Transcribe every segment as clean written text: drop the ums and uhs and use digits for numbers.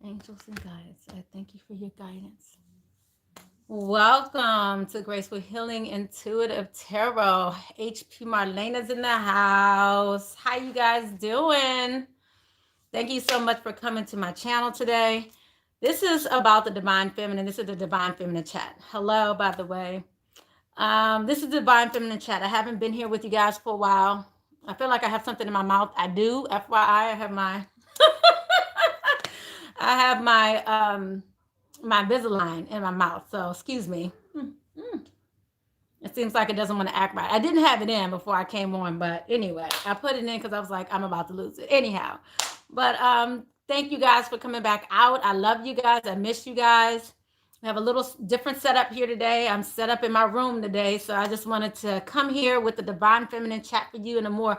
Angels and guides, I thank you for your guidance. Welcome to Graceful Healing Intuitive Tarot. HP Marlena's in the house. How you guys doing? Thank you so much for coming to my channel today. This is about the Divine Feminine. This is the Divine Feminine chat. Hello, by the way. This is the Divine Feminine chat. I haven't been here with you guys for a while. I feel like I have something in my mouth. I do. FYI, I have my I have my Invisalign in my mouth, so excuse me. It seems like it doesn't want to act right. I didn't have it in before I came on, but anyway, I put it in because I was like, I'm about to lose it. Anyhow, but thank you guys for coming back out. I love you guys. I miss you guys. We have a little different setup here today. I'm set up in my room today, so I just wanted to come here with the Divine Feminine chat for you in a more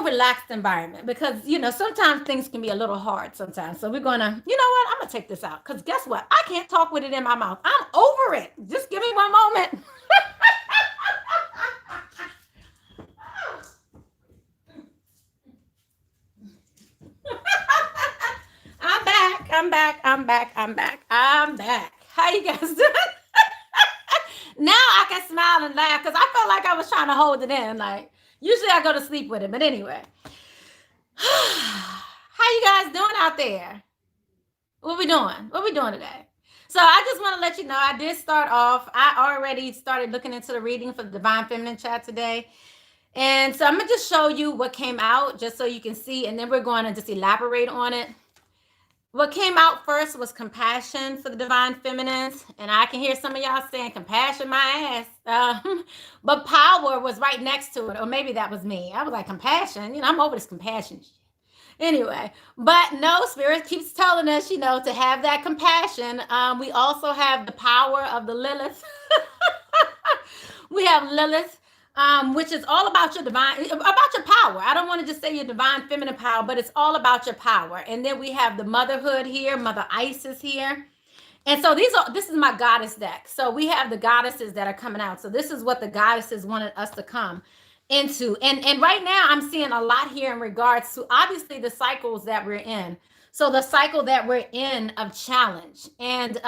relaxed environment, because sometimes things can be a little hard sometimes. So we're gonna, I'm gonna take this out, because guess what, I can't talk with it in my mouth. I'm over it. Just give me one moment. I'm back. How you guys doing? Now I can smile and laugh, because I felt like I was trying to hold it in. Like, usually I go to sleep with it, but anyway. How you guys doing out there? What we doing today? So I just want to let you know, I did start off. I already started looking into the reading for the Divine Feminine chat today. And so I'm going to just show you what came out, just so you can see, and then we're going to just elaborate on it. What came out first was compassion for the Divine Feminines. And I can hear some of y'all saying, compassion my ass. But power was right next to it. Or maybe that was me. I was like, compassion? I'm over this compassion shit. Anyway, but no, Spirit keeps telling us, to have that compassion. We also have the power of the Lilith. We have Lilith. Which is all about your power. I don't want to just say your divine feminine power, but it's all about your power. And then we have the motherhood here, Mother Isis here. And so this is my goddess deck. So we have the goddesses that are coming out. So this is what the goddesses wanted us to come into. And right now I'm seeing a lot here in regards to obviously the cycles that we're in. So the cycle that we're in of challenge. And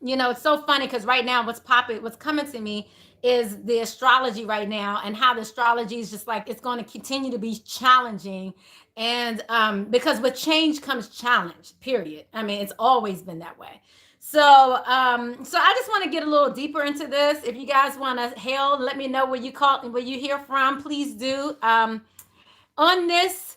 it's so funny because right now what's coming to me is the astrology right now, and how the astrology is just like, it's going to continue to be challenging. And because with change comes challenge, period. I mean, it's always been that way. So I just want to get a little deeper into this. If you guys want to hail, let me know where you hear from, please do. On this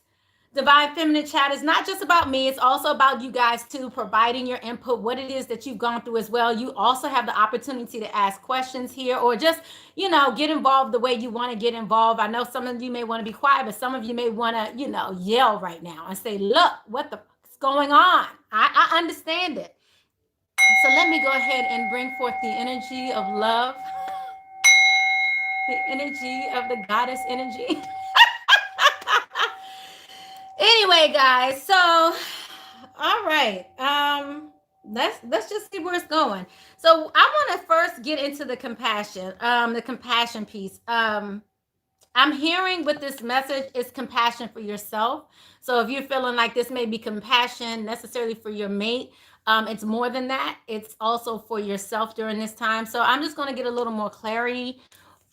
Divine Feminine chat is not just about me, it's also about you guys too, providing your input, what it is that you've gone through as well. You also have the opportunity to ask questions here, or just, get involved the way you want to get involved. I know some of you may want to be quiet, but some of you may want to, yell right now and say, look, what the fuck's going on? I understand it. So let me go ahead and bring forth the energy of love, the energy of the goddess energy. Anyway, guys, so all right, let's just see where it's going. So I want to first get into the compassion piece. I'm hearing with this message is compassion for yourself. So if you're feeling like this may be compassion necessarily for your mate, it's more than that. It's also for yourself during this time. So I'm just going to get a little more clarity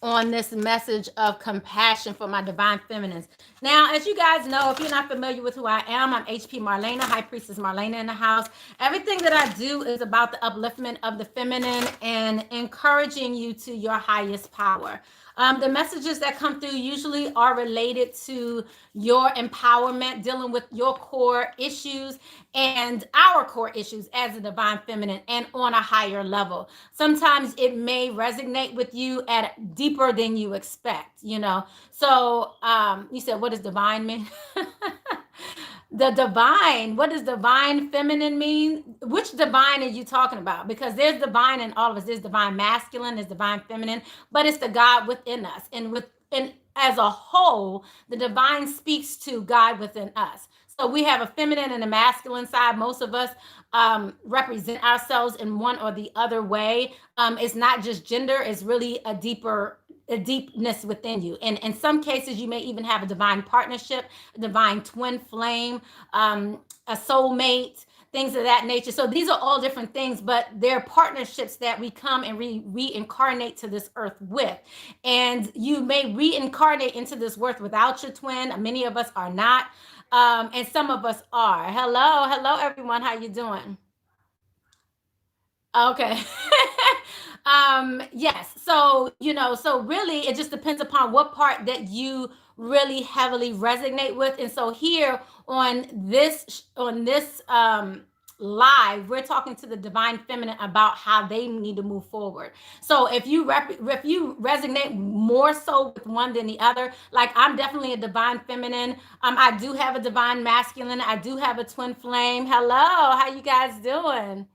on this message of compassion for my divine feminines. Now, as you guys know, if you're not familiar with who I am, I'm HP Marlena, High Priestess Marlena in the house. Everything that I do is about the upliftment of the feminine and encouraging you to your highest power. The messages that come through usually are related to your empowerment, dealing with your core issues and our core issues as a divine feminine and on a higher level. Sometimes it may resonate with you at deeper than you expect, So you said, what does divine mean? The divine, what does divine feminine mean? Which divine are you talking about? Because there's divine in all of us. There's divine masculine, there's divine feminine, but it's the God within us. And as a whole, the divine speaks to God within us. So we have a feminine and a masculine side. Most of us represent ourselves in one or the other way. It's not just gender, it's really a deepness within you. And in some cases, you may even have a divine partnership, a divine twin flame, a soulmate, things of that nature. So these are all different things, but they're partnerships that we come and reincarnate to this earth with. And you may reincarnate into this earth without your twin. Many of us are not, and some of us are. Hello, everyone. How you doing? Okay. Yes. So, so really it just depends upon what part that you really heavily resonate with. And so here on this live, we're talking to the divine feminine about how they need to move forward. So if you resonate more so with one than the other, like I'm definitely a divine feminine. I do have a divine masculine. I do have a twin flame. Hello, how you guys doing?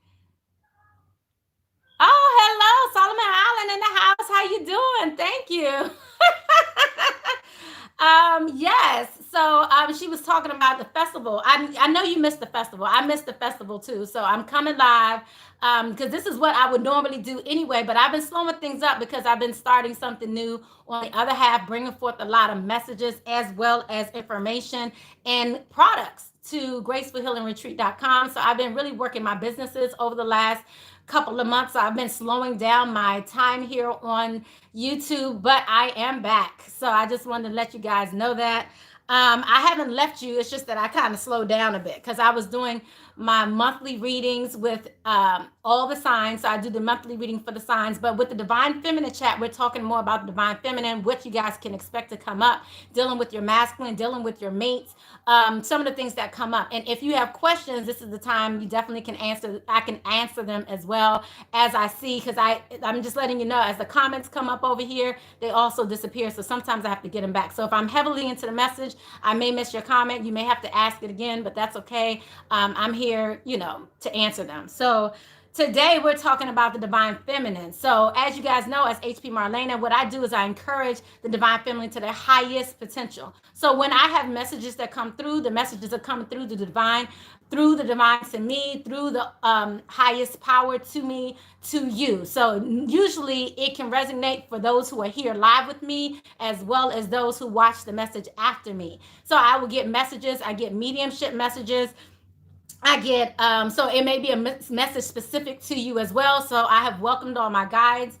Oh, hello, Solomon Island in the house. How you doing? Thank you. Yes. So she was talking about the festival. I know you missed the festival. I missed the festival too. So I'm coming live because this is what I would normally do anyway. But I've been slowing things up because I've been starting something new on the other half, bringing forth a lot of messages as well as information and products to GracefulHealingRetreat.com. So I've been really working my businesses over the last couple of months. I've been slowing down my time here on YouTube, but I am back. So I just wanted to let you guys know that. I haven't left you. It's just that I kind of slowed down a bit because I was doing my monthly readings with all the signs. So I do the monthly reading for the signs, but with the Divine Feminine chat, we're talking more about the Divine Feminine, what you guys can expect to come up, dealing with your masculine, dealing with your mates, some of the things that come up. And if you have questions, this is the time you definitely can answer. I can answer them as well as I see, because I'm just letting you know, as the comments come up over here, they also disappear. So sometimes I have to get them back. So if I'm heavily into the message, I may miss your comment. You may have to ask it again, but that's okay. I'm here, to answer them. So today we're talking about the divine feminine. So as you guys know, as HP Marlena, what I do is I encourage the divine feminine to their highest potential. So when I have messages that come through, the messages are coming through the divine to me, through the highest power to me, to you. So usually it can resonate for those who are here live with me, as well as those who watch the message after me. So I will get messages. I get mediumship messages. I get, so it may be a message specific to you as well. So I have welcomed all my guides.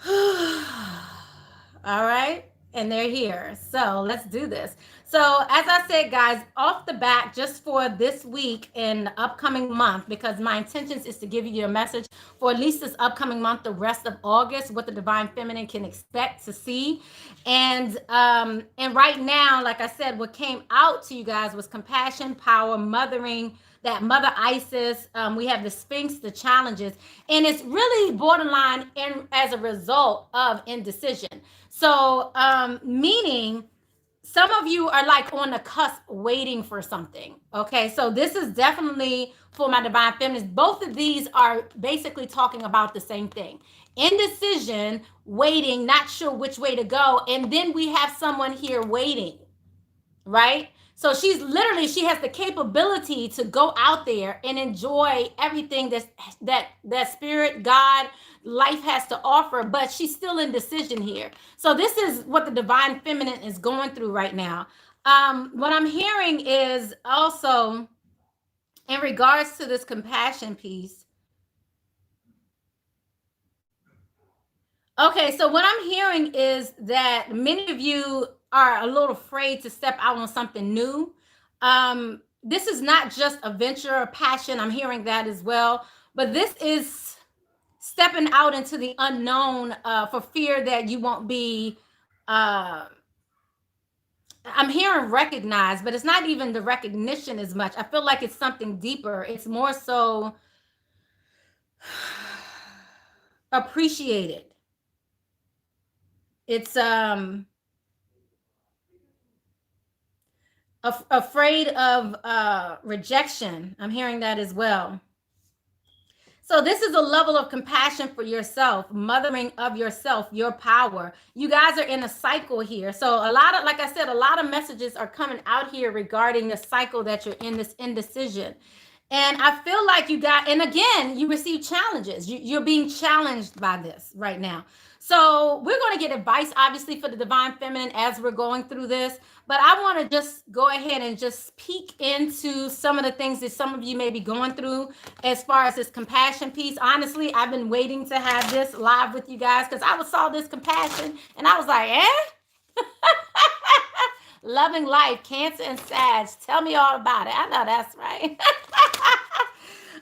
All right. And they're here. So let's do this. So as I said, guys, off the bat, just for this week and the upcoming month, because my intentions is to give you a message for at least this upcoming month, the rest of August, what the divine feminine can expect to see. And right now, like I said, what came out to you guys was compassion, power, mothering, that Mother Isis. We have the Sphinx, the challenges, and it's really borderline as a result of indecision. So meaning some of you are like on the cusp waiting for something. Okay, so this is definitely for my divine feminines. Both of these are basically talking about the same thing. Indecision, waiting, not sure which way to go. And then we have someone here waiting, right? So she has the capability to go out there and enjoy everything that spirit, God, life has to offer, but she's still in decision here. So this is what the divine feminine is going through right now. What I'm hearing is also in regards to this compassion piece. Okay, so what I'm hearing is that many of you are a little afraid to step out on something new. This is not just a venture or passion. I'm hearing that as well. But this is stepping out into the unknown for fear that you won't be, I'm hearing recognized, but it's not even the recognition as much. I feel like it's something deeper. It's more so appreciated. It's afraid of rejection. I'm hearing that as well. So this is a level of compassion for yourself, mothering of yourself, your power. You guys are in a cycle here. So like I said, a lot of messages are coming out here regarding the cycle that you're in, this indecision. And I feel like you got, and again, you receive challenges. You're being challenged by this right now. So we're going to get advice, obviously, for the divine feminine as we're going through this. But I want to just go ahead and just peek into some of the things that some of you may be going through as far as this compassion piece. Honestly, I've been waiting to have this live with you guys because I saw this compassion and I was like, Loving life, Cancer and Sag. Tell me all about it. I know that's right.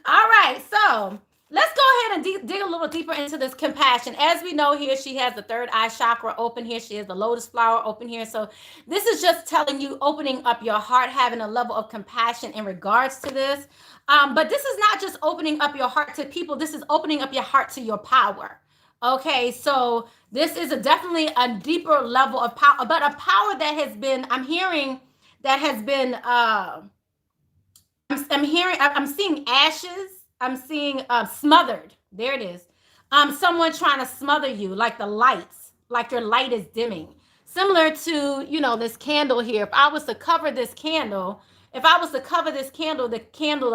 All right, so let's go ahead and dig a little deeper into this compassion. As we know here, she has the third eye chakra open here. She has the lotus flower open here. So this is just telling you, opening up your heart, having a level of compassion in regards to this. But this is not just opening up your heart to people. This is opening up your heart to your power. Okay, so this is definitely a deeper level of power, but a power that has been, I'm hearing, that has been, I'm seeing ashes. I'm seeing smothered. There it is. Someone trying to smother you, like the lights, like your light is dimming. Similar to, this candle here. If I was to cover this candle, the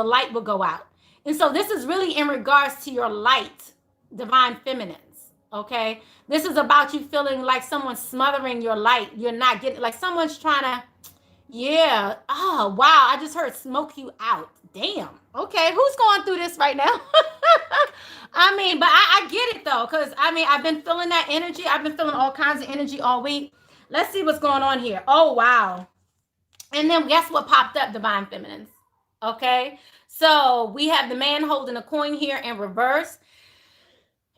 light will go out. And so this is really in regards to your light, divine feminines. Okay. This is about you feeling like someone's smothering your light. You're not getting, like someone's trying to, yeah. Oh, wow. I just heard smoke you out. Damn. Okay. Who's going through this right now? I mean, but I get it though. Cause I've been feeling that energy. I've been feeling all kinds of energy all week. Let's see what's going on here. Oh, wow. And then guess what popped up, divine feminines? Okay. So we have the man holding a coin here in reverse.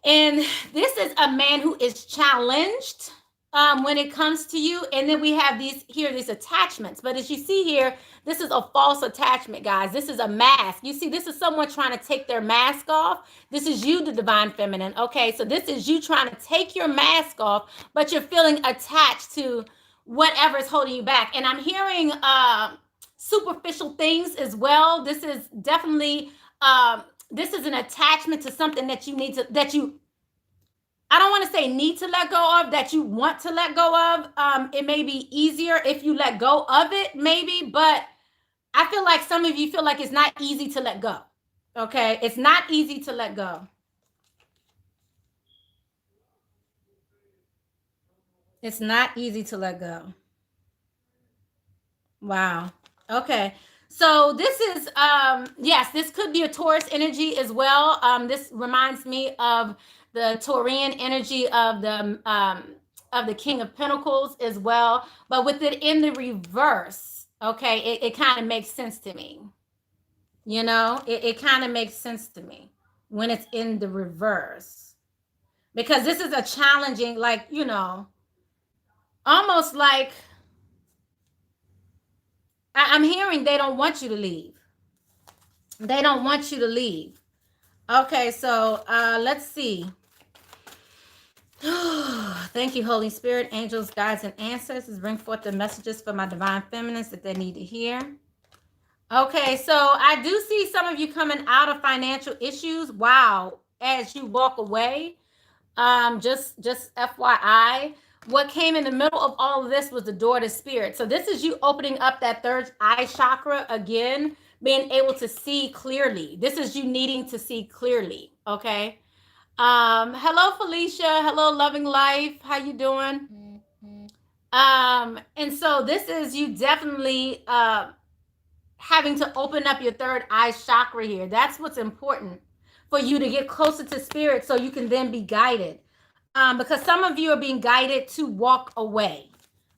And this is a man who is challenged when it comes to you. And then we have these attachments. But as you see here, this is a false attachment, guys. This is a mask. You see, this is someone trying to take their mask off. This is you, the divine feminine. Okay, so this is you trying to take your mask off, but you're feeling attached to whatever is holding you back. And I'm hearing superficial things as well. This is definitely... this is an attachment to something that you need to, I don't want to say need to let go of, that you want to let go of. It may be easier if you let go of it, maybe, but I feel like some of you feel like it's not easy to let go. Okay. It's not easy to let go. It's not easy to let go. Wow. Okay. So this is, yes, this could be a Taurus energy as well. This reminds me of the Taurian energy of the King of Pentacles as well. But with it in the reverse, okay, it kind of makes sense to me. It kind of makes sense to me when it's in the reverse. Because this is a challenging, like, almost like, I'm hearing they don't want you to leave. They don't want you to leave. Okay, so let's see. Thank you, Holy Spirit, angels, guides, and ancestors. Bring forth the messages for my divine feminines that they need to hear. Okay, so I do see some of you coming out of financial issues. Wow, as you walk away. Just FYI. What came in the middle of all of this was the door to spirit. So this is you opening up that third eye chakra again, being able to see clearly. This is you needing to see clearly. Okay. Hello, Felicia. Hello, Loving Life. How you doing? And so this is you definitely having to open up your third eye chakra here. That's what's important for you to get closer to spirit so you can then be guided. Because some of you are being guided to walk away.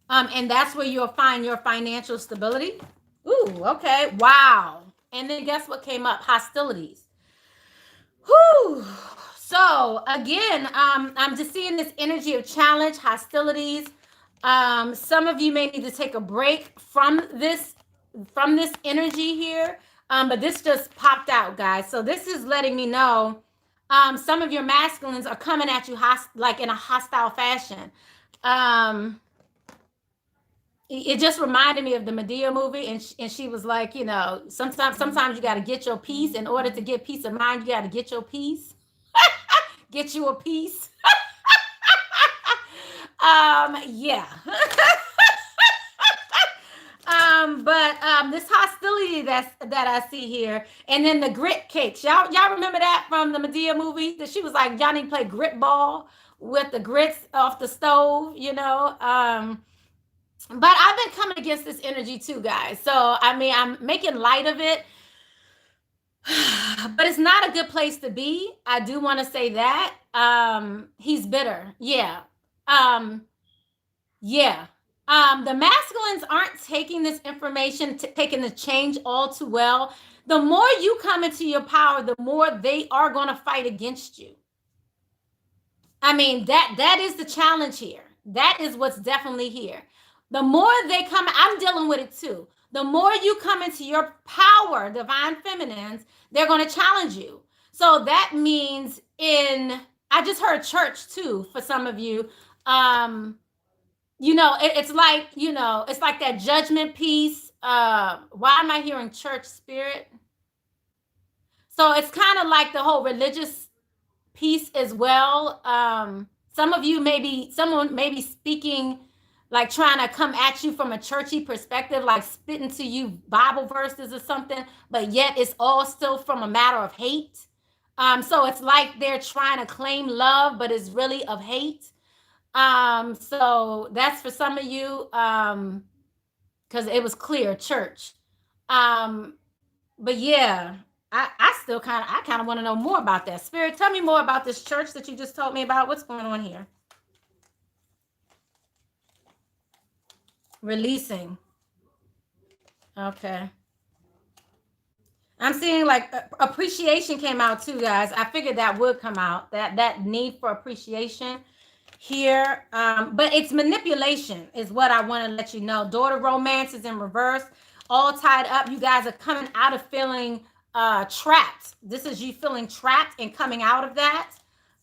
And that's where you'll find your financial stability. Ooh, okay. Wow. And then guess what came up? Hostilities. Whew. So again, I'm just seeing this energy of challenge, hostilities. Some of you may need to take a break from this energy here. But this just popped out, guys. So this is letting me know some of your masculines are coming at you like in a hostile fashion. It just reminded me of the Medea movie, and she was like, sometimes you got to get your peace. In order to get peace of mind, you got to get your peace. Get you a piece. Yeah. But this hostility that I see here, and then the grit cakes. Y'all remember that from the Medea movie? That she was like, Johnny played grit ball with the grits off the stove, you know. But I've been coming against this energy too, guys. So I mean, I'm making light of it, but it's not a good place to be. I do want to say that. He's bitter. Yeah. Yeah. The masculines aren't taking this information, taking the change all too well. The more you come into your power, the more they are going to fight against you. I mean, that is the challenge here. That is what's definitely here. The more they come, I'm dealing with it too. The more you come into your power, divine feminines, they're going to challenge you. So that means I just heard church too, for some of you. You know, it's like, you know, it's like that judgment piece. Why am I hearing church spirit? So it's kind of like the whole religious piece as well. Some of you someone may be speaking, like trying to come at you from a churchy perspective, like spitting to you Bible verses or something, but yet it's all still from a matter of hate. So it's like they're trying to claim love, but it's really of hate. So that's for some of you, because it was clear church. But yeah, I still kind of want to know more about that. Spirit, tell me more about this church that you just told me about. What's going on here? Releasing. Okay. I'm seeing like appreciation came out too, guys. I figured that would come out, that need for appreciation here. But it's manipulation is what I want to let you know. Daughter romance is in reverse, all tied up. You guys are coming out of feeling trapped. This is you feeling trapped and coming out of that.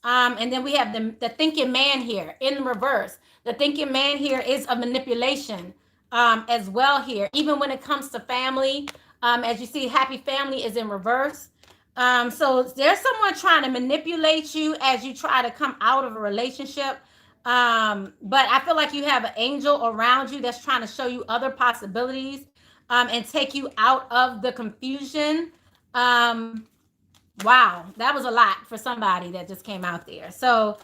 And then we have the thinking man here in reverse. The thinking man here is a manipulation as well here, even when it comes to family. As you see, happy family is in reverse. So there's someone trying to manipulate you as you try to come out of a relationship. But I feel like you have an angel around you that's trying to show you other possibilities and take you out of the confusion. Wow, that was a lot for somebody that just came out there. So,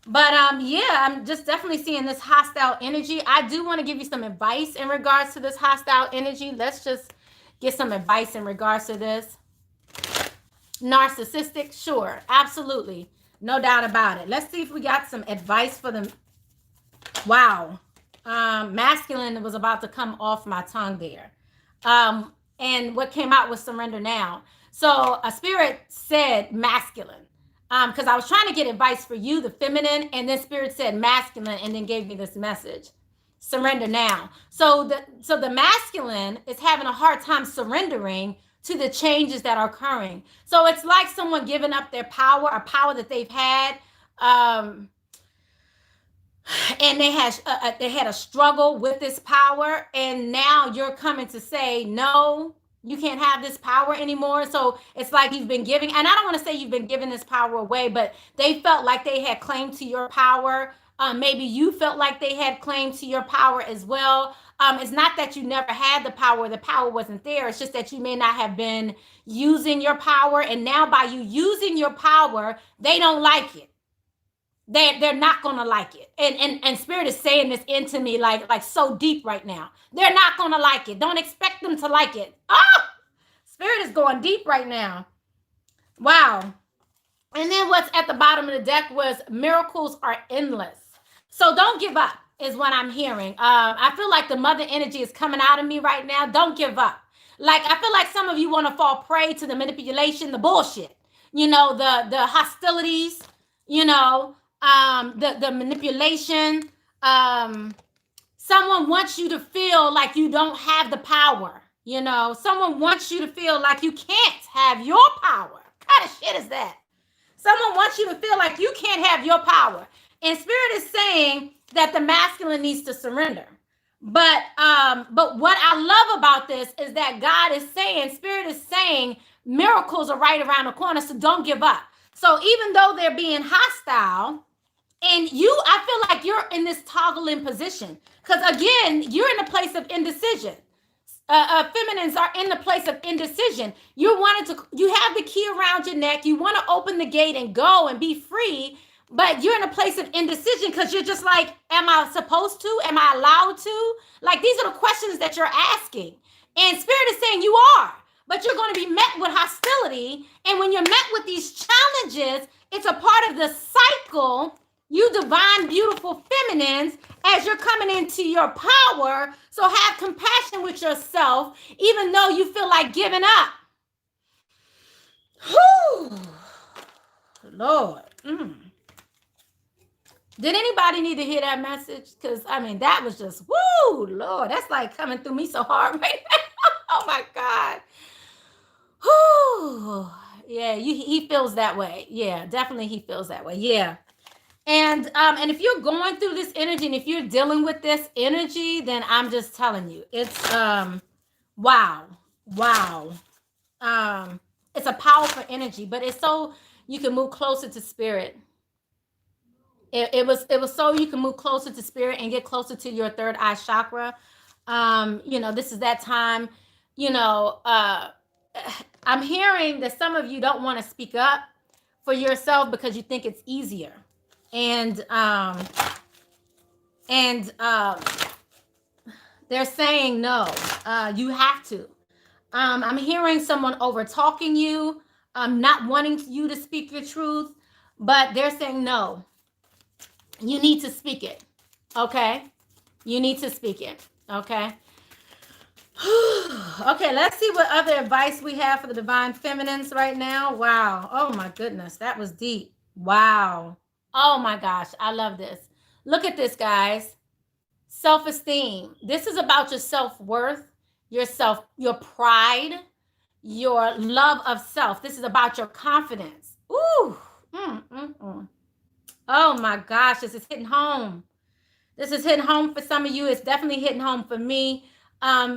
but yeah, I'm just definitely seeing this hostile energy. I do want to give you some advice in regards to this hostile energy. Let's just get some advice in regards to this. Narcissistic, sure, absolutely, no doubt about it. Let's see if we got some advice for them. Wow, masculine was about to come off my tongue there. And what came out was surrender now. So a spirit said masculine, because I was trying to get advice for you, the feminine, and then spirit said masculine and then gave me this message. Surrender now. So the masculine is having a hard time surrendering to the changes that are occurring. So it's like someone giving up their power, a power that they've had, and they had a struggle with this power, and now you're coming to say, no, you can't have this power anymore. So it's like you've been giving, and I don't want to say you've been giving this power away, but they felt like they had claim to your power. Maybe you felt like they had claim to your power as well. It's not that you never had the power wasn't there. It's just that you may not have been using your power. And now by you using your power, they don't like it. They're not going to like it. And spirit is saying this into me like so deep right now. They're not going to like it. Don't expect them to like it. Ah, spirit is going deep right now. Wow. And then what's at the bottom of the deck was miracles are endless. So don't give up is what I'm hearing. I feel like the mother energy is coming out of me right now. Don't give up. Like, I feel like some of you want to fall prey to the manipulation, the bullshit, you know, the hostilities, you know, the manipulation. Someone wants you to feel like you don't have the power. You know, someone wants you to feel like you can't have your power. What kind of shit is that? Someone wants you to feel like you can't have your power. And spirit is saying that the masculine needs to surrender. But what I love about this is that God is saying, spirit is saying, miracles are right around the corner, so don't give up. So even though they're being hostile, and I feel like you're in this toggling position. Because again, you're in a place of indecision. feminines are in the place of indecision. You have the key around your neck. You want to open the gate and go and be free, but you're in a place of indecision because you're just like, am I supposed to? Am I allowed to? Like, these are the questions that you're asking. And Spirit is saying you are, but you're going to be met with hostility. And when you're met with these challenges, it's a part of the cycle, you divine, beautiful feminines, as you're coming into your power. So have compassion with yourself, even though you feel like giving up. Whew. Lord. Did anybody need to hear that message? Because, I mean, that was just, woo, Lord, that's like coming through me so hard right now. Oh, my God. Whew. Yeah, he feels that way. Yeah, definitely he feels that way. Yeah. And if you're going through this energy and if you're dealing with this energy, then I'm just telling you, it's, wow. It's a powerful energy, but it's so you can move closer to Spirit. It was so you can move closer to Spirit and get closer to your third eye chakra. This is that time, I'm hearing that some of you don't want to speak up for yourself because you think it's easier. And they're saying, no, you have to. I'm hearing someone over talking you, not wanting you to speak your truth, but they're saying, no, you need to speak it. Okay. You need to speak it. Okay. Okay, let's see what other advice we have for the divine feminines right now. Wow. Oh my goodness. That was deep. Wow. Oh my gosh. I love this. Look at this, guys. Self-esteem. This is about your self-worth, your pride, your love of self. This is about your confidence. Ooh. Oh my gosh. This is hitting home. This is hitting home for some of you. It's definitely hitting home for me.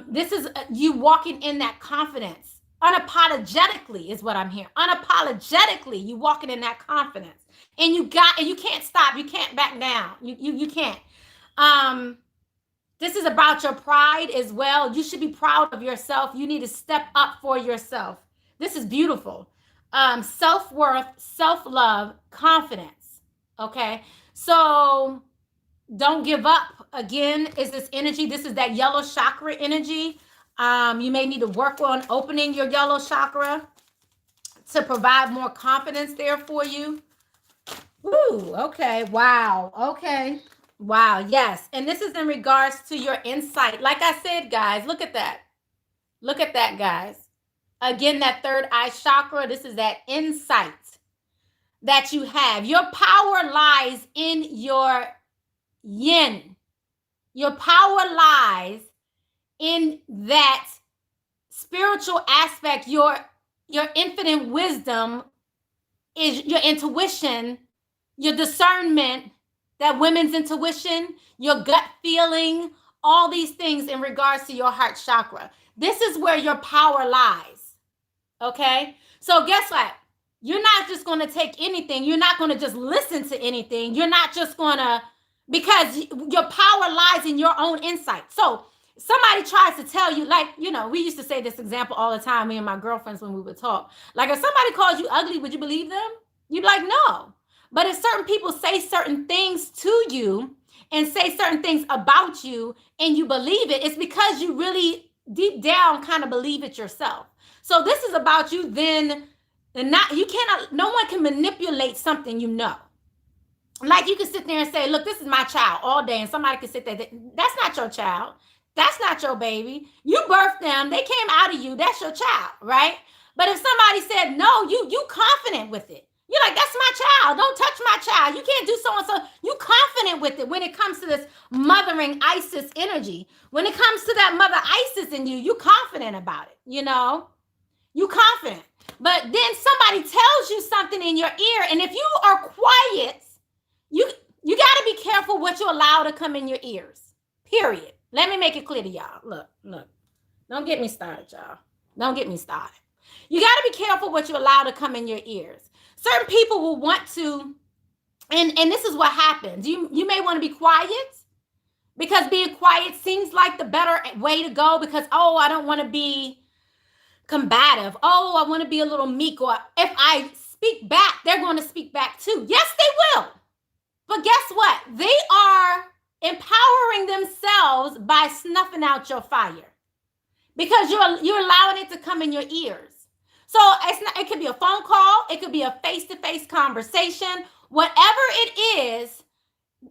This is you walking in that confidence. Unapologetically is what I'm hearing. Unapologetically, you walking in that confidence. And you can't stop. You can't back down. You can't. This is about your pride as well. You should be proud of yourself. You need to step up for yourself. This is beautiful. Self-worth, self-love, confidence. Okay. So don't give up. Again, is this energy. This is that yellow chakra energy. You may need to work on opening your yellow chakra to provide more confidence there for you. Ooh, okay. Wow. Okay. Wow. Yes. And this is in regards to your insight. Like I said, guys, look at that. Look at that, guys. Again, that third eye chakra. This is that insight that you have. Your power lies in your yin. Your power lies in that spiritual aspect. Your infinite wisdom is your intuition, your discernment, that women's intuition, your gut feeling, all these things in regards to your heart chakra. This is where your power lies. Okay? So guess what? You're not just going to take anything. You're not going to just listen to anything. You're not just going to, because your power lies in your own insight. So somebody tries to tell you, like, we used to say this example all the time, me and my girlfriends, when we would talk. Like, if somebody calls you ugly, would you believe them? You'd be like, no. But if certain people say certain things to you and say certain things about you and you believe it, it's because you really deep down kind of believe it yourself. So this is about you then, and no one can manipulate something you know. Like, you can sit there and say, look, this is my child all day, and somebody can sit there. That's not your child. That's not your baby. You birthed them. They came out of you. That's your child, right? But if somebody said, no, you confident with it. You're like, that's my child. Don't touch my child. You can't do so-and-so. You confident with it when it comes to this mothering Isis energy. When it comes to that mother Isis in you, you confident about it, You confident. But then somebody tells you something in your ear, and if you are quiet, you got to be careful what you allow to come in your ears, period. Let me make it clear to y'all. Look. Don't get me started, y'all. Don't get me started. You got to be careful what you allow to come in your ears. Certain people will want to, and this is what happens. You may want to be quiet Because being quiet seems like the better way to go because, oh, I don't want to be combative. Oh, I want to be a little meek. Or if I speak back, they're going to speak back too. Yes, they will. But guess what? They are empowering themselves by snuffing out your fire because you're allowing it to come in your ears. So it could be a phone call. It could be a face-to-face conversation. Whatever it is,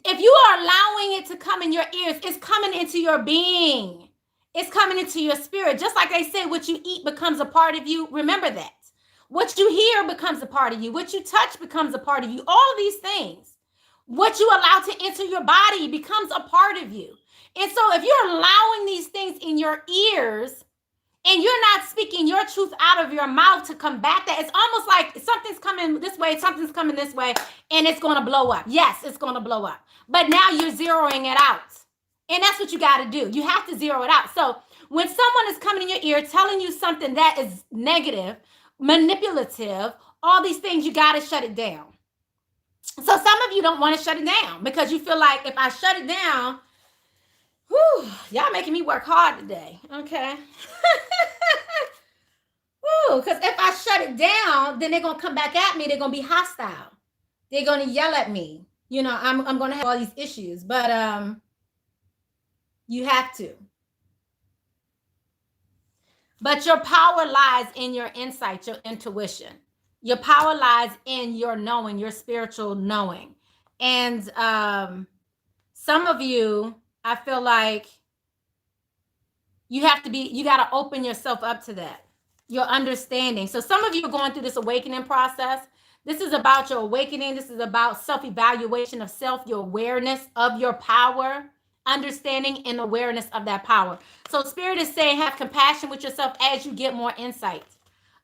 if you are allowing it to come in your ears, it's coming into your being. It's coming into your spirit. Just like they say, what you eat becomes a part of you. Remember that. What you hear becomes a part of you. What you touch becomes a part of you. All of these things. What you allow to enter your body becomes a part of you. And so if you're allowing these things in your ears and you're not speaking your truth out of your mouth to combat that, it's almost like something's coming this way, something's coming this way, and it's going to blow up. Yes, it's going to blow up. But now you're zeroing it out. And that's what you got to do. You have to zero it out. So when someone is coming in your ear telling you something that is negative, manipulative, all these things, you got to shut it down. So some of you don't want to shut it down because you feel like if I shut it down, whew, y'all making me work hard today. Okay. Because if I shut it down, then they're going to come back at me. They're going to be hostile. They're going to yell at me. You know, I'm going to have all these issues, but you have to. But your power lies in your insight, your intuition. Your power lies in your knowing, your spiritual knowing. And some of you, I feel like you got to open yourself up to that, your understanding. So some of you are going through this awakening process. This is about your awakening. This is about self-evaluation of self, your awareness of your power, understanding and awareness of that power. So Spirit is saying, have compassion with yourself as you get more insight.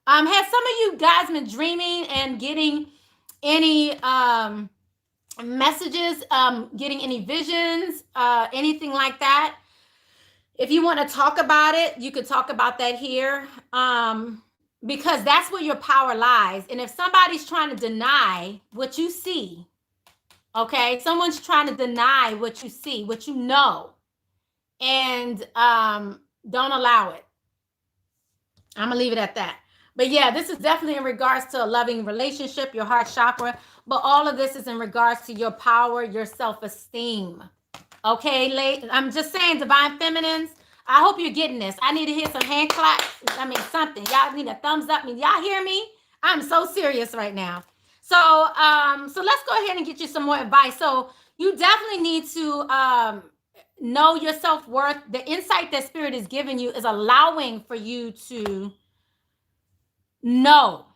Have some of you guys been dreaming and getting any messages, getting any visions, anything like that? If you want to talk about it, you could talk about that here, because that's where your power lies. And if somebody's trying to deny what you see, okay, someone's trying to deny what you see, what you know, and don't allow it. I'm going to leave it at that. But yeah, this is definitely in regards to a loving relationship, your heart chakra. But all of this is in regards to your power, your self-esteem. Okay, I'm just saying, divine feminines, I hope you're getting this. I need to hear some hand claps. I mean, something. Y'all need a thumbs up. I mean, y'all hear me? I'm so serious right now. So let's go ahead and get you some more advice. So you definitely need to know your self-worth. The insight that Spirit is giving you is allowing for you to know.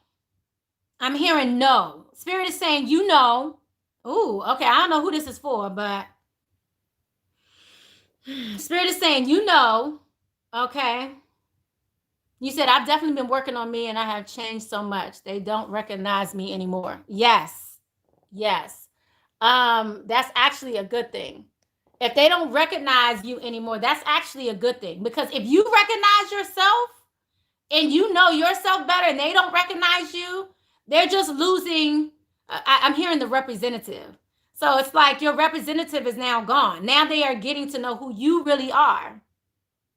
I'm hearing no. Spirit is saying, you know. Ooh, okay. I don't know who this is for, but Spirit is saying, you know. Okay. You said, I've definitely been working on me and I have changed so much. They don't recognize me anymore. Yes. Yes. That's actually a good thing. If they don't recognize you anymore, that's actually a good thing. Because if you recognize yourself and you know yourself better and they don't recognize you, they're just losing. I'm hearing the representative. So it's like your representative is now gone. Now they are getting to know who you really are.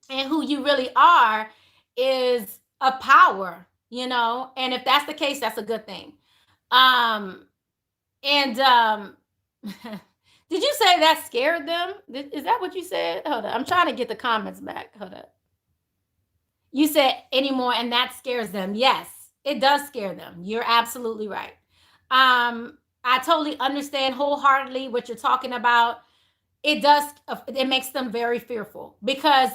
And who you really are is a power, you know? And if that's the case, that's a good thing. Did you say that scared them? Is that what you said? Hold on. I'm trying to get the comments back. Hold up. You said anymore, and that scares them. Yes, it does scare them. You're absolutely right. I totally understand wholeheartedly what you're talking about. It makes them very fearful because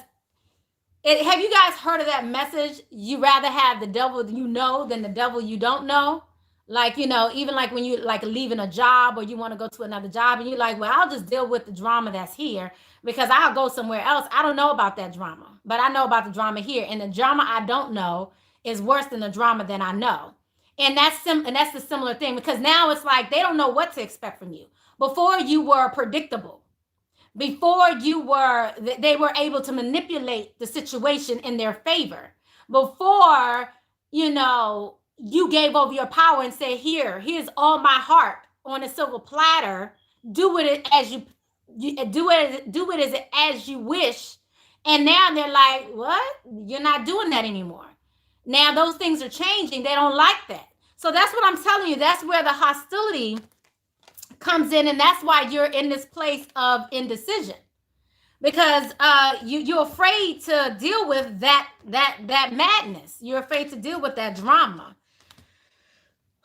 have you guys heard of that message? You rather have the devil you know than the devil you don't know. Like, you know, even like when you like leaving a job or you want to go to another job and you're like, well, I'll just deal with the drama that's here because I'll go somewhere else. I don't know about that drama, but I know about the drama here. And the drama I don't know is worse than the drama that I know. And that's the similar thing because now it's like they don't know what to expect from you. Before you were predictable. Before they were able to manipulate the situation in their favor. Before, you know, you gave over your power and said, here's all my heart on a silver platter. Do with it as you do it as you wish. And now they're like, what? You're not doing that anymore. Now those things are changing. They don't like that. So that's what I'm telling you. That's where the hostility comes in, and that's why you're in this place of indecision, because you're afraid to deal with that madness. You're afraid to deal with that drama.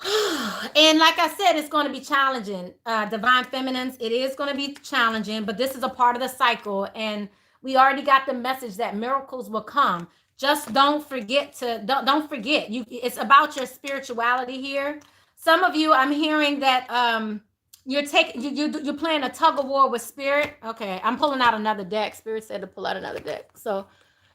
And like I said, it's going to be challenging, divine feminines. It is going to be challenging, but this is a part of the cycle, and we already got the message that miracles will come. Just don't forget to don't forget. It's about your spirituality here. Some of you, I'm hearing that you're playing a tug of war with spirit. Okay, I'm pulling out another deck. Spirit said to pull out another deck. So,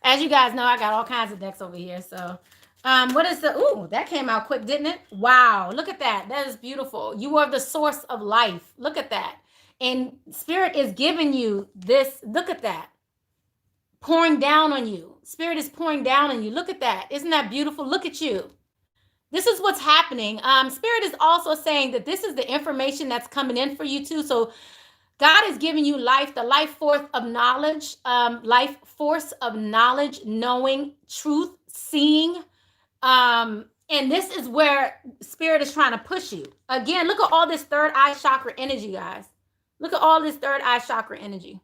as you guys know, I got all kinds of decks over here. So, what is the, ooh, that came out quick, didn't it? Wow, look at that. That is beautiful. You are the source of life. Look at that. And spirit is giving you this. Look at that. Pouring down on you. Spirit is pouring down on you. Look at that. Isn't that beautiful? Look at you. This is what's happening. Spirit is also saying that this is the information that's coming in for you too. So God is giving you life, the life force of knowledge, knowing, truth, seeing. And this is where spirit is trying to push you. Again, look at all this third eye chakra energy, guys. Look at all this third eye chakra energy.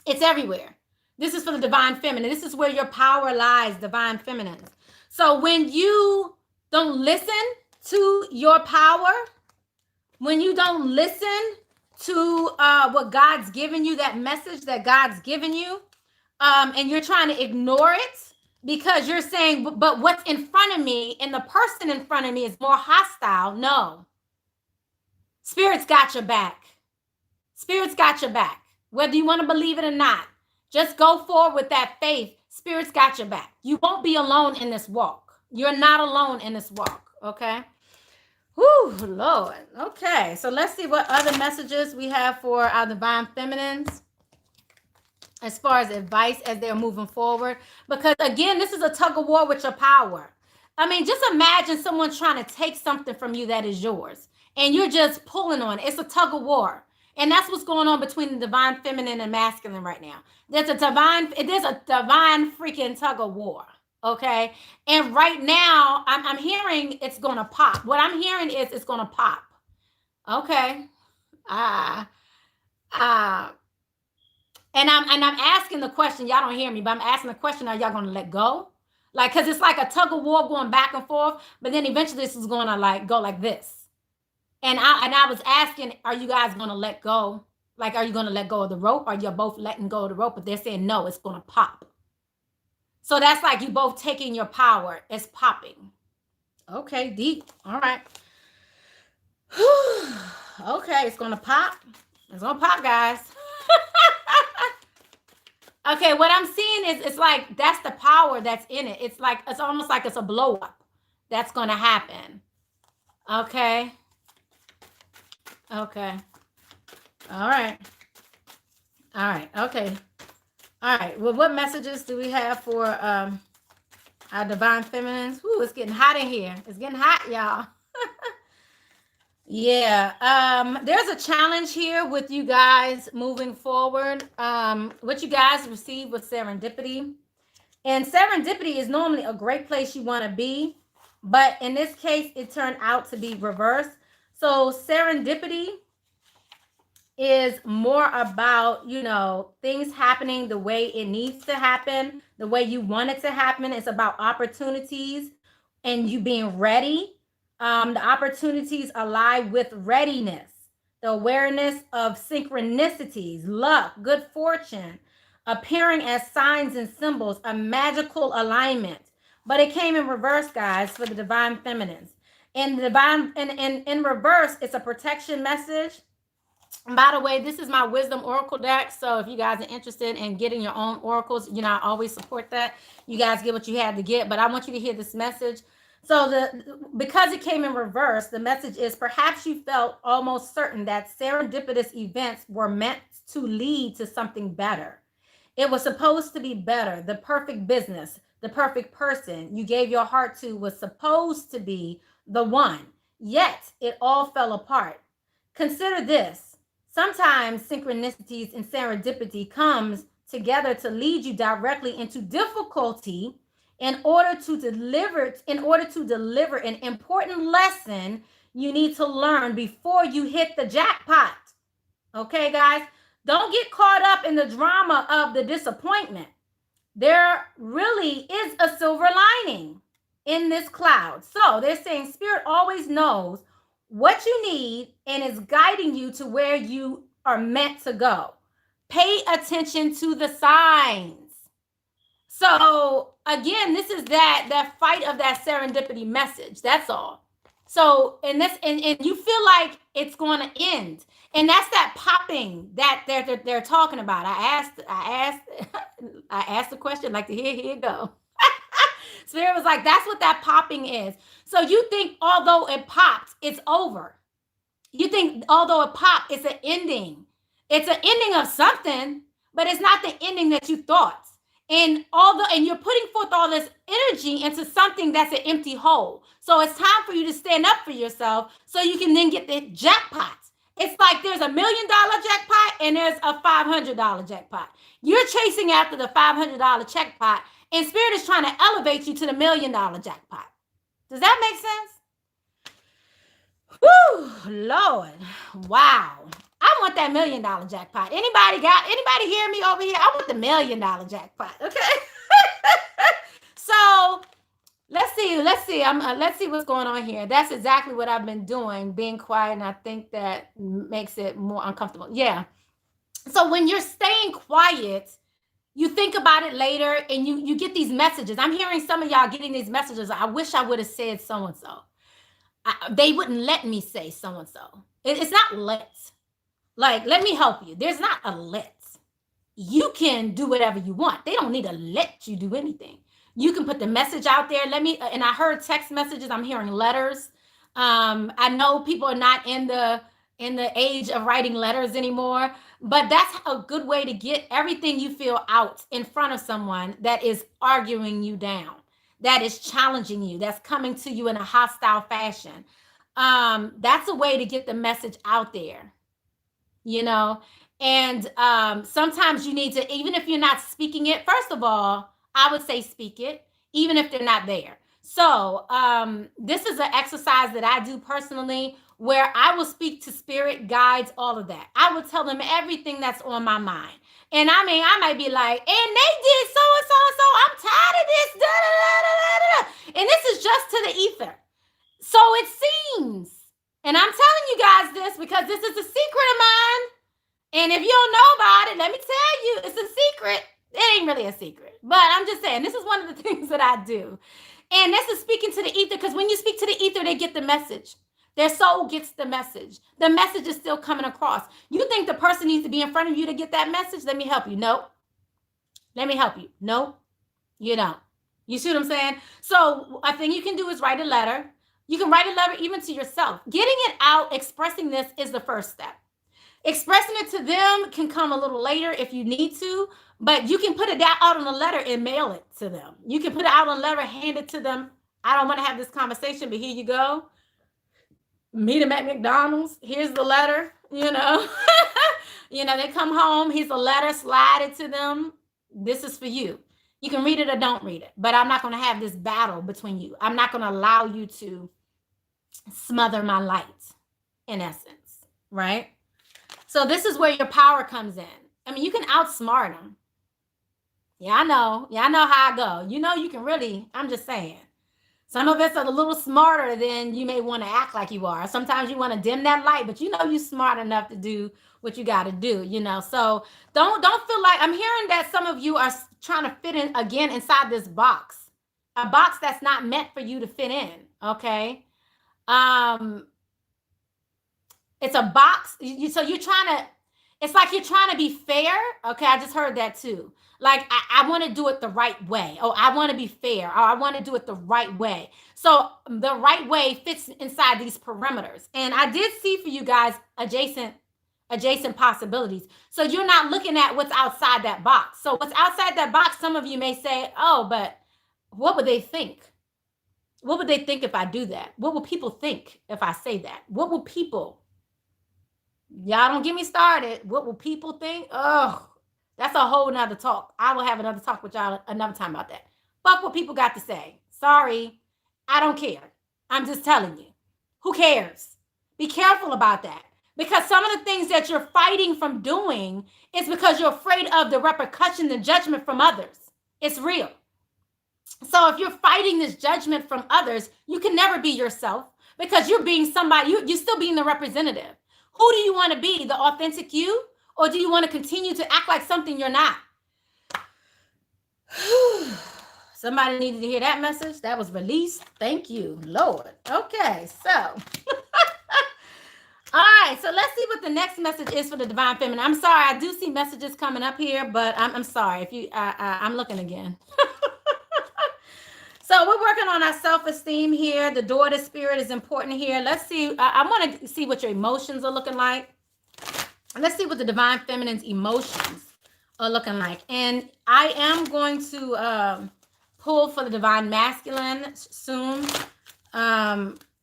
It's everywhere. This is for the divine feminine. This is where your power lies, divine feminines. So when you don't listen to your power, when you don't listen to what God's given you, that message that God's given you, and you're trying to ignore it because you're saying, but what's in front of me and the person in front of me is more hostile. No. Spirit's got your back. Spirit's got your back. Whether you want to believe it or not, just go forward with that faith. Spirit's got your back. You won't be alone in this walk. You're not alone in this walk, okay? Whew, Lord. Okay, so let's see what other messages we have for our divine feminines as far as advice as they're moving forward. Because, again, this is a tug of war with your power. I mean, just imagine someone trying to take something from you that is yours, and you're just pulling on it. It's a tug of war. And that's what's going on between the divine feminine and masculine right now. There's a divine freaking tug of war. Okay. And right now I'm hearing it's going to pop. What I'm hearing is it's going to pop. Okay. And I'm asking the question, y'all don't hear me, but I'm asking the question, are y'all going to let go? Like, cause it's like a tug of war going back and forth, but then eventually this is going to like go like this. And I was asking, are you guys going to let go? Like, are you going to let go of the rope? Or you're both letting go of the rope? But they're saying, no, it's going to pop. So that's like you both taking your power. It's popping. Okay, deep. All right. Okay, it's going to pop. It's going to pop, guys. Okay, what I'm seeing is it's like that's the power that's in it. It's like, it's almost like it's a blow up that's going to happen. Okay. Okay. All right. All right. Okay. All right. Well, what messages do we have for our divine feminines? Ooh, it's getting hot in here. It's getting hot, y'all. Yeah. There's a challenge here with you guys moving forward. What you guys received was serendipity. And serendipity is normally a great place you want to be. But in this case, it turned out to be reversed. So serendipity is more about, you know, things happening the way it needs to happen, the way you want it to happen. It's about opportunities and you being ready. The opportunities align with readiness, the awareness of synchronicities, luck, good fortune, appearing as signs and symbols, a magical alignment. But it came in reverse, guys, for the divine feminines. And the divine, in reverse, it's a protection message. And by the way, this is my wisdom oracle deck. So if you guys are interested in getting your own oracles, you know, I always support that. You guys get what you had to get, but I want you to hear this message. So because it came in reverse, the message is perhaps you felt almost certain that serendipitous events were meant to lead to something better. It was supposed to be better. The perfect business, the perfect person you gave your heart to was supposed to be the one. Yet it all fell apart. Consider this. Sometimes synchronicities and serendipity comes together to lead you directly into difficulty in order to deliver an important lesson you need to learn before you hit the jackpot. Okay, guys, don't get caught up in the drama of the disappointment. There really is a silver lining in this cloud. So they're saying Spirit always knows what you need and is guiding you to where you are meant to go. Pay attention to the signs. So again, this is that fight of that serendipity message. That's all. So and you feel like it's going to end, and that's that popping that they're talking about. I asked the question, like to here you go. Spirit was like, that's what that popping is. So you think although it popped, it's over. You think although it popped, it's an ending. It's an ending of something, but it's not the ending that you thought. And you're putting forth all this energy into something that's an empty hole. So it's time for you to stand up for yourself so you can then get the jackpot. It's like there's $1 million jackpot and there's a $500 jackpot. You're chasing after the $500 jackpot, and Spirit is trying to elevate you to the $1 million jackpot. Does that make sense? Woo, Lord. Wow. I want that $1 million jackpot. Anybody hear me over here? I want the $1 million jackpot. Okay. So let's see. Let's see what's going on here. That's exactly what I've been doing, being quiet. And I think that makes it more uncomfortable. Yeah. So when you're staying quiet, you think about it later and you get these messages. I'm hearing some of y'all getting these messages. I wish I would have said so-and-so. They wouldn't let me say so-and-so. It's not let's. Like, let me help you. There's not a let's. You can do whatever you want. They don't need to let you do anything. You can put the message out there. And I heard text messages. I'm hearing letters. I know people are not in the age of writing letters anymore, but that's a good way to get everything you feel out in front of someone that is arguing you down, that is challenging you, that's coming to you in a hostile fashion. That's a way to get the message out there. And sometimes you need to, even if you're not speaking it, first of all, I would say speak it, even if they're not there. So this is an exercise that I do personally, where I will speak to spirit guides, all of that. I will tell them everything that's on my mind. And I might be like, and they did so and so and so. I'm tired of this. Da, da, da, da, da, da. And this is just to the ether. So it seems. And I'm telling you guys this because this is a secret of mine. And if you don't know about it, let me tell you, it's a secret. It ain't really a secret. But I'm just saying, this is one of the things that I do. And this is speaking to the ether, because when you speak to the ether, they get the message. Their soul gets the message. The message is still coming across. You think the person needs to be in front of you to get that message? Let me help you. Nope. Let me help you. Nope. You don't. You see what I'm saying? So a thing you can do is write a letter. You can write a letter even to yourself. Getting it out, expressing this is the first step. Expressing it to them can come a little later if you need to, but you can put it out on a letter and mail it to them. You can put it out on a letter, hand it to them. I don't want to have this conversation, but here you go. Meet them at McDonald's. Here's the letter, They come home. Here's a letter, slide it to them. This is for you. You can read it or don't read it, but I'm not going to have this battle between you. I'm not going to allow you to smother my light, in essence, right? So this is where your power comes in. I mean, you can outsmart them. Yeah, I know. Yeah, I know how I go. You can really, I'm just saying. Some of us are a little smarter than you may want to act like you are. Sometimes you want to dim that light, but you're smart enough to do what you got to do, So don't feel like, I'm hearing that some of you are trying to fit in again inside this box. A box that's not meant for you to fit in, okay? It's a box. So you're trying to, it's like you're trying to be fair. Okay, I just heard that too. Like, I want to do it the right way. Oh, I want to be fair. Or I want to do it the right way. So the right way fits inside these perimeters. And I did see for you guys adjacent possibilities. So you're not looking at what's outside that box. So what's outside that box, some of you may say, oh, but what would they think? What would they think if I do that? What will people think if I say that? What will people Y'all don't get me started. What will people think? Oh, that's a whole nother talk. I will have another talk with y'all another time about that. Fuck what people got to say. Sorry. I don't care. I'm just telling you. Who cares? Be careful about that. Because some of the things that you're fighting from doing is because you're afraid of the repercussions and judgment from others. It's real. So if you're fighting this judgment from others, you can never be yourself because you're being somebody, you're still being the representative. Who do you want to be? The authentic you? Or do you want to continue to act like something you're not? Somebody needed to hear that message. That was released. Thank you, Lord. Okay, so. All right, so let's see what the next message is for the Divine Feminine. I'm sorry, I do see messages coming up here, but I'm sorry if you, I'm looking again. So we're working on our self-esteem here. The daughter spirit is important here. Let's see. I want to see what your emotions are looking like. Let's see what the Divine Feminine's emotions are looking like. And I am going to pull for the Divine Masculine soon.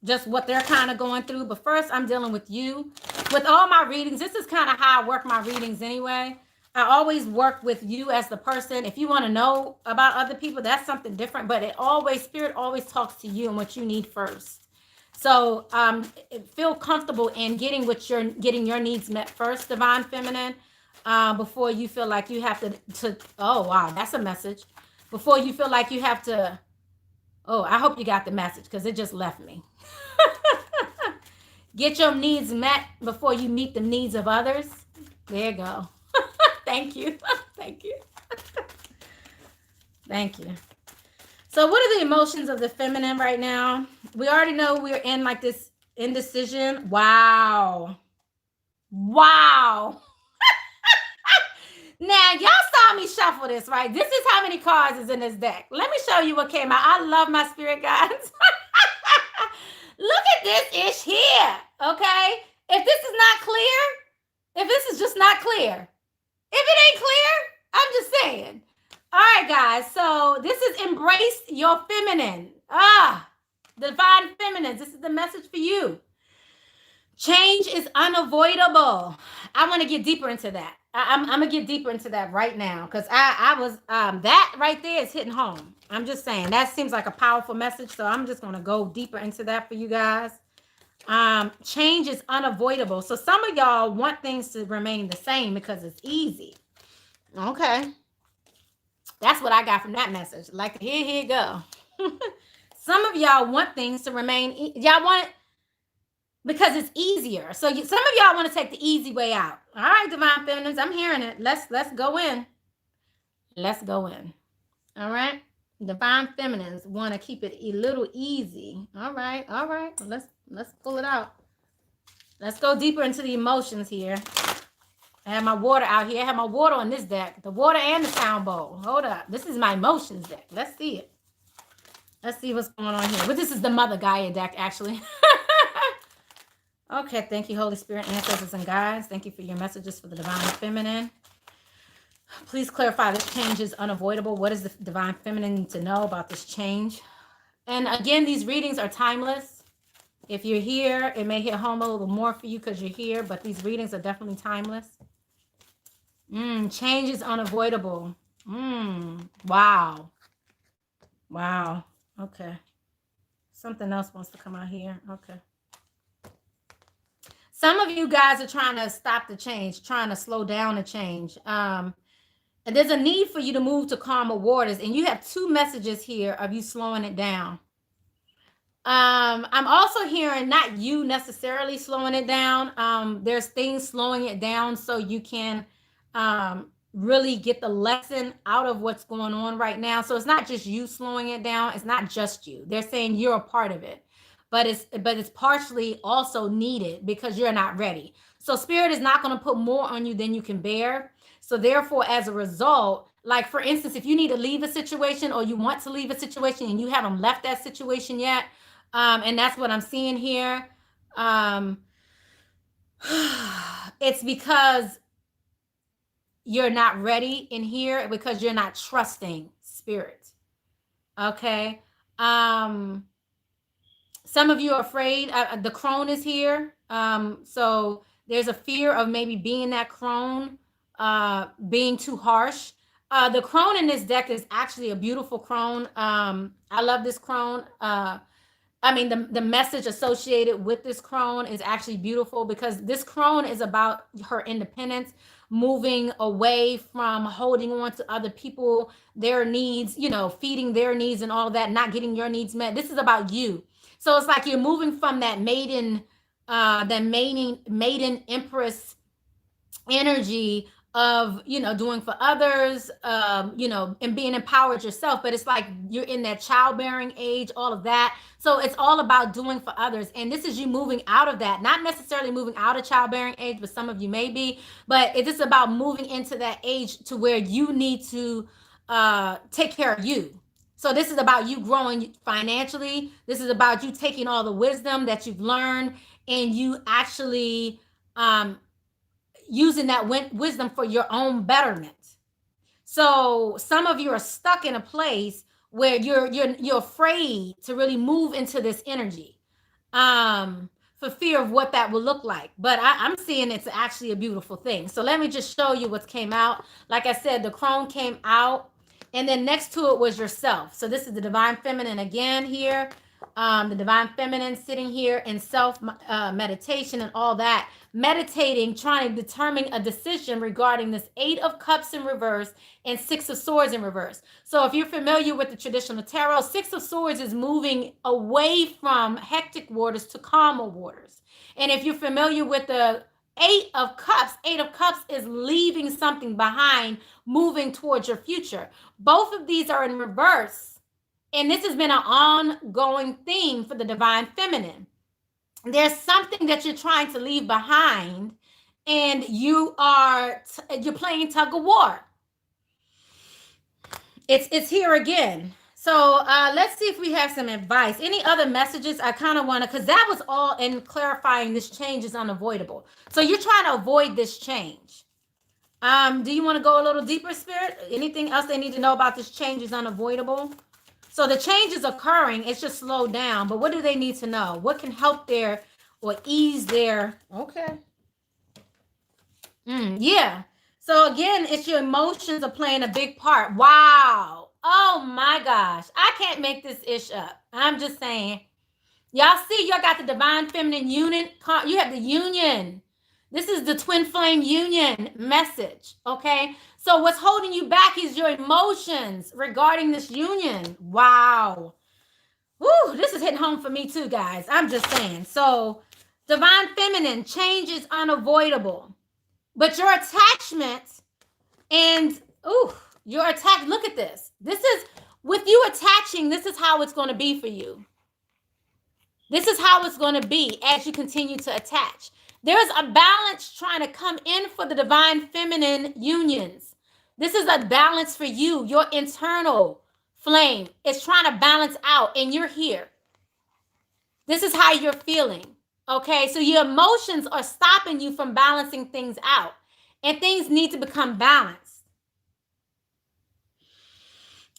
Just what they're kind of going through. But first, I'm dealing with you. With all my readings, this is kind of how I work my readings anyway. I always work with you as the person. If you want to know about other people, that's something different. But Spirit always talks to you and what you need first. So feel comfortable in getting your needs met first, Divine Feminine, before you feel like you have to. Oh wow, that's a message. Before you feel like you have to. Oh, I hope you got the message because it just left me. Get your needs met before you meet the needs of others. There you go. Thank you. Thank you. Thank you. So what are the emotions of the feminine right now? We already know we're in like this indecision. Wow. Wow. Now, y'all saw me shuffle this, right? This is how many cards is in this deck. Let me show you what came out. I love my spirit guides. Look at this ish here, okay? If this is not clear, if this is just not clear, if it ain't clear, I'm just saying. All right, guys. So this is embrace your feminine. Divine feminines. This is the message for you. Change is unavoidable. I want to get deeper into that. I'm going to get deeper into that right now because I was, that right there is hitting home. I'm just saying that seems like a powerful message. So I'm just going to go deeper into that for you guys. Change is unavoidable. So some of y'all want things to remain the same because it's easy. Okay. That's what I got from that message. Like, here you go. Some of y'all want things to remain, y'all want it because it's easier. So some of y'all want to take the easy way out. All right, Divine Feminines, I'm hearing it. Let's go in. Let's go in. All right. Divine Feminines want to keep it a little easy. All right. All right. Let's pull it out. Let's go deeper into the emotions here. I have my water out here. I have my water on this deck. The water and the sound bowl. Hold up. This is my emotions deck. Let's see it. Let's see what's going on here. But this is the Mother Gaia deck, actually. Okay, thank you, Holy Spirit, ancestors, and guides. Thank you for your messages for the Divine Feminine. Please clarify this change is unavoidable. What does the Divine Feminine need to know about this change? And again, these readings are timeless. If you're here, it may hit home a little more for you because you're here, but these readings are definitely timeless. Change is unavoidable. Wow. Wow. Okay. Something else wants to come out here. Okay. Some of you guys are trying to stop the change, trying to slow down the change. And there's a need for you to move to calmer waters. And you have two messages here of you slowing it down. I'm also hearing not you necessarily slowing it down. There's things slowing it down so you can really get the lesson out of what's going on right now. So it's not just you slowing it down. It's not just you. They're saying you're a part of it. But it's partially also needed because you're not ready. So Spirit is not going to put more on you than you can bear. So therefore, as a result, like for instance, if you need to leave a situation or you want to leave a situation and you haven't left that situation yet, and that's what I'm seeing here, it's because you're not ready in here because you're not trusting Spirit. Okay. Some of you are afraid. The crone is here. So There's a fear of maybe being that crone, being too harsh. The crone in this deck is actually a beautiful crone. I love this crone. I mean, the message associated with this crone is actually beautiful, because this crone is about her independence, moving away from holding on to other people, their needs, you know, feeding their needs and all of that, not getting your needs met. This is about you. So it's like you're moving from that maiden empress energy of, you know, doing for others, you know, and being empowered yourself. But it's like you're in that childbearing age, all of that. So it's all about doing for others. And this is you moving out of that, not necessarily moving out of childbearing age, but some of you may be, but it's just about moving into that age to where you need to take care of you. So this is about you growing financially. This is about you taking all the wisdom that you've learned and you actually using that wisdom for your own betterment. So some of you are stuck in a place where you're afraid to really move into this energy, for fear of what that will look like. But I'm seeing it's actually a beautiful thing. So let me just show you what came out. Like I said, the crone came out, and then next to it was yourself. So this is the divine feminine again here. The divine feminine sitting here in self meditation and all that, meditating, trying to determine a decision regarding this 8 of Cups in reverse and 6 of Swords in reverse. So if you're familiar with the traditional tarot, 6 of Swords is moving away from hectic waters to calmer waters. And if you're familiar with the 8 of Cups is leaving something behind, moving towards your future. Both of these are in reverse. And this has been an ongoing theme for the divine feminine. There's something that you're trying to leave behind, and you're playing tug of war. It's here again. So let's see if we have some advice. Any other messages? I kind of want to, because that was all in clarifying this change is unavoidable. So you're trying to avoid this change. Do you want to go a little deeper, Spirit? Anything else they need to know about this change is unavoidable? So the change is occurring. It's just slowed down. But what do they need to know? What can help their or ease their... Okay. Yeah. So again, it's your emotions are playing a big part. Wow. Oh my gosh. I can't make this ish up. I'm just saying. Y'all see, y'all got the divine feminine union. You have the union. This is the twin flame union message, okay? So what's holding you back is your emotions regarding this union. Wow. Woo, this is hitting home for me too, guys. I'm just saying. So divine feminine, change is unavoidable. But your attachment and, your attach, look at this. This is, with you attaching, this is how it's going to be for you. This is how it's going to be as you continue to attach. There's a balance trying to come in for the divine feminine unions. This is a balance for you. Your internal flame is trying to balance out, and you're here. This is how you're feeling. Okay, so your emotions are stopping you from balancing things out, and things need to become balanced.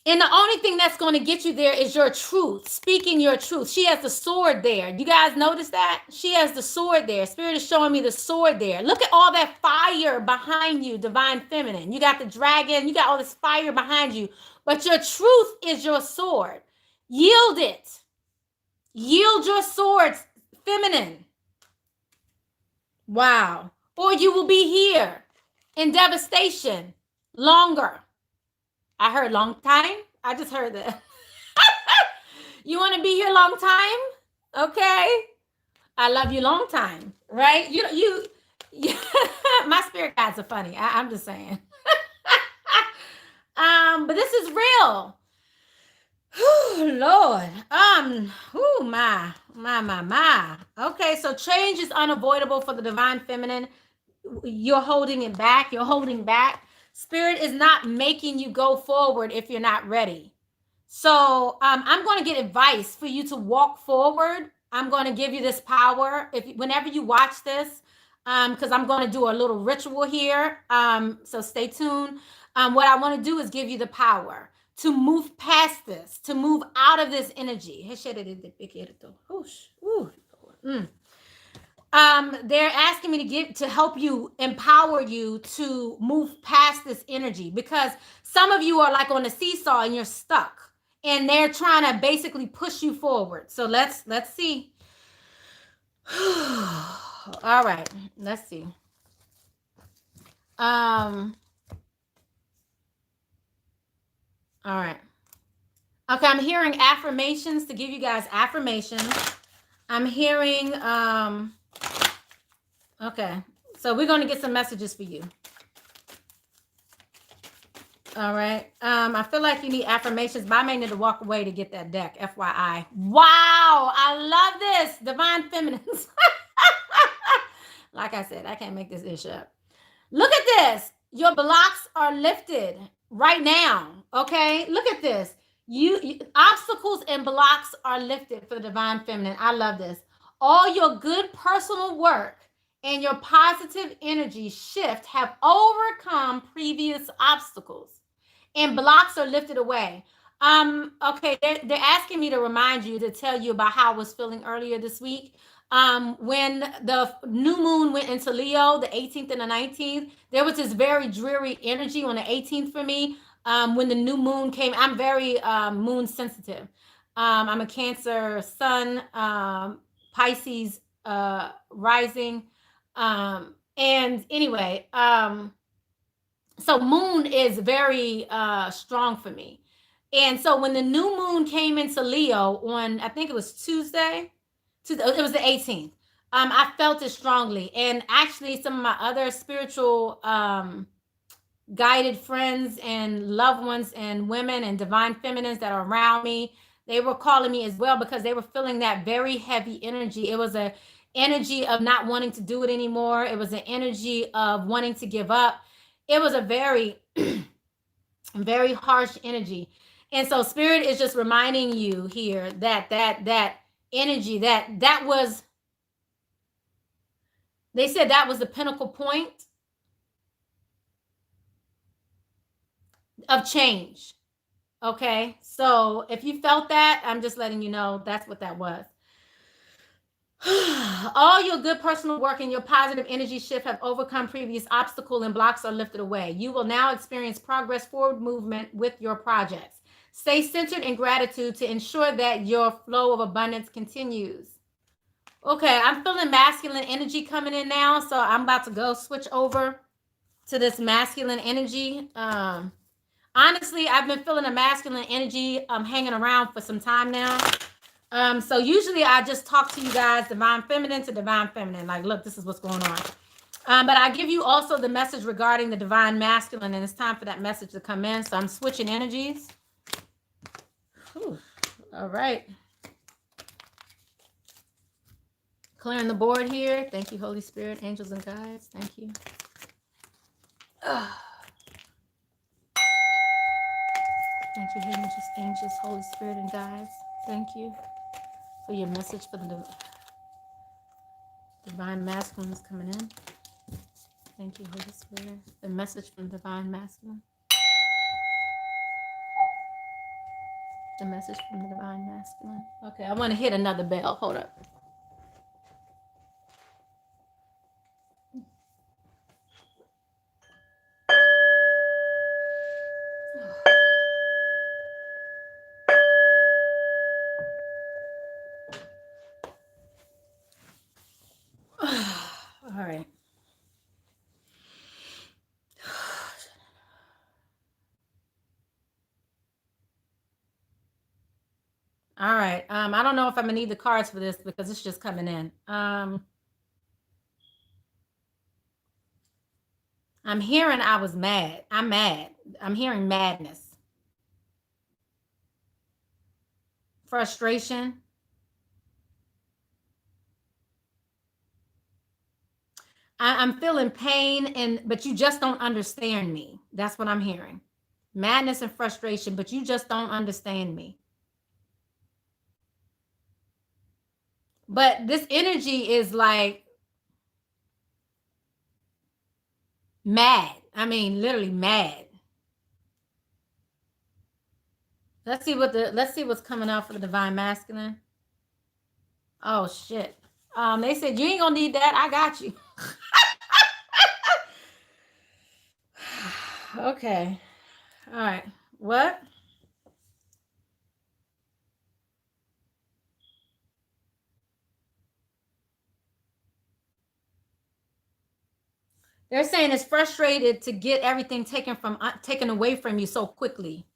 And the only thing that's going to get you there is your truth, speaking your truth. She has the sword there. You guys notice that? She has the sword there. Spirit is showing me the sword there. Look at all that fire behind you, divine feminine. You got the dragon. You got all this fire behind you. But your truth is your sword. Yield it. Yield your swords, feminine. Wow. Or you will be here in devastation longer. I heard long time. I just heard that. You want to be here long time? Okay. I love you long time, right? You my spirit guides are funny. I'm just saying. But this is real. Lord. My. Okay, so change is unavoidable for the divine feminine. You're holding it back. You're holding back. Spirit is not making you go forward if you're not ready. So I'm going to get advice for you to walk forward. I'm going to give you this power. Whenever you watch this, because I'm going to do a little ritual here. So stay tuned. What I want to do is give you the power to move past this, to move out of this energy. They're asking me to help you, empower you to move past this energy, because some of you are like on a seesaw and you're stuck, and they're trying to basically push you forward. So let's see. All right, let's see. All right. Okay, I'm hearing affirmations to give you guys affirmations. I'm hearing okay. So we're going to get some messages for you. All right. I feel like you need affirmations, but I may need to walk away to get that deck, FYI. Wow, I love this. Divine Feminines. Like I said, I can't make this ish up. Look at this. Your blocks are lifted right now. Okay, look at this. You obstacles and blocks are lifted for the Divine Feminine. I love this. All your good personal work and your positive energy shift have overcome previous obstacles, and blocks are lifted away. Okay, they're asking me to remind you, to tell you about how I was feeling earlier this week. When the new moon went into Leo, the 18th and the 19th, there was this very dreary energy on the 18th for me. When the new moon came, I'm very moon sensitive. I'm a Cancer sun, Pisces rising. And anyway, so moon is very strong for me. And so when the new moon came into Leo on, I think it was Tuesday, it was the 18th. I felt it strongly. And actually some of my other spiritual guided friends and loved ones and women and divine feminines that are around me, they were calling me as well, because they were feeling that very heavy energy. It was a energy of not wanting to do it anymore. It was an energy of wanting to give up. It was a very, very harsh energy. And so Spirit is just reminding you here that energy, that was, they said that was the pinnacle point of change. Okay, so if you felt that, I'm just letting you know that's what that was. All your good personal work and your positive energy shift have overcome previous obstacles, and blocks are lifted away. You will now experience progress, forward movement with your projects. Stay centered in gratitude to ensure that your flow of abundance continues. Okay, I'm feeling masculine energy coming in now, so I'm about to go switch over to this masculine energy. Honestly, I've been feeling a masculine energy hanging around for some time now. So usually I just talk to you guys divine feminine to divine feminine. Like, look, this is what's going on. But I give you also the message regarding the divine masculine, and it's time for that message to come in. So I'm switching energies. Whew. All right. Clearing the board here. Thank you, Holy Spirit, angels and guides. Thank you. Thank you, angels, Holy Spirit, and guides. Thank you for your message for the divine masculine is coming in. Thank you, Holy Spirit. The message from divine masculine. The message from the divine masculine. Okay, I want to hit another bell. Hold up. All right. All right. I don't know if I'm gonna need the cards for this because it's just coming in. I'm hearing I was mad. I'm mad. I'm hearing madness. Frustration. I'm feeling pain, but you just don't understand me. That's what I'm hearing. Madness and frustration, but you just don't understand me. But this energy is like mad. I mean, literally mad. Let's see what's coming out for the divine masculine. Oh shit. They said, you ain't gonna need that. I got you. Okay. All right. What? They're saying it's frustrated to get everything taken away from you so quickly.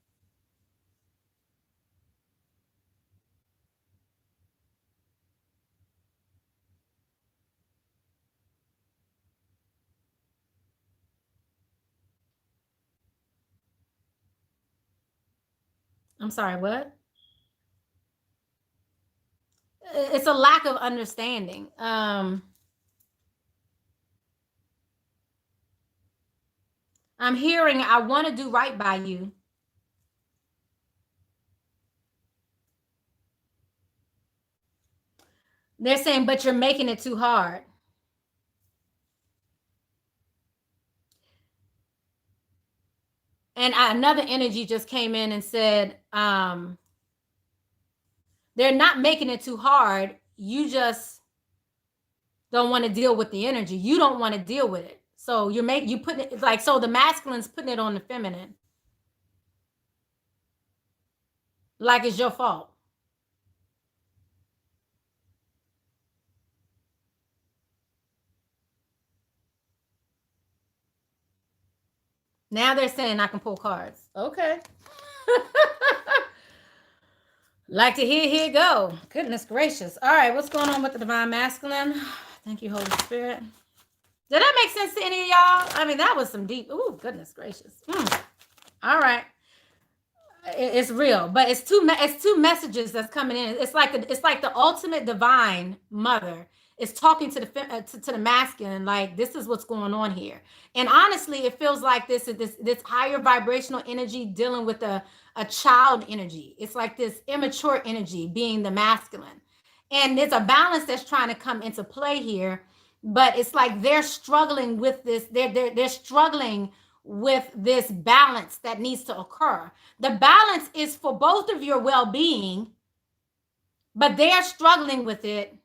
I'm sorry, what? It's a lack of understanding. I'm hearing, I want to do right by you. They're saying, but you're making it too hard. And another energy just came in and said, they're not making it too hard. You just don't want to deal with the energy. You don't want to deal with it. So you putting it like, so the masculine's putting it on the feminine. Like it's your fault. Now they're saying I can pull cards. Okay. Like to here go. Goodness gracious. All right, what's going on with the divine masculine? Thank you, Holy Spirit. Did that make sense to any of y'all? I mean, that was some deep. Ooh, goodness gracious. All right. It's real, but it's two messages that's coming in. It's like the ultimate divine mother is talking to the masculine, like, this is what's going on here. And honestly, it feels like this higher vibrational energy dealing with a child energy. It's like this immature energy being the masculine, and there's a balance that's trying to come into play here. But it's like they're struggling with this. They're struggling with this balance that needs to occur. The balance is for both of your well-being, but they're struggling with it,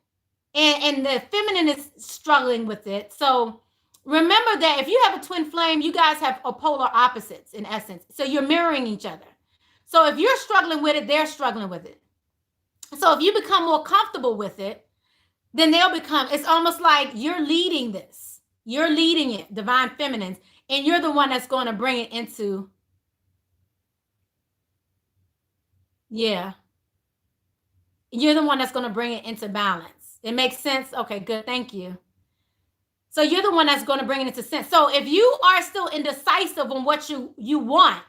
and the feminine is struggling with it. So remember that if you have a twin flame, you guys have a polar opposites in essence. So you're mirroring each other. So if you're struggling with it, they're struggling with it. So if you become more comfortable with it, then they'll become, it's almost like you're leading this. You're leading it, divine feminines, and you're the one that's going to bring it into, yeah. You're the one that's going to bring it into balance. It makes sense? Okay, good. Thank you. So you're the one that's going to bring it into sense. So if you are still indecisive on what you want,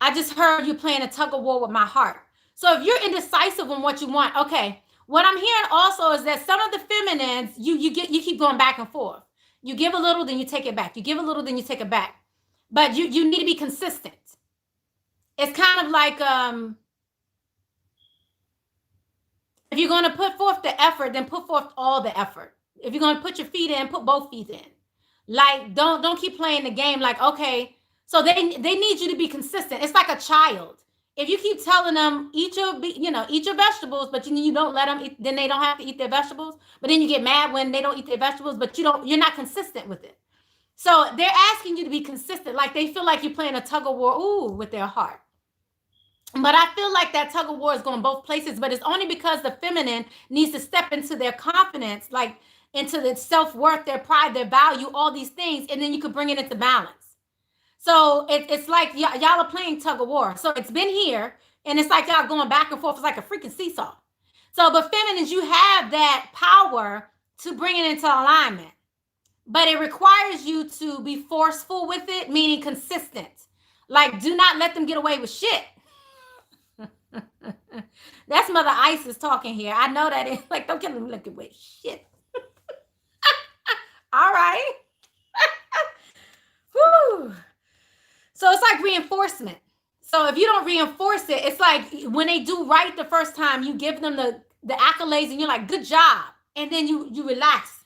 I just heard you playing a tug of war with my heart. So if you're indecisive on what you want, okay, what I'm hearing also is that some of the feminines, you keep going back and forth. You give a little, then you take it back. You give a little, then you take it back. But you need to be consistent. It's kind of like, if you're going to put forth the effort, then put forth all the effort. If you're going to put your feet in, put both feet in. Like, don't keep playing the game like, okay, so they need you to be consistent. It's like a child. If you keep telling them eat your vegetables, but you don't let them eat, then they don't have to eat their vegetables. But then you get mad when they don't eat their vegetables, but you're not consistent with it. So they're asking you to be consistent. Like they feel like you're playing a tug of war, with their heart. But I feel like that tug of war is going both places, but it's only because the feminine needs to step into their confidence, like into their self-worth, their pride, their value, all these things, and then you could bring it into balance. So it's like y'all are playing tug of war. So it's been here, and it's like y'all going back and forth. It's like a freaking seesaw. So, but feminines, you have that power to bring it into alignment, but it requires you to be forceful with it, meaning consistent. Like, do not let them get away with shit. That's Mother Isis talking here. I know that it's like, don't get them looking with shit. All right. Whew. So it's like reinforcement. So if you don't reinforce it, it's like when they do right the first time, you give them the accolades and you're like, good job. And then you relax.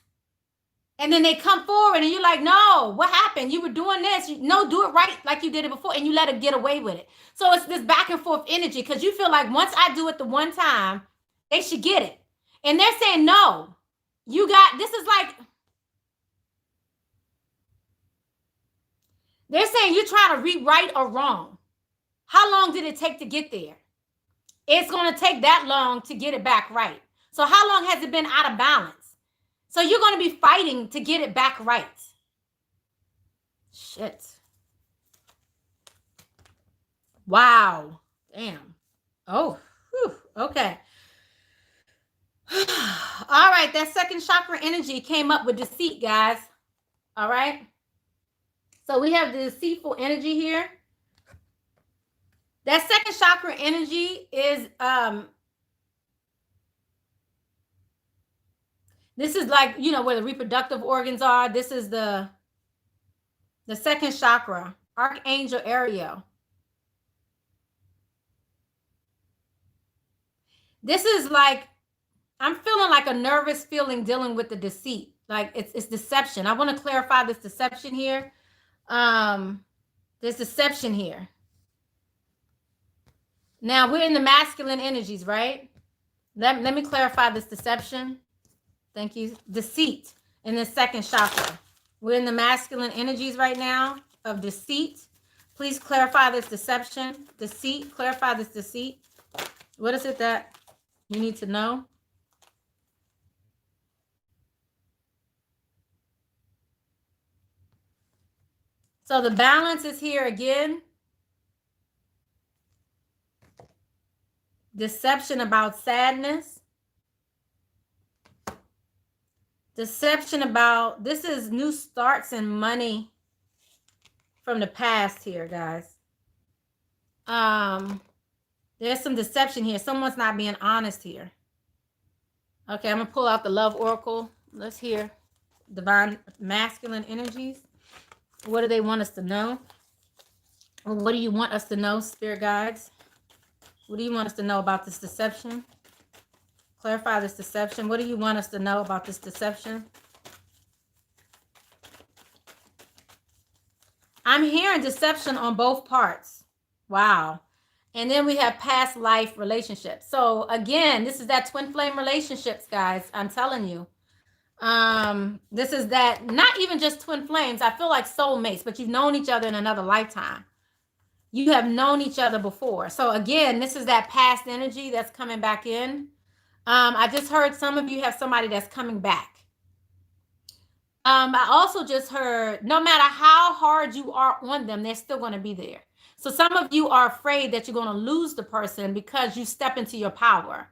And then they come forward and you're like, no, what happened? You were doing this. No, do it right like you did it before. And you let it get away with it. So it's this back and forth energy because you feel like once I do it the one time, They should get it. And they're saying, no, you got, this is like, they're saying you're trying to rewrite a wrong. How long did it take to get there? It's going to take that long to get it back right. So how long has it been out of balance? So you're going to be fighting to get it back right. Shit. Wow. Damn. Oh, whew. Okay. All right. That second chakra energy came up with deceit, guys. All right. So we have the deceitful energy here. That second chakra energy is, this is like, you know, where the reproductive organs are. This is the second chakra, Archangel Ariel. This is like, I'm feeling like a nervous feeling dealing with the deceit. Like it's deception. I want to clarify this deception here. There's deception here. Now we're in the masculine energies, right? Let me clarify this deception. Thank you. Deceit in the second chakra. We're in the masculine energies right now of deceit. Please clarify this deception. Deceit. Clarify this deceit. What is it that you need to know? So the balance is here again. Deception about sadness. Deception about, this is new starts and money from the past here, guys. There's some deception here. Someone's not being honest here. Okay, I'm going to pull out the love oracle. Let's hear divine masculine energies. What do they want us to know? Or what do you want us to know, spirit guides? What do you want us to know about this deception? Clarify this deception. What do you want us to know about this deception? I'm hearing deception on both parts. Wow. And then we have past life relationships. So again, this is that twin flame relationships, guys. I'm telling you. This is that, not even just twin flames. I feel like soulmates, but you've known each other in another lifetime. You have known each other before. So again, this is that past energy that's coming back in. I just heard some of you have somebody that's coming back. I also just heard, no matter how hard you are on them, they're still going to be there. So some of you are afraid that you're going to lose the person because you step into your power.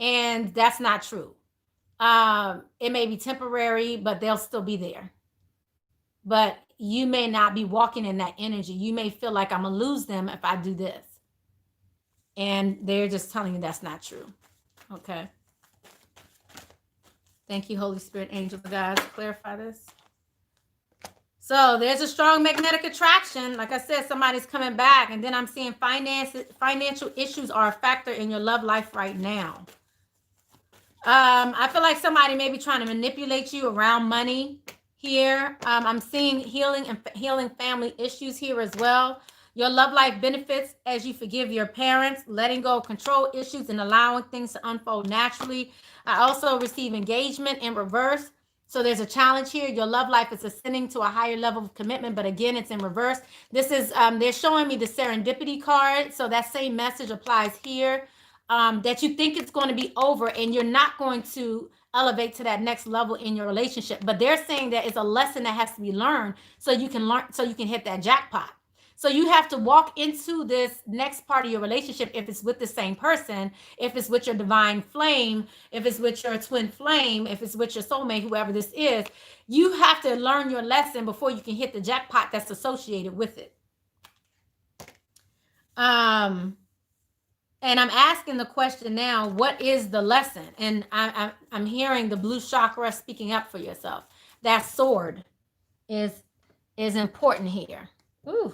And that's not true. It may be temporary, but they'll still be there. But you may not be walking in that energy. You may feel like I'm going to lose them if I do this. And they're just telling you that's not true. Okay. Thank you, Holy Spirit, angel guys. Clarify this. So there's a strong magnetic attraction. Like I said, somebody's coming back. And then I'm seeing financial issues are a factor in your love life right now. I feel like somebody may be trying to manipulate you around money here. I'm seeing healing family issues here as well. Your love life benefits as you forgive your parents, letting go of control issues and allowing things to unfold naturally. I also receive engagement in reverse. So there's a challenge here. Your love life is ascending to a higher level of commitment, but again, it's in reverse. This is, they're showing me the serendipity card. So that same message applies here, that you think it's going to be over and you're not going to elevate to that next level in your relationship. But they're saying that it's a lesson that has to be learned so you can learn, so you can hit that jackpot. So you have to walk into this next part of your relationship, if it's with the same person, if it's with your divine flame, if it's with your twin flame, if it's with your soulmate, whoever this is, you have to learn your lesson before you can hit the jackpot that's associated with it. And I'm asking the question now, what is the lesson? And I'm hearing the blue chakra speaking up for yourself. That sword is important here. Ooh.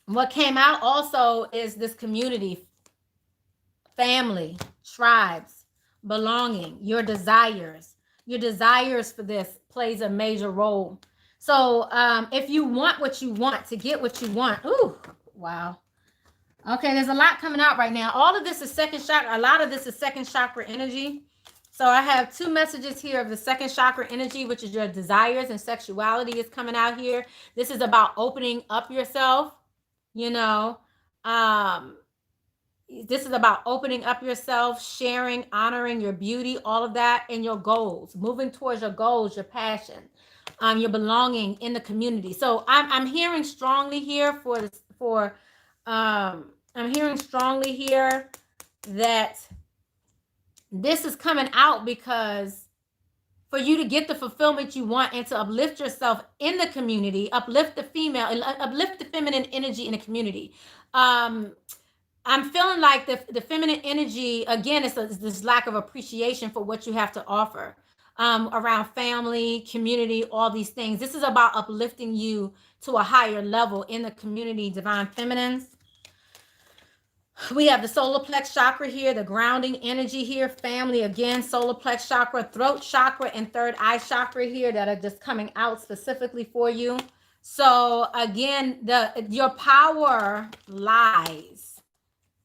What came out also is this community, family, tribes, belonging, your desires for this plays a major role. So if you want what you want, to get what you want, ooh, wow. Okay, there's a lot coming out right now. All of this is second chakra. A lot of this is second chakra energy. So I have two messages here of the second chakra energy, which is your desires and sexuality is coming out here. This is about opening up yourself, you know. This is about opening up yourself, sharing, honoring your beauty, all of that, and your goals, moving towards your goals, your passion, your belonging in the community. So I'm hearing strongly here I'm hearing strongly here that this is coming out because for you to get the fulfillment you want and to uplift yourself in the community, uplift the female, uplift the feminine energy in the community. I'm feeling like the feminine energy, again, it's this lack of appreciation for what you have to offer around family, community, all these things. This is about uplifting you to a higher level in the community, divine feminines. We have the solar plex chakra here, the grounding energy here, family again, solar plex chakra, throat chakra, and third eye chakra here that are just coming out specifically for you. So again, your power lies.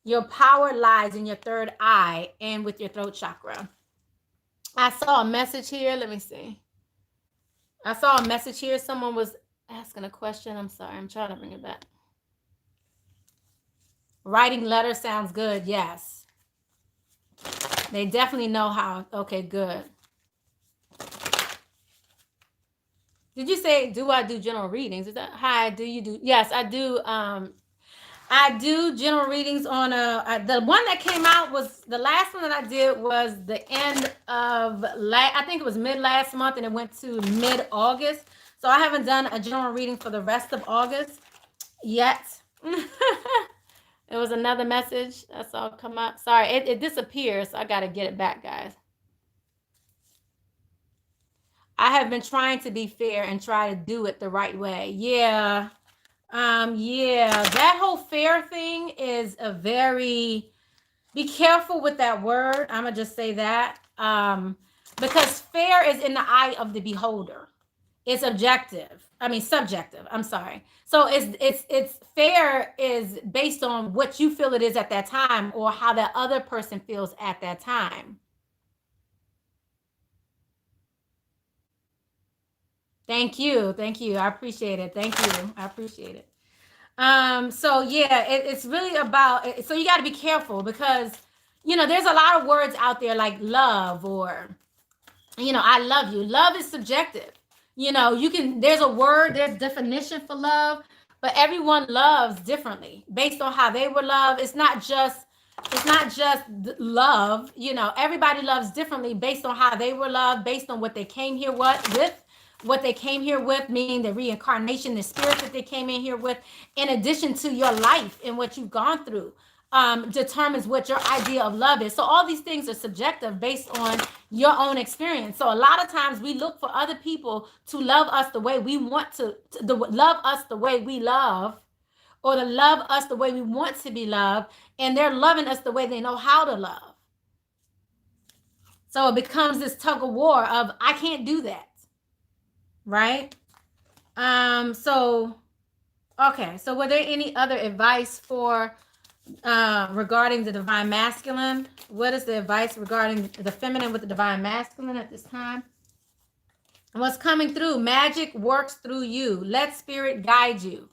Your power lies in your third eye and with your throat chakra. I saw a message here. Let me see. I saw a message here. Someone was asking a question. I'm sorry. I'm trying to bring it back. Writing letters sounds good. Yes. They definitely know how. Okay, good. Did you say, do I do general readings? Is that, hi, do you do? Yes, I do. I do general readings on the one that came out was, the last one that I did was the end of, I think it was mid last month, and it went to mid August. So I haven't done a general reading for the rest of August yet. It was another message I saw come up. Sorry, it disappears. So I got to get it back, guys. I have been trying to be fair and try to do it the right way. Yeah. Yeah, that whole fair thing is a very, be careful with that word. I'm gonna just say that. Because fair is in the eye of the beholder. It's objective. I mean, subjective. I'm sorry. So it's fair is based on what you feel it is at that time or how that other person feels at that time. Thank you. Thank you. I appreciate it. Thank you. I appreciate it. So yeah, it's really about, so you got to be careful because, you know, there's a lot of words out there like love or, you know, I love you. Love is subjective. You know, there's a word, there's definition for love, but everyone loves differently based on how they were loved. It's not just love, you know, everybody loves differently based on how they were loved, based on what they came here with, meaning the reincarnation, the spirit that they came in here with, in addition to your life and what you've gone through, determines what your idea of love is. So all these things are subjective based on your own experience. So a lot of times we look for other people to love us the way we want to love us the way we love, or to love us the way we want to be loved, and they're loving us the way they know how to love. So it becomes this tug of war of, I can't do that. Right? So, okay. So were there any other advice for, regarding the divine masculine? What is the advice regarding the feminine with the divine masculine at this time? What's coming through? Magic works through you. Let spirit guide you.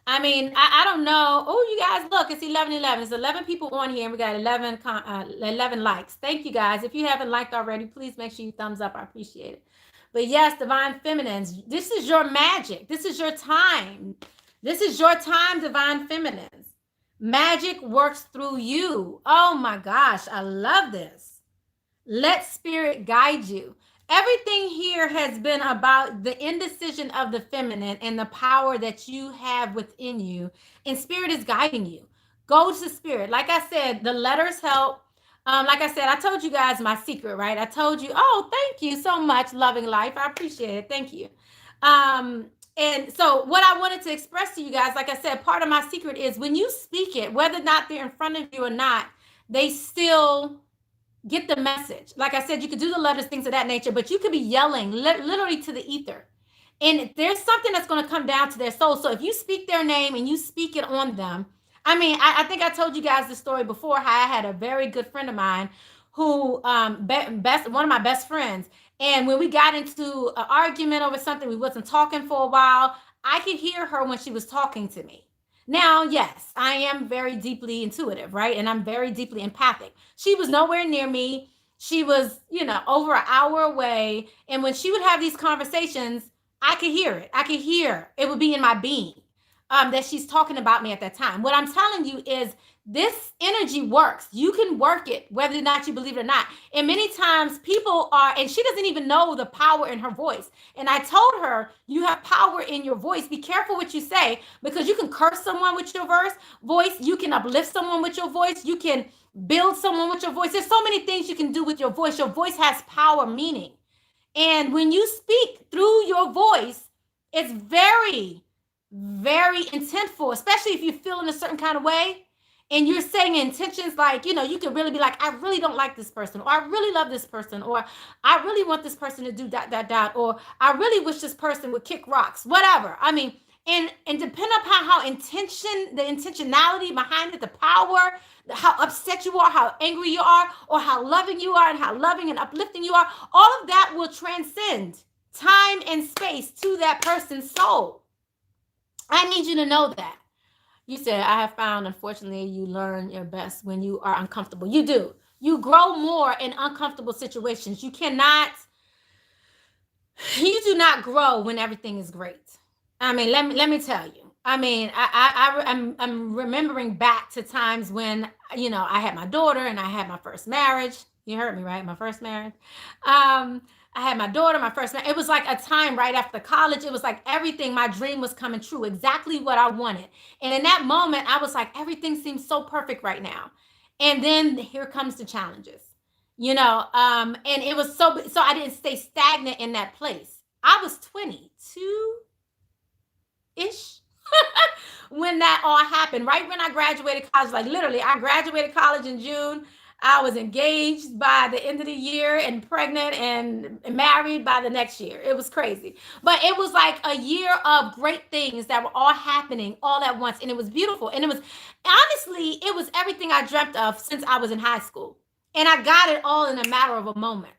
I mean, I don't know. Oh, you guys, look, it's 11:11. It's 11 people on here, and we got 11 likes. Thank you, guys. If you haven't liked already, please make sure you thumbs up. I appreciate it. But yes, divine feminines, this is your magic. This is your time. This is your time, divine feminines. Magic works through you. Oh my gosh, I love this. Let spirit guide you. Everything here has been about the indecision of the feminine and the power that you have within you. And spirit is guiding you. Go to spirit. Like I said, the letters help. Like I said, I told you guys my secret, right? I told you, oh, thank you so much, Loving Life. I appreciate it. Thank you. And so what I wanted to express to you guys, like I said, part of my secret is when you speak it, whether or not they're in front of you or not, they still get the message. Like I said, you could do the letters, things of that nature, but you could be yelling literally to the ether. And there's something that's going to come down to their soul. So if you speak their name and you speak it on them, I mean, I think I told you guys the story before, how I had a very good friend of mine who, one of my best friends. And when we got into an argument over something, we wasn't talking for a while, I could hear her when she was talking to me. Now, yes, I am very deeply intuitive, right? And I'm very deeply empathic. She was nowhere near me. She was, over an hour away. And when she would have these conversations, I could hear it. I could hear it would be in my being, that she's talking about me at that time. What I'm telling you is this energy works. You can work it, whether or not you believe it or not. And many times people are, and she doesn't even know the power in her voice. And I told her, you have power in your voice. Be careful what you say, because you can curse someone with your voice. You can uplift someone with your voice. You can build someone with your voice. There's so many things you can do with your voice. Your voice has power, meaning. And when you speak through your voice, it's very, very intentful, especially if you feel in a certain kind of way and you're saying intentions like, you can really be like, I really don't like this person, or I really love this person, or I really want this person to do that, or I really wish this person would kick rocks, whatever. I mean, and depending upon the intentionality behind it, the power, how upset you are, how angry you are, or how loving you are, and how loving and uplifting you are, all of that will transcend time and space to that person's soul. I need you to know that. You said, I have found, unfortunately, you learn your best when you are uncomfortable. You do. You grow more in uncomfortable situations. You do not grow when everything is great. I mean, let me tell you. I mean, I'm remembering back to times when, I had my daughter and I had my first marriage. You heard me, right? My first marriage. I had my daughter, my first marriage. It was like a time right after college. It was like everything, my dream was coming true, exactly what I wanted. And in that moment, I was like, everything seems so perfect right now. And then here comes the challenges, and it was so I didn't stay stagnant in that place. I was 22-ish when that all happened, right when I graduated college. Like literally, I graduated college in June. I was engaged by the end of the year and pregnant and married by the next year. It was crazy. But it was like a year of great things that were all happening all at once. And it was beautiful. And it was, honestly, it was everything I dreamt of since I was in high school. And I got it all in a matter of a moment.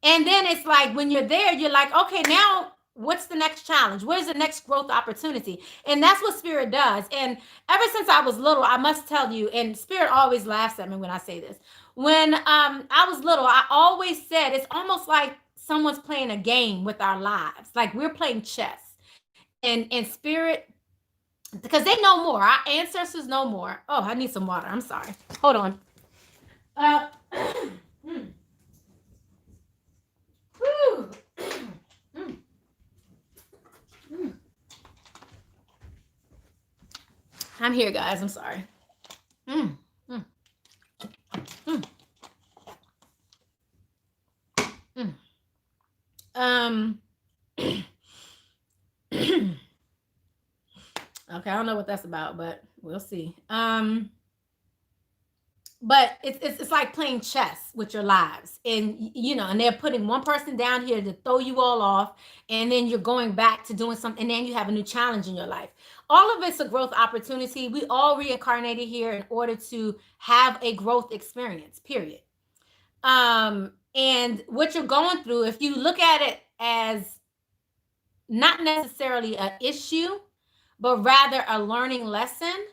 And then it's like, when you're there, you're like, okay, now what's the next challenge? Where's the next growth opportunity? And that's what Spirit does. And ever since I was little, I must tell you, and Spirit always laughs at me when I say this. When I was little, I always said it's almost like someone's playing a game with our lives. Like we're playing chess. And Spirit, because they know more. Our ancestors know more. Oh, I need some water. I'm sorry. Hold on. I'm here, guys. I'm sorry. Okay, I don't know what that's about, but we'll see. But it's like playing chess with your lives, and and they're putting one person down here to throw you all off, and then you're going back to doing something, and then you have a new challenge in your life. All of it's a growth opportunity. We all reincarnated here in order to have a growth experience, period. And what you're going through, if you look at it as not necessarily an issue, but rather a learning lesson,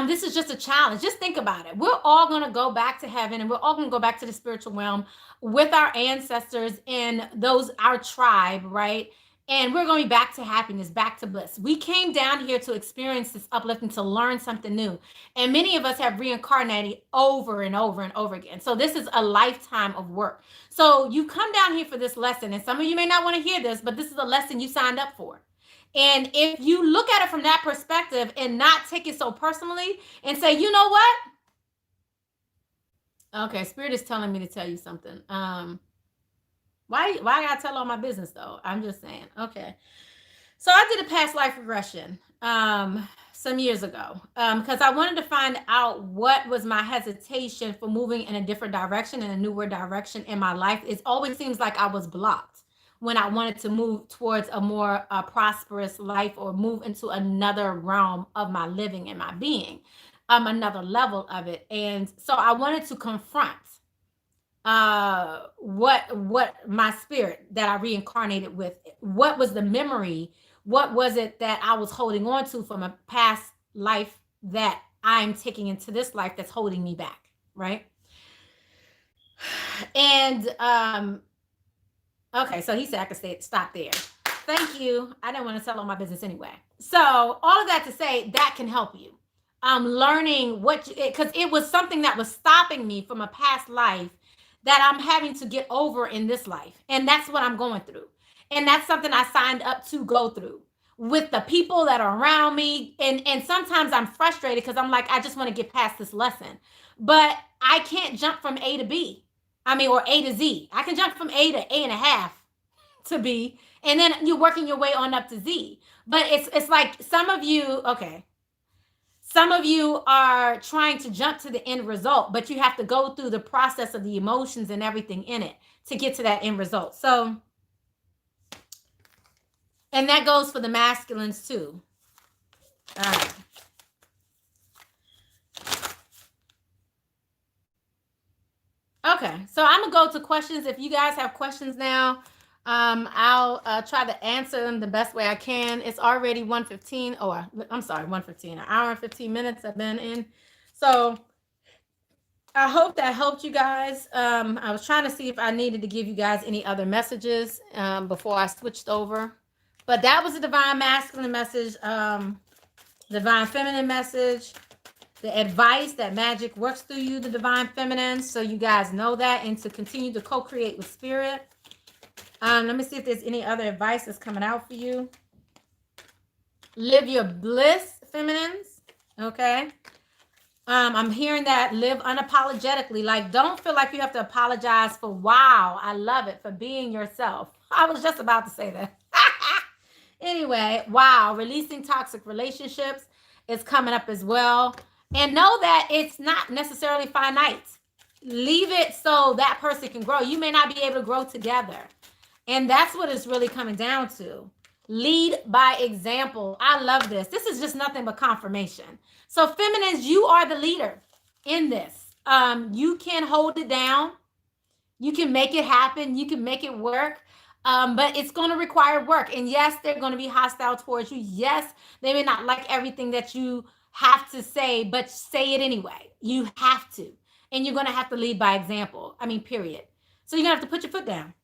this is just a challenge. Just think about it. We're all going to go back to heaven, and we're all going to go back to the spiritual realm with our ancestors and our tribe, right? And we're going to be back to happiness, back to bliss. We came down here to experience this uplifting, to learn something new. And many of us have reincarnated over and over and over again. So this is a lifetime of work. So you come down here for this lesson, and some of you may not want to hear this, but this is a lesson you signed up for. And if you look at it from that perspective and not take it so personally and say, you know what? Okay, Spirit is telling me to tell you something. Why I gotta tell all my business though? I'm just saying. Okay. So I did a past life regression some years ago because I wanted to find out what was my hesitation for moving in a different direction, in a newer direction in my life. It always seems like I was blocked. when I wanted to move towards a more prosperous life, or move into another realm of my living and my being, another level of it. And so I wanted to confront what my spirit that I reincarnated with, what was the memory, what was it that I was holding on to from a past life that I'm taking into this life that's holding me back, right? And okay, so he said I could stop there. Thank you. I didn't want to tell all my business anyway. So all of that to say that can help you. Learning what, because it was something that was stopping me from a past life that I'm having to get over in this life. And that's what I'm going through. And that's something I signed up to go through with the people that are around me. And sometimes I'm frustrated because I'm like, I just want to get past this lesson. But I can't jump from A to B. I mean, or A to Z. I can jump from A to A and a half to B, and then you're working your way on up to Z. But it's like some of you, okay, some of you are trying to jump to the end result, but you have to go through the process of the emotions and everything in it to get to that end result. So, and that goes for the masculines too. All right. Okay, so I'm gonna go to questions. If you guys have questions now, I'll try to answer them the best way I can. It's already 1:15. Oh, I'm sorry, 1:15. An hour and 15 minutes I've been in. So I hope that helped you guys. I was trying to see if I needed to give you guys any other messages before I switched over. But that was a divine masculine message, divine feminine message. The advice that magic works through you, the divine feminine, so you guys know that, and to continue to co-create with spirit. Let me see if there's any other advice that's coming out for you. Live your bliss, feminines. Okay. I'm hearing that live unapologetically. Like, don't feel like you have to apologize for, wow, I love it, for being yourself. I was just about to say that. Anyway, wow, releasing toxic relationships is coming up as well. And know that it's not necessarily finite. Leave it so that person can grow. You may not be able to grow together. And that's what it's really coming down to. Lead by example. I love this. This is just nothing but confirmation. So feminines, you are the leader in this. You can hold it down. You can make it happen. You can make it work. But it's going to require work. And yes, they're going to be hostile towards you. Yes, they may not like everything that you have to say, but say it anyway. You have to. And you're going to have to lead by example. I mean, period. So you're going to have to put your foot down.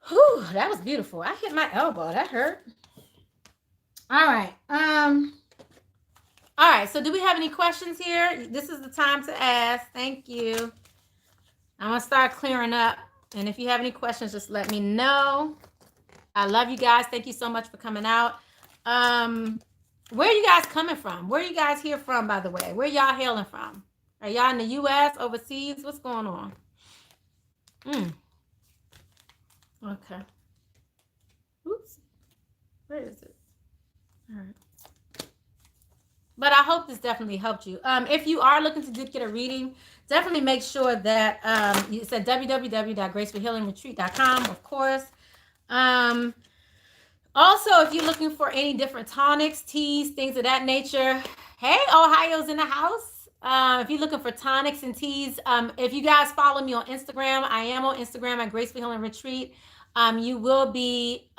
Whew, that was beautiful. I hit my elbow. That hurt. All right. All right. So do we have any questions here? This is the time to ask. Thank you. I'm going to start clearing up. And if you have any questions, just let me know. I love you guys. Thank you so much for coming out. Where are you guys coming from? Where are you guys here from, by the way? Where y'all hailing from? Are y'all in the U.S., overseas? What's going on? Okay. Oops. Where is it? All right. But I hope this definitely helped you. If you are looking to get a reading, definitely make sure that it's at www.gracefulhealingretreat.com, of course. Also, if you're looking for any different tonics, teas, things of that nature, hey, Ohio's in the house. If you're looking for tonics and teas, if you guys follow me on Instagram, I am on Instagram at Graceful Healing Retreat. You will be,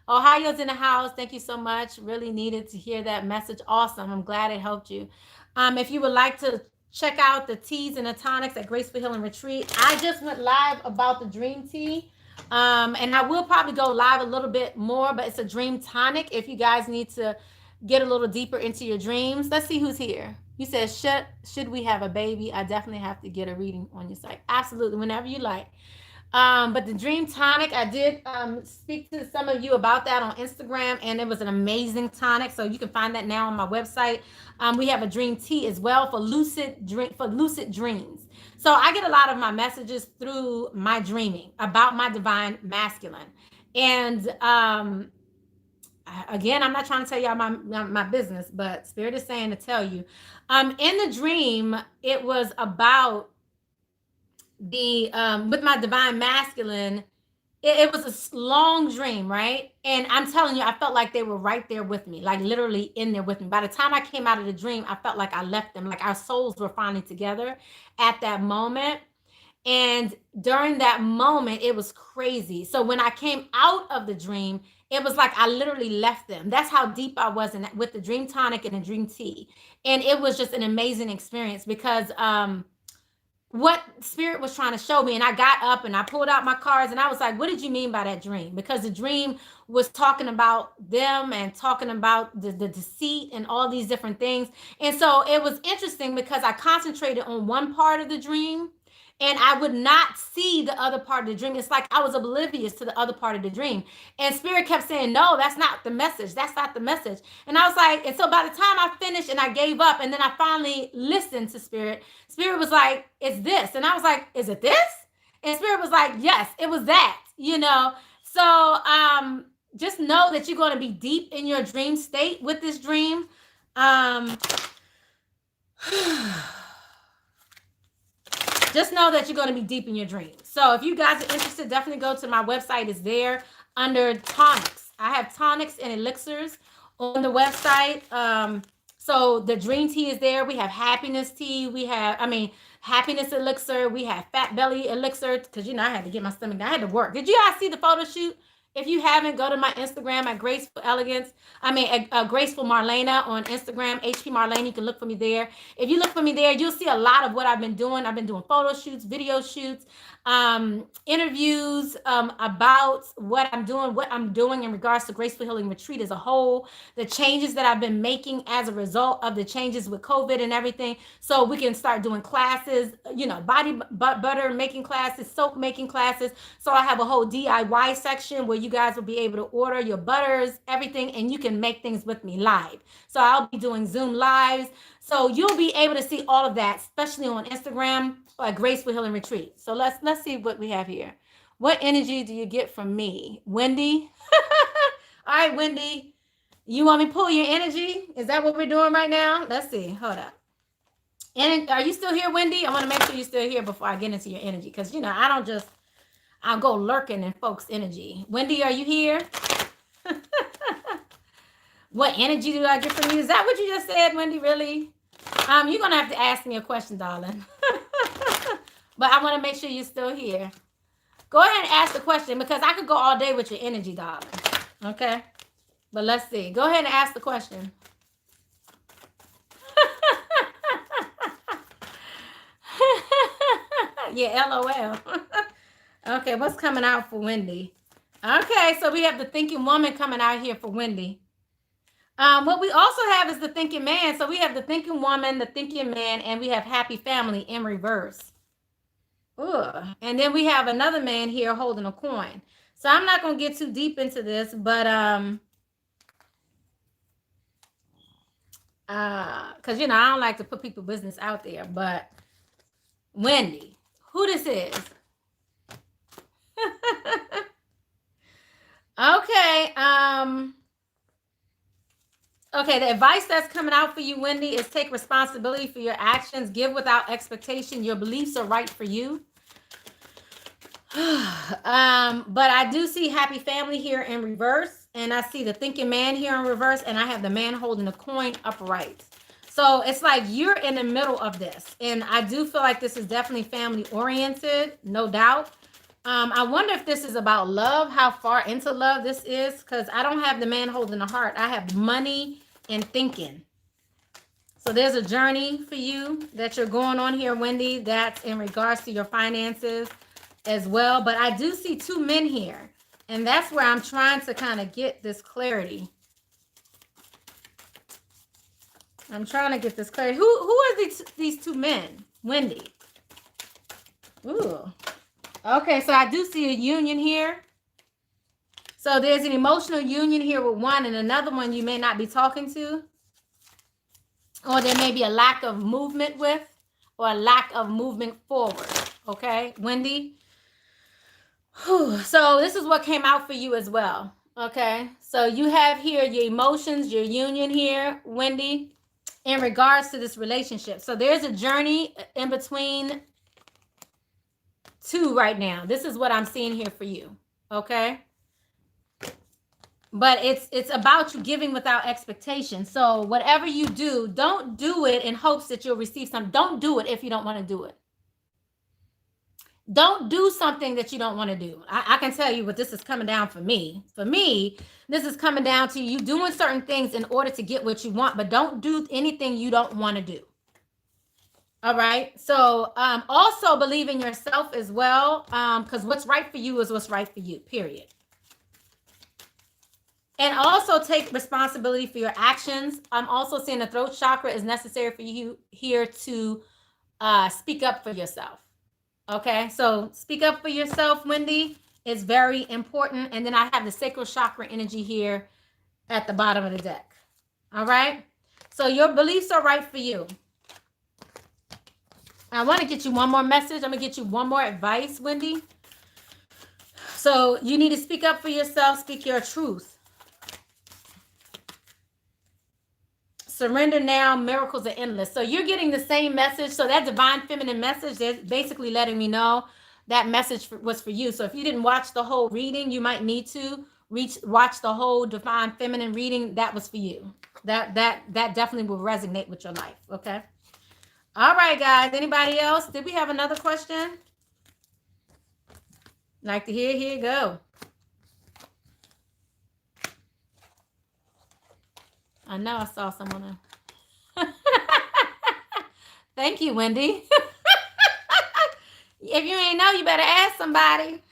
Ohio's in the house. Thank you so much. Really needed to hear that message. Awesome. I'm glad it helped you. If you would like to check out the teas and the tonics at Graceful Healing Retreat, I just went live about the dream tea. And I will probably go live a little bit more, but it's a dream tonic. If you guys need to get a little deeper into your dreams. Let's see who's here. You said, should we have a baby? I definitely have to get a reading on your site. Absolutely, whenever you like. But the dream tonic, I did speak to some of you about that on Instagram, and it was an amazing tonic. So you can find that now on my website. We have a dream tea as well for lucid dreams. So I get a lot of my messages through my dreaming about my divine masculine. And again, I'm not trying to tell y'all my business, but Spirit is saying to tell you. In the dream, it was about with my divine masculine, it was a long dream, right? And I'm telling you, I felt like they were right there with me, like literally in there with me. By the time I came out of the dream, I felt like I left them, like our souls were finally together at that moment. And during that moment, it was crazy. So when I came out of the dream, it was like I literally left them. That's how deep I was in with the dream tonic and the dream tea. And it was just an amazing experience because what spirit was trying to show me, and I got up and I pulled out my cards and I was like, what did you mean by that dream? Because the dream was talking about them and talking about the deceit and all these different things. And so it was interesting because I concentrated on one part of the dream and I would not see the other part of the dream. It's like I was oblivious to the other part of the dream. And spirit kept saying, no, that's not the message. That's not the message. And I was like, and so by the time I finished and I gave up and then I finally listened to spirit, spirit was like, it's this. And I was like, is it this? And spirit was like, yes, it was that, you know? So just know that you're going to be deep in your dream state with this dream. Just know that you're going to be deep in your dreams. So if you guys are interested, definitely go to my website. It's there under tonics. I have tonics and elixirs on the website. So the dream tea is there. We have happiness tea. We have, happiness elixir. We have fat belly elixir because, I had to get my stomach down. I had to work. Did you guys see the photo shoot? If you haven't, go to my Instagram at Graceful Elegance. Graceful Marlena on Instagram, HP Marlena. You can look for me there. If you look for me there, you'll see a lot of what I've been doing. I've been doing photo shoots, video shoots, interviews about what I'm doing in regards to Graceful Healing Retreat as a whole, the changes that I've been making as a result of the changes with COVID and everything. So we can start doing classes, body butter making classes, soap making classes. So I have a whole DIY section where you guys will be able to order your butters, everything, and you can make things with me live. So I'll be doing Zoom lives. So you'll be able to see all of that, especially on Instagram at Graceful Healing Retreat. So let's see what we have here. What energy do you get from me? Wendy? All right, Wendy. You want me to pull your energy? Is that what we're doing right now? Let's see. Hold up. And are you still here, Wendy? I want to make sure you're still here before I get into your energy. Because, I'll go lurking in folks' energy. Wendy, are you here? What energy do I get from you? Is that what you just said, Wendy? Really? You're going to have to ask me a question, darling. But I want to make sure you're still here. Go ahead and ask the question because I could go all day with your energy, darling. Okay? But let's see. Go ahead and ask the question. Yeah, LOL. Okay, what's coming out for Wendy? Okay, so we have the thinking woman coming out here for Wendy. What we also have is the thinking man. So we have the thinking woman, the thinking man, and we have happy family in reverse. Ugh. And then we have another man here holding a coin. So I'm not going to get too deep into this, but because I don't like to put people's business out there, but Wendy, who this is? Okay. Okay, the advice that's coming out for you, Wendy, is take responsibility for your actions. Give without expectation. Your beliefs are right for you. But I do see happy family here in reverse. And I see the thinking man here in reverse. And I have the man holding a coin upright. So it's like you're in the middle of this. And I do feel like this is definitely family oriented, no doubt. I wonder if this is about love, how far into love this is. Because I don't have the man holding the heart. I have money and thinking. So there's a journey for you that you're going on here, Wendy. That's in regards to your finances as well. But I do see two men here. And that's where I'm trying to kind of get this clarity. I'm trying to get this clarity. Who are these two men? Wendy. Ooh. Okay, so I do see a union here. So there's an emotional union here with one and another one you may not be talking to. Or there may be a lack of movement with or a lack of movement forward. Okay, Wendy? Whew. So this is what came out for you as well. Okay, so you have here your emotions, your union here, Wendy, in regards to this relationship. So there's a journey in between 2 right now. This is what I'm seeing here for you. Okay. But it's about you giving without expectation. So whatever you do, don't do it in hopes that you'll receive something. Don't do it if you don't want to do it. Don't do something that you don't want to do. I can tell you what this is coming down for me. For me, this is coming down to you doing certain things in order to get what you want, but don't do anything you don't want to do. All right. So also believe in yourself as well, because what's right for you is what's right for you, period. And also take responsibility for your actions. I'm also seeing the throat chakra is necessary for you here to speak up for yourself. Okay, so speak up for yourself, Wendy. It's very important. And then I have the sacral chakra energy here at the bottom of the deck. All right, so your beliefs are right for you. I want to get you one more message. I'm going to get you one more advice, Wendy. So you need to speak up for yourself, speak your truth. Surrender now, miracles are endless. So you're getting the same message. So that divine feminine message, they're basically letting me know that message was for you. So if you didn't watch the whole reading, you might need to watch the whole divine feminine reading. That was for you. That definitely will resonate with your life. Okay. All right, guys. Anybody else? Did we have another question? Like to hear? Here you go. I know I saw someone. Thank you, Wendy. If you ain't know, you better ask somebody.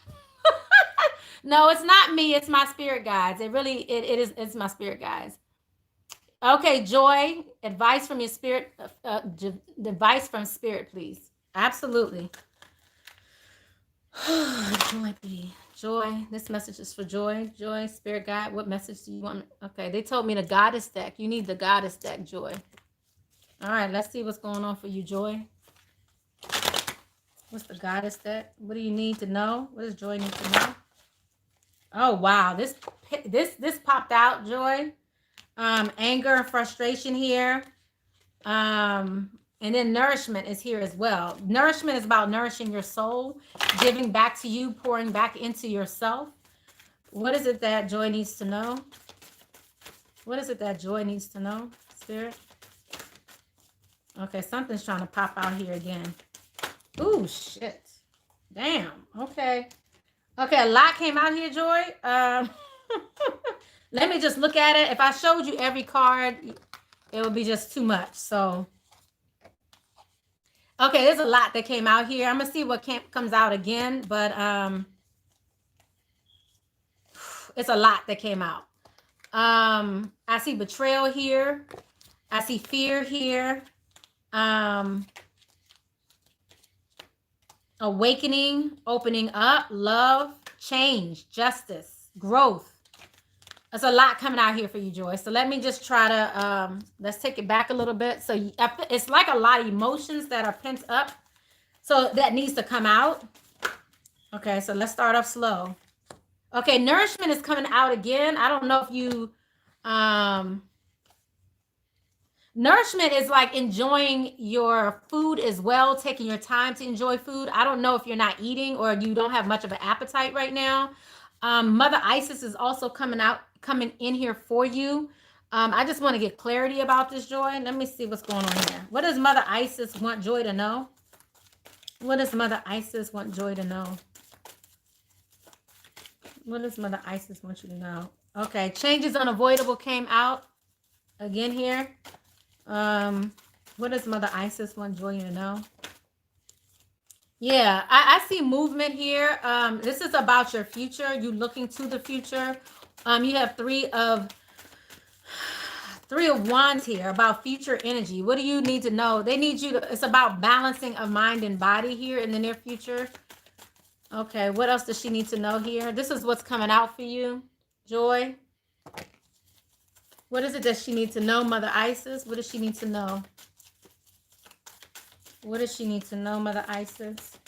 No, it's not me. It's my spirit guides. It's my spirit guides. Okay, Joy, advice from your spirit. Advice from spirit, please. Absolutely. Joy, Joy, this message is for Joy. Joy, spirit guide, what message do you want? Okay, they told me the goddess deck. You need the goddess deck, Joy. All right, let's see what's going on for you, Joy. What's the goddess deck? What do you need to know? What does Joy need to know? Oh, wow. This popped out, Joy. Anger and frustration here. And then nourishment is here as well. Nourishment is about nourishing your soul, giving back to you, pouring back into yourself. What is it that Joy needs to know? What is it that Joy needs to know, Spirit? Okay, something's trying to pop out here again. Ooh, shit. Damn. Okay. Okay, a lot came out here, Joy. Let me just look at it. If I showed you every card, it would be just too much. So... okay, there's a lot that came out here. I'm going to see what comes out again, but it's a lot that came out. I see betrayal here. I see fear here. Awakening, opening up, love, change, justice, growth. There's a lot coming out here for you, Joy. So let me just try to, let's take it back a little bit. So it's like a lot of emotions that are pent up. So that needs to come out. Okay, so let's start off slow. Okay, nourishment is coming out again. I don't know if you, nourishment is like enjoying your food as well, taking your time to enjoy food. I don't know if you're not eating or you don't have much of an appetite right now. Mother Isis is also coming in here for you. I just want to get clarity about this, Joy. Let me see what's going on here. What does Mother Isis want Joy to know? What does Mother Isis want Joy to know? What does Mother Isis want you to know? Okay, change is unavoidable came out again here. What does Mother Isis want Joy to know? Yeah, I see movement here. This is about your future. You looking to the future. You have three of wands here about future energy. What do you need to know? They need you to, it's about balancing of mind and body here in the near future. Okay, what else does she need to know here? This is what's coming out for you, Joy. What is it that she needs to know, Mother Isis? What does she need to know? What does she need to know, Mother Isis?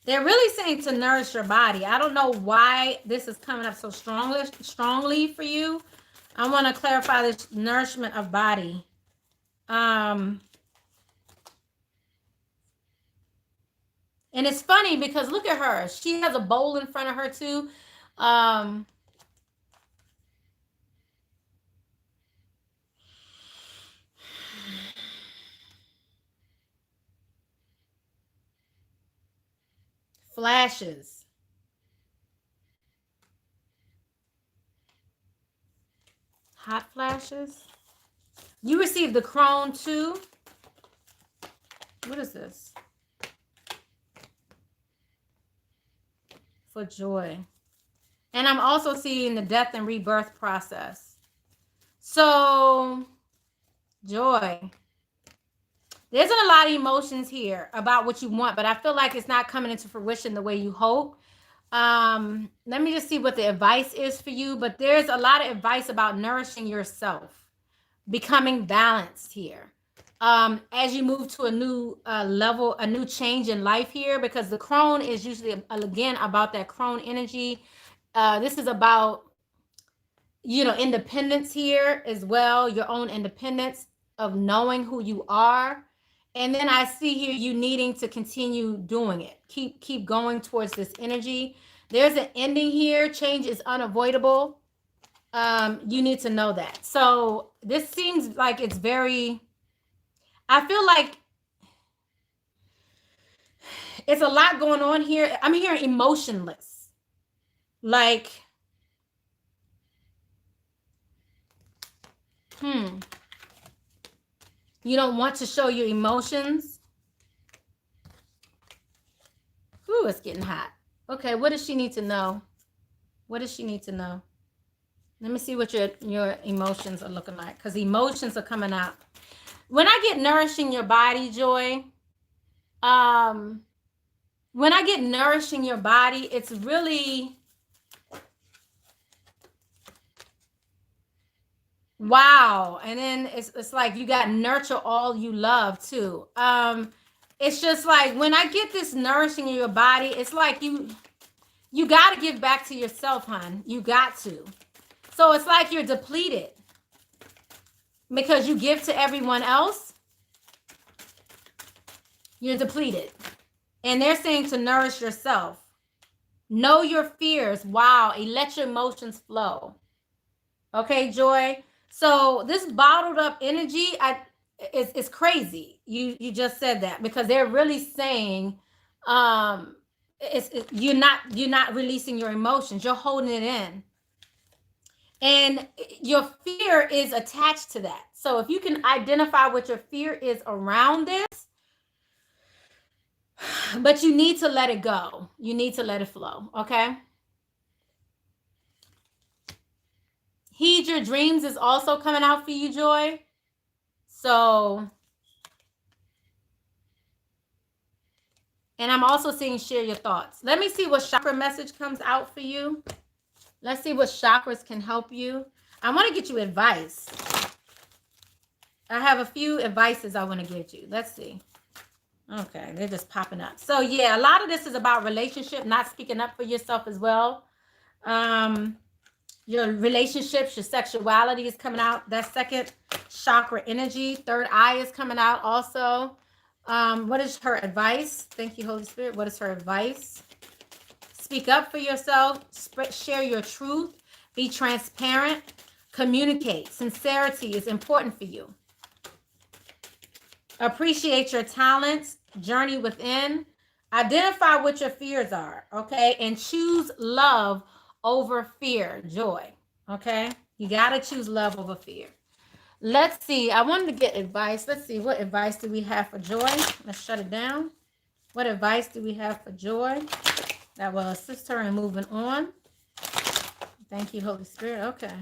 They're really saying to nourish your body. I don't know why this is coming up so strongly for you. I want to clarify this nourishment of body. And And it's funny because look at her. She has a bowl in front of her too. Flashes. Hot flashes. You received the crone too. What is this? For joy. And I'm also seeing the death and rebirth process. So, joy. There isn't a lot of emotions here about what you want, but I feel like it's not coming into fruition the way you hope. Let me just see what the advice is for you. But there's a lot of advice about nourishing yourself, becoming balanced here. As you move to a new level, a new change in life here, because the crone is usually, again, about that crone energy. This is about, you know, independence here as well, your own independence of knowing who you are. And then I see here you needing to continue doing it. Keep going towards this energy. There's an ending here. Change is unavoidable. You need to know that. So this seems like it's very, I feel like it's a lot going on here. I'm hearing emotionless. Like, you don't want to show your emotions. Ooh, it's getting hot. Okay, what does she need to know? What does she need to know? Let me see what your emotions are looking like, because emotions are coming out. When I get nourishing your body, Joy, when I get nourishing your body, it's really, wow. And then it's like you got nurture all you love too. It's just like when I get this nourishing in your body, it's like you got to give back to yourself, hon. You got to. So it's like you're depleted because you give to everyone else. You're depleted. And they're saying to nourish yourself. Know your fears. Wow. And let your emotions flow. Okay, Joy. So this bottled up energy, it's crazy. You just said that because they're really saying you're not releasing your emotions. You're holding it in. And your fear is attached to that. So if you can identify what your fear is around this, but you need to let it go. You need to let it flow, okay? Heed your dreams is also coming out for you, Joy. So, and I'm also seeing share your thoughts. Let me see what chakra message comes out for you. Let's see what chakras can help you. I want to get you advice. I have a few advices I want to get you. Let's see. Okay, they're just popping up. So yeah, a lot of this is about relationship, not speaking up for yourself as well. Your relationships, your sexuality is coming out. That second chakra energy. Third eye is coming out also. What is her advice? Thank you, Holy Spirit. What is her advice? Speak up for yourself. Share your truth. Be transparent. Communicate. Sincerity is important for you. Appreciate your talents. Journey within. Identify what your fears are, okay? And choose love over fear, Joy, okay? You got to choose love over fear. Let's see. I wanted to get advice. Let's see. What advice do we have for Joy? Let's shut it down. What advice do we have for Joy that will assist her in moving on? Thank you, Holy Spirit. Okay.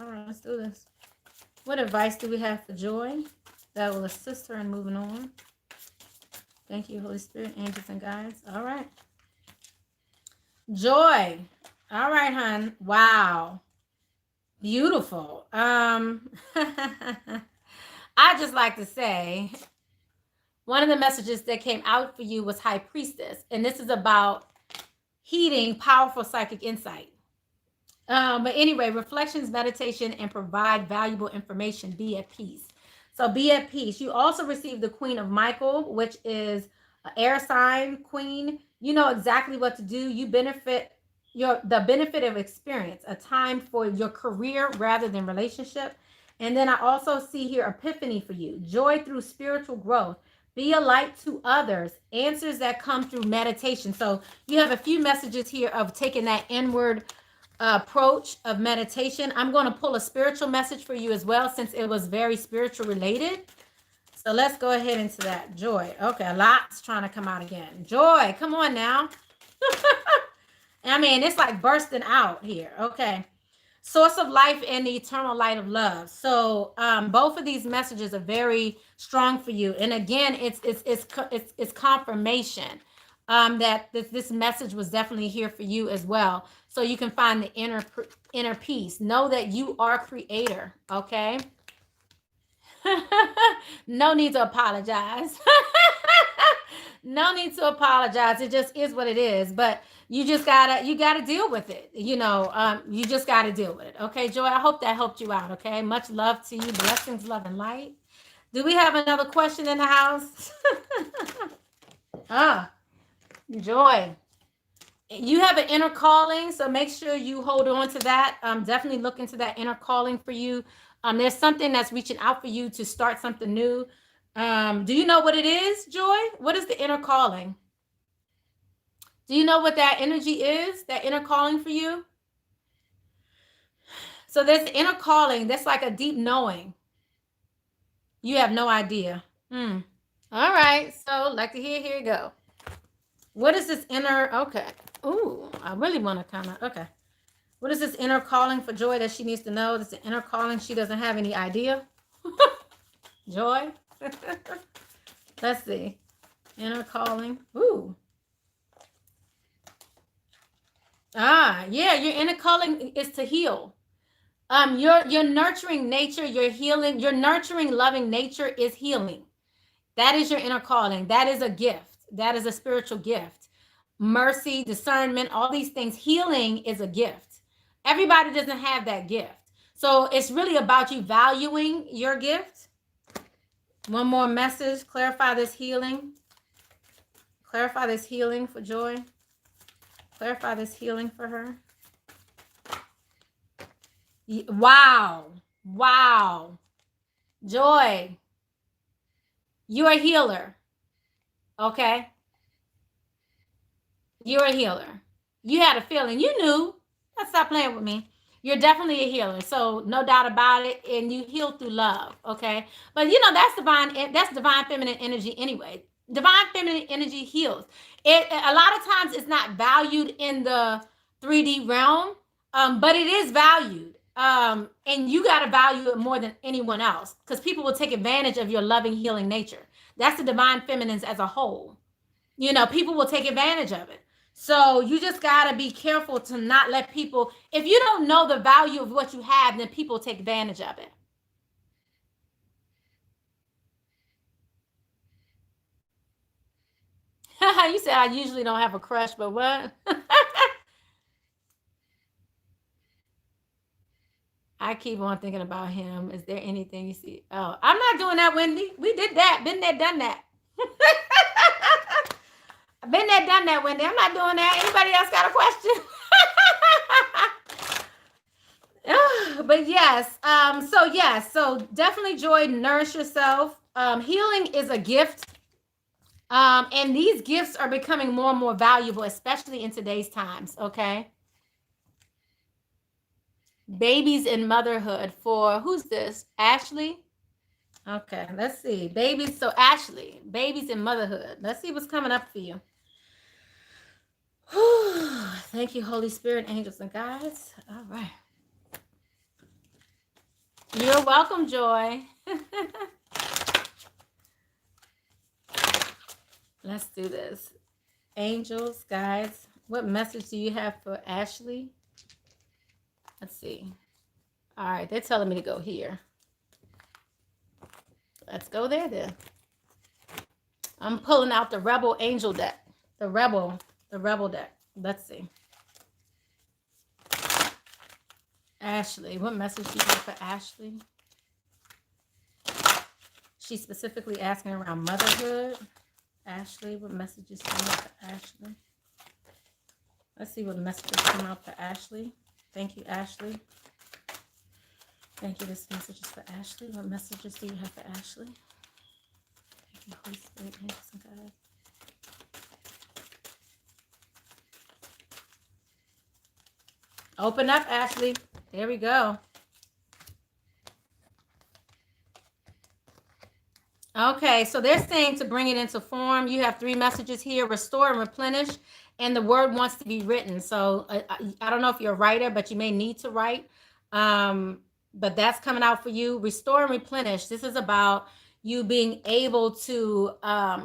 All right, let's do this. What advice do we have for Joy that will assist her in moving on? Thank you, Holy Spirit, angels and guides. All right. Joy. All right, hon. Wow. Beautiful. I just like to say, one of the messages that came out for you was High Priestess. And this is about heeding powerful psychic insight. But anyway, reflections, meditation, and provide valuable information. Be at peace. So be at peace. You also received the Queen of Michael, which is air sign queen. You know exactly what to do. You benefit the benefit of experience, a time for your career rather than relationship. And then I also see here epiphany for you, joy through spiritual growth, be a light to others, answers that come through meditation. So you have a few messages here of taking that inward approach of meditation. I'm going to pull a spiritual message for you as well, since it was very spiritual related. So let's go ahead into that. Joy. Okay, a lot's trying to come out again. Joy, come on now. I mean, it's like bursting out here. Okay. Source of life and the eternal light of love. So both of these messages are very strong for you. And again, it's confirmation that this message was definitely here for you as well. So you can find the inner peace. Know that you are creator. Okay. No need to apologize. No need to apologize. It just is what it is. But you gotta deal with it. You know, you just gotta deal with it. Okay, Joy, I hope that helped you out. Okay, much love to you. Blessings, love, and light. Do we have another question in the house? Joy, you have an inner calling, so make sure you hold on to that. Definitely look into that inner calling for you. There's something that's reaching out for you to start something new. Do you know what it is, Joy? What is the inner calling? Do you know what that energy is, that inner calling for you? So there's inner calling. That's like a deep knowing. You have no idea. All right. So like to hear, here you go. What is this inner, okay. Ooh, I really want to kind of, okay. What is this inner calling for Joy that she needs to know? This is an inner calling. She doesn't have any idea. Joy. Let's see. Inner calling. Ooh. Yeah, your inner calling is to heal. Your nurturing nature, your healing, your nurturing, loving nature is healing. That is your inner calling. That is a gift. That is a spiritual gift. Mercy, discernment, all these things. Healing is a gift. Everybody doesn't have that gift. So it's really about you valuing your gift. One more message. Clarify this healing. Clarify this healing for Joy. Clarify this healing for her. Wow. Wow. Joy. You're a healer. Okay? You're a healer. You had a feeling. You knew. Let's stop playing with me. You're definitely a healer. So no doubt about it. And you heal through love. Okay? But you know, that's divine feminine energy anyway. Divine feminine energy heals. It a lot of times it's not valued in the 3D realm, but it is valued. And you got to value it more than anyone else, because people will take advantage of your loving, healing nature. That's the divine feminines as a whole. You know, people will take advantage of it. So you just got to be careful to not let people, if you don't know the value of what you have, then people take advantage of it. You said I usually don't have a crush, but what? I keep on thinking about him. Is there anything you see? Oh, I'm not doing that, Wendy. We did that. Been there, done that. Been there, done that, Wendy. I'm not doing that. Anybody else got a question? But yes. So definitely, Joy, nourish yourself. Healing is a gift. And these gifts are becoming more and more valuable, especially in today's times. Okay. Babies in motherhood for, who's this? Ashley? Okay, let's see. Babies. So Ashley, babies in motherhood. Let's see what's coming up for you. Thank you, Holy Spirit, angels, and guides. All right. You're welcome, Joy. Let's do this. Angels, guides. What message do you have for Ashley? Let's see. All right, they're telling me to go here. Let's go there then. I'm pulling out the Rebel Angel deck. The Rebel deck. Let's see. Ashley, what message do you have for Ashley? She's specifically asking around motherhood. Ashley? What messages come out for Ashley? Let's see what messages come out for Ashley. Thank you, Ashley. Thank you. This message is for Ashley. What messages do you have for Ashley? Thank you, Holy Spirit. Thank you, some God. Open up, Ashley. There we go. Okay, so they're saying to bring it into form. You have 3 messages here: restore and replenish, and the word wants to be written. So I don't know if you're a writer, but you may need to write. But that's coming out for you. Restore and replenish. This is about you being able to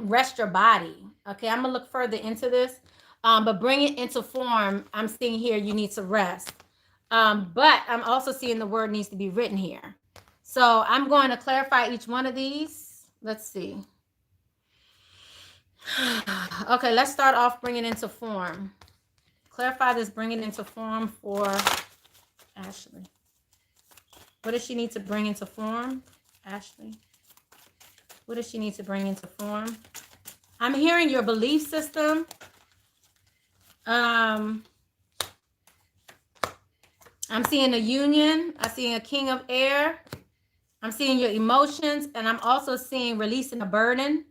rest your body. Okay, I'm gonna look further into this, but bring it into form. I'm seeing here you need to rest, but I'm also seeing the word needs to be written here. So I'm going to clarify each one of these. Let's see. Okay, let's start off bringing into form. Clarify this, bring it into form for Ashley. What does she need to bring into form, Ashley? What does she need to bring into form? I'm hearing your belief system. I'm seeing a union. I'm seeing a king of air. I'm seeing your emotions, and I'm also seeing releasing a burden.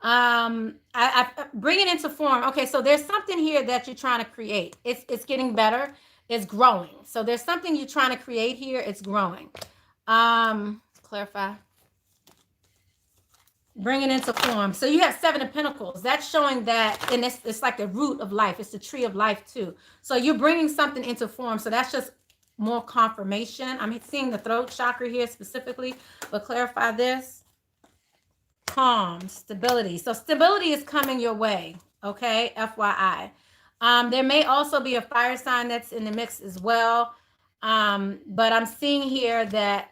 I bring it into form. Okay, so there's something here that you're trying to create. It's getting better. It's growing. So there's something you're trying to create here. It's growing. Clarify. Bring it into form. So you have 7 of Pentacles. That's showing that, and it's like the root of life. It's the tree of life too. So you're bringing something into form. So that's just more confirmation. I'm seeing the throat chakra here specifically, but clarify this. Calm, stability. So stability is coming your way, okay? FYI. There may also be a fire sign that's in the mix as well. But I'm seeing here that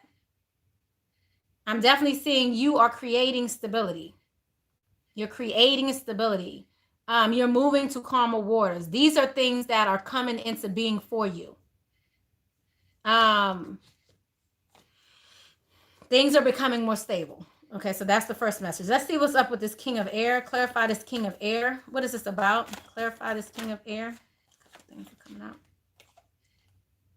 I'm definitely seeing you are creating stability. You're creating stability. You're moving to calmer waters. These are things that are coming into being for you. Things are becoming more stable. Okay, so that's the first message. Let's see what's up with this King of Air. Clarify this King of Air. What is this about? Clarify this King of Air. Things are coming out.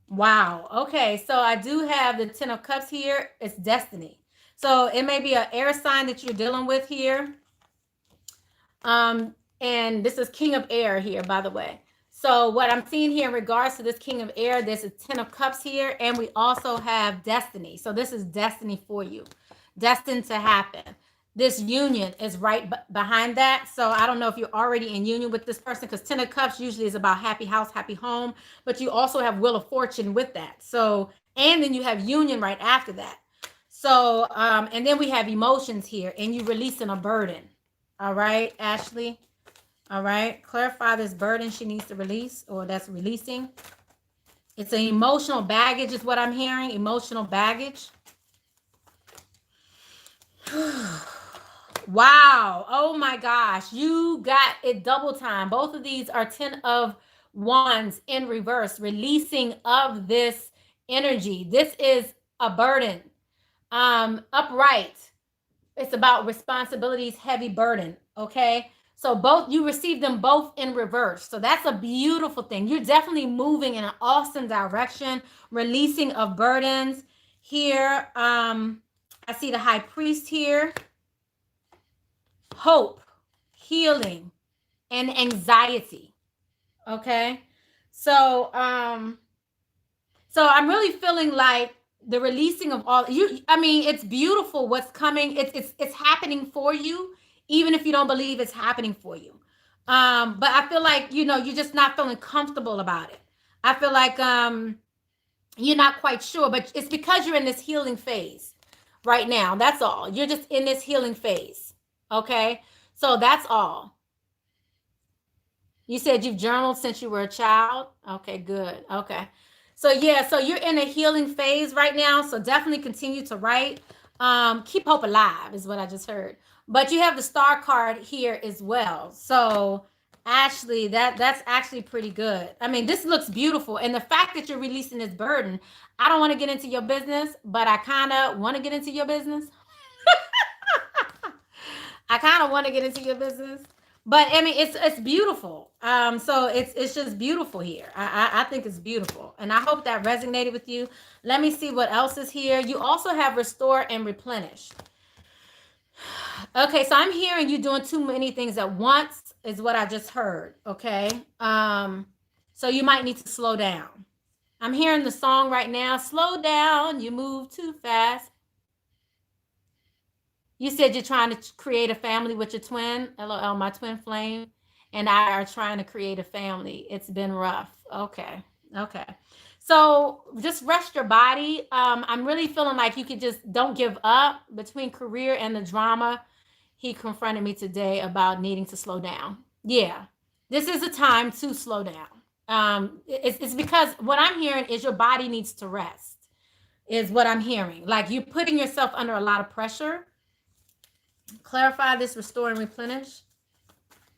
Wow. Okay, so I do have the 10 of Cups here. It's destiny. So it may be an air sign that you're dealing with here. And this is King of Air here, by the way. So what I'm seeing here in regards to this King of Air, there's a 10 of Cups here, and we also have destiny. So this is destiny for you, destined to happen. This union is right behind that. So I don't know if you're already in union with this person, because 10 of Cups usually is about happy house, happy home, but you also have Wheel of Fortune with that. So, and then you have union right after that. So, and then we have emotions here, and you releasing a burden. All right, Ashley. All right, clarify this burden she needs to release, or that's releasing. It's an emotional baggage is what I'm hearing, emotional baggage. Wow. Oh my gosh. You got it double time. Both of these are 10 of Wands in reverse, releasing of this energy. This is a burden. Upright. It's about responsibilities, heavy burden. Okay. So both, you receive them both in reverse. So that's a beautiful thing. You're definitely moving in an awesome direction, releasing of burdens here. I see the High Priest here. Hope, healing, and anxiety. Okay. So, so I'm really feeling like the releasing of all you, I mean, it's beautiful what's coming. It's happening for you, even if you don't believe it's happening for you. But I feel like, you know, you're just not feeling comfortable about it. I feel like you're not quite sure, but it's because you're in this healing phase right now. That's all. You're just in this healing phase. Okay. So that's all. You said you've journaled since you were a child. Okay, good. Okay. So yeah, so you're in a healing phase right now. So definitely continue to write. Keep hope alive is what I just heard. But you have the Star card here as well. So Ashley, that's actually pretty good. I mean, this looks beautiful. And the fact that you're releasing this burden, I don't want to get into your business, but I kind of want to get into your business. I kind of want to get into your business, but I mean, it's beautiful. So it's just beautiful here. I think it's beautiful, and I hope that resonated with you. Let me see what else is here. You also have restore and replenish. Okay, so I'm hearing you doing too many things at once is what I just heard. Okay, so you might need to slow down. I'm hearing the song right now. Slow down, you move too fast. You said you're trying to create a family with your twin. LOL, my twin flame and I are trying to create a family. It's been rough. Okay. Okay. So just rest your body. I'm really feeling like you could just don't give up between career and the drama. He confronted me today about needing to slow down. Yeah. This is a time to slow down. It's because what I'm hearing is your body needs to rest, is what I'm hearing. Like you're putting yourself under a lot of pressure. Clarify this, restore and replenish.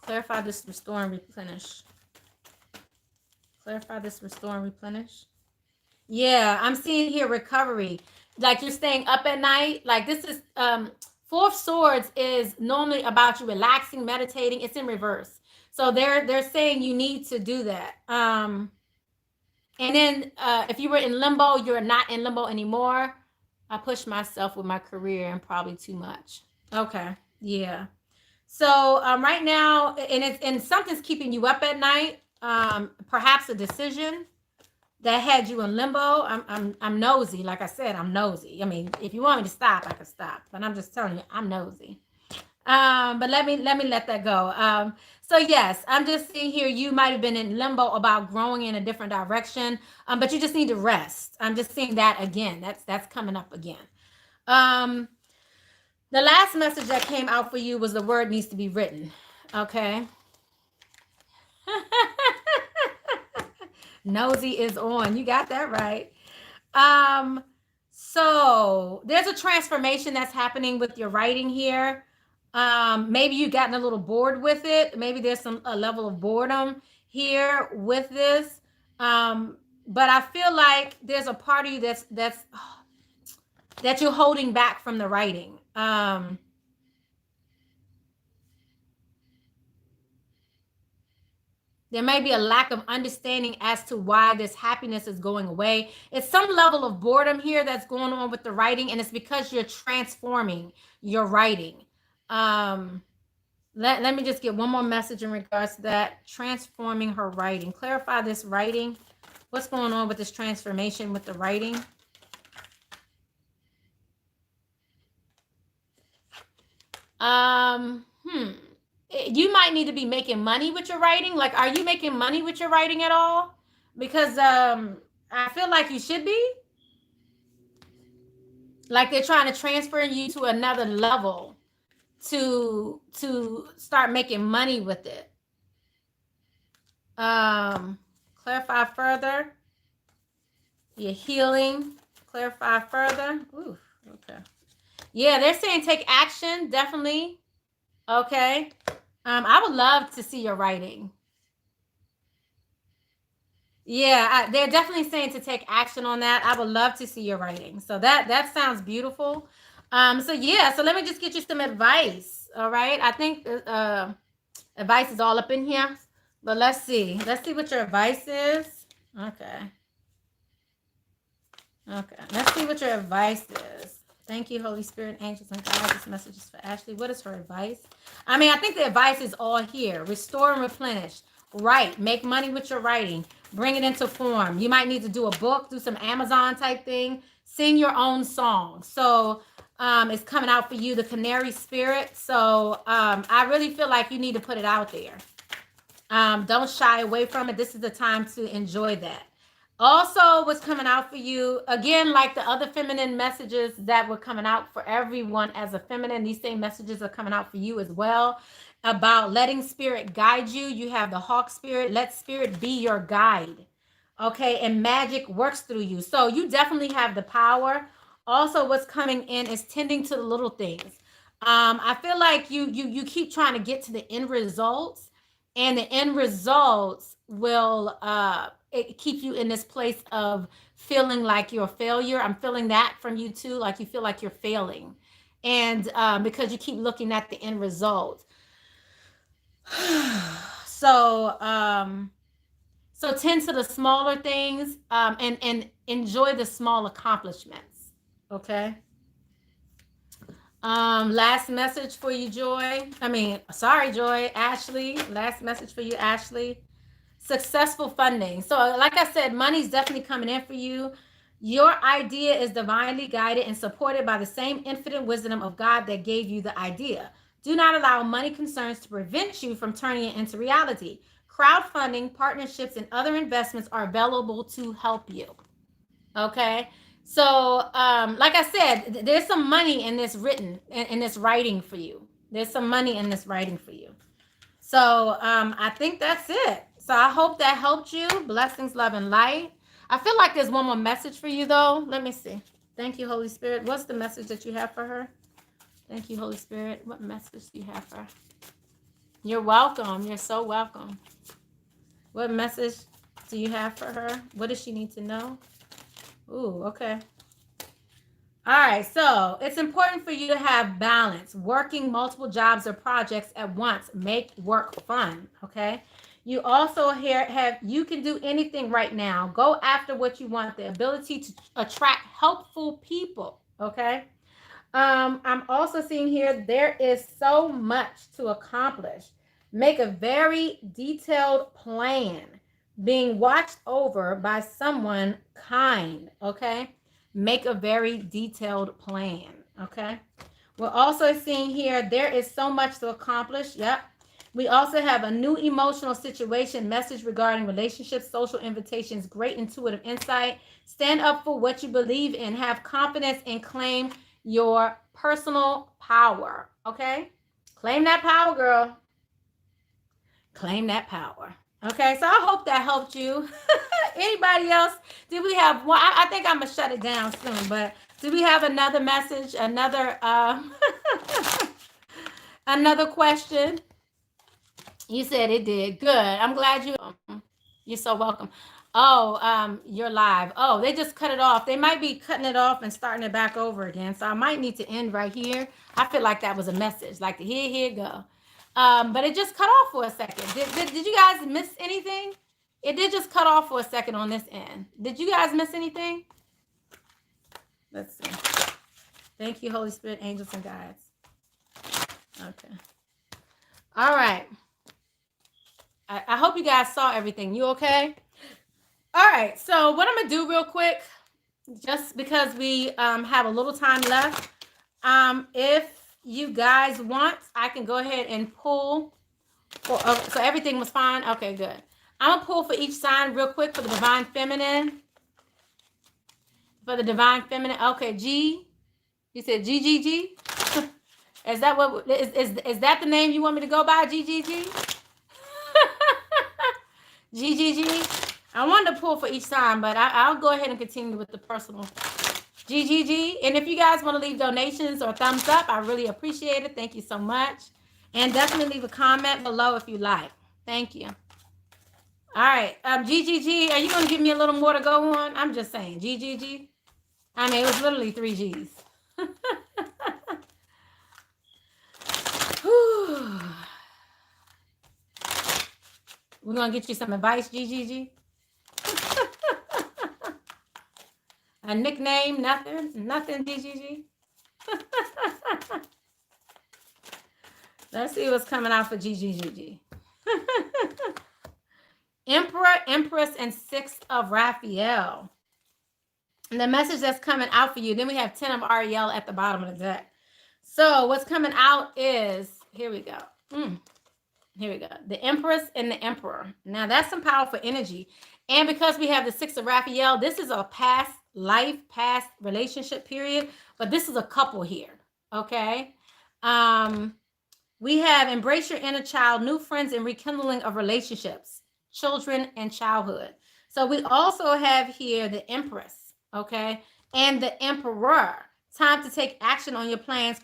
Clarify this, restore and replenish. Clarify this, restore and replenish. Yeah, I'm seeing here recovery. Like you're staying up at night. Like this is Fourth Swords is normally about you relaxing, meditating. It's in reverse. So they're saying you need to do that. And then if you were in limbo, you're not in limbo anymore. I pushed myself with my career and probably too much. Okay. Yeah. So right now, and something's keeping you up at night. Perhaps a decision that had you in limbo. I'm nosy. Like I said, I'm nosy. I mean, if you want me to stop, I can stop. But I'm just telling you, I'm nosy. But let me let that go. So yes, I'm just seeing here you might have been in limbo about growing in a different direction. But you just need to rest. I'm just seeing that again. That's coming up again. The last message that came out for you was the word needs to be written. Okay. Nosy is on. You got that right. So there's a transformation that's happening with your writing here. Maybe you've gotten a little bored with it. Maybe there's a level of boredom here with this. But I feel like there's a part of you that you're holding back from the writing. There may be a lack of understanding as to why this happiness is going away. It's some level of boredom here that's going on with the writing, and it's because you're transforming your writing. Let me just get one more message in regards to that. Transforming her writing. Clarify this writing. What's going on with this transformation with the writing? You might need to be making money with your writing. Like, are you making money with your writing at all? Because I feel like you should be. Like they're trying to transfer you to another level to start making money with it. Clarify further. You're healing. Clarify further. Ooh, okay. Yeah, they're saying take action, definitely. Okay. I would love to see your writing. Yeah, they're definitely saying to take action on that. I would love to see your writing. So that sounds beautiful. So yeah, so let me just get you some advice. All right. I think advice is all up in here. But let's see. Let's see what your advice is. Okay. Okay. Let's see what your advice is. Thank you, Holy Spirit, angels, and guides. This message is for Ashley. What is her advice? I mean, I think the advice is all here. Restore and replenish. Write. Make money with your writing. Bring it into form. You might need to do a book, do some Amazon type thing. Sing your own song. So it's coming out for you, the canary spirit. So I really feel like you need to put it out there. Don't shy away from it. This is the time to enjoy that. Also, what's coming out for you, again, like the other feminine messages that were coming out for everyone as a feminine, these same messages are coming out for you as well, about letting spirit guide you. You have the hawk spirit. Let spirit be your guide. Okay, and magic works through you. So you definitely have the power. Also, what's coming in is tending to the little things. I feel like you keep trying to get to the end results, and the end results will it keep you in this place of feeling like you're a failure. I'm feeling that from you too, like you feel like you're failing. And because you keep looking at the end result. So so tend to the smaller things, and enjoy the small accomplishments. Okay. Last message for you, Joy. Joy, Ashley. Last message for you, Ashley. Successful funding. So, like I said, money's definitely coming in for you. Your idea is divinely guided and supported by the same infinite wisdom of God that gave you the idea. Do not allow money concerns to prevent you from turning it into reality. Crowdfunding, partnerships, and other investments are available to help you. Okay. So, like I said, there's some money in this in this writing for you. There's some money in this writing for you. So, I think that's it. So I hope that helped you. Blessings, love, and light. I feel like there's one more message for you, though. Let me see. Thank you, Holy Spirit. What's the message that you have for her? Thank you, Holy Spirit. What message do you have for her? You're welcome. You're so welcome. What message do you have for her? What does she need to know? Ooh, okay. All right, so it's important for you to have balance. Working multiple jobs or projects at once make work fun, okay? You also you can do anything right now. Go after what you want, the ability to attract helpful people, okay? I'm also seeing here there is so much to accomplish. Make a very detailed plan, being watched over by someone kind, okay? Make a very detailed plan, okay? We're also seeing here there is so much to accomplish. Yep. We also have a new emotional situation, message regarding relationships, social invitations, great intuitive insight. Stand up for what you believe in. Have confidence and claim your personal power, okay? Claim that power, girl. Claim that power. Okay, so I hope that helped you. Anybody else? Did we have one? I think I'm gonna shut it down soon, but do we have another message? Another another question? You said it did. Good. I'm glad you're so welcome. Oh, you're live. Oh, they just cut it off. They might be cutting it off and starting it back over again. So I might need to end right here. I feel like that was a message. Like here go. But it just cut off for a second. Did you guys miss anything? It did just cut off for a second on this end. Did you guys miss anything? Let's see. Thank you, Holy Spirit, angels, and guides. Okay. All right. I hope you guys saw everything. You okay? All right. So what I'm going to do real quick, just because we have a little time left, if you guys want, I can go ahead and pull. So everything was fine? Okay, good. I'm going to pull for each sign real quick for the Divine Feminine. For the Divine Feminine. Okay, G. You said GGG? Is that what is that the name you want me to go by? GGG? GGG. I wanted to pull for each sign, but I'll go ahead and continue with the personal. GGG. And if you guys want to leave donations or thumbs up, I really appreciate it. Thank you so much. And definitely leave a comment below if you like. Thank you. All right. GGG. Are you going to give me a little more to go on? I'm just saying. GGG. I mean, it was literally 3 G's. We're going to get you some advice, GGG. A nickname, nothing, GGG. Let's see what's coming out for GGGG. Emperor, Empress, and 6 of Raphael. And the message that's coming out for you, then we have 10 of Ariel at the bottom of the deck. So what's coming out is, here we go. Here we go. The Empress and the Emperor. Now that's some powerful energy. And because we have the 6 of Raphael, this is a past life, past relationship period. But this is a couple here. Okay. We have embrace your inner child, new friends, and rekindling of relationships, children, and childhood. So we also have here the Empress. Okay. And the Emperor. Time to take action on your plans.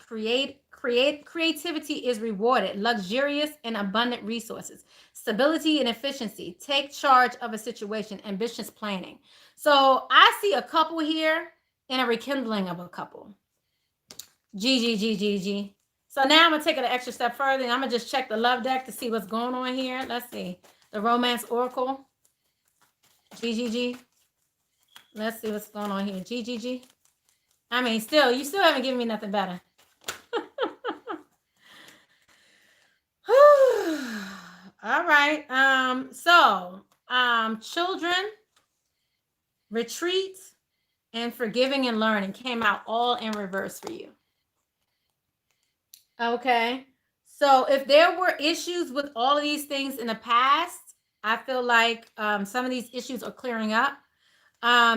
Creativity is rewarded. Luxurious and abundant resources. Stability and efficiency. Take charge of a situation. Ambitious planning. So I see a couple here and a rekindling of a couple. G. So now I'm going to take it an extra step further, and I'm going to just check the love deck to see what's going on here. Let's see. The Romance Oracle. G. Let's see what's going on here. G. I mean, you still haven't given me nothing better. All right. Children, retreat, and forgiving and learning came out all in reverse for you. Okay. So if there were issues with all of these things in the past, I feel like some of these issues are clearing up.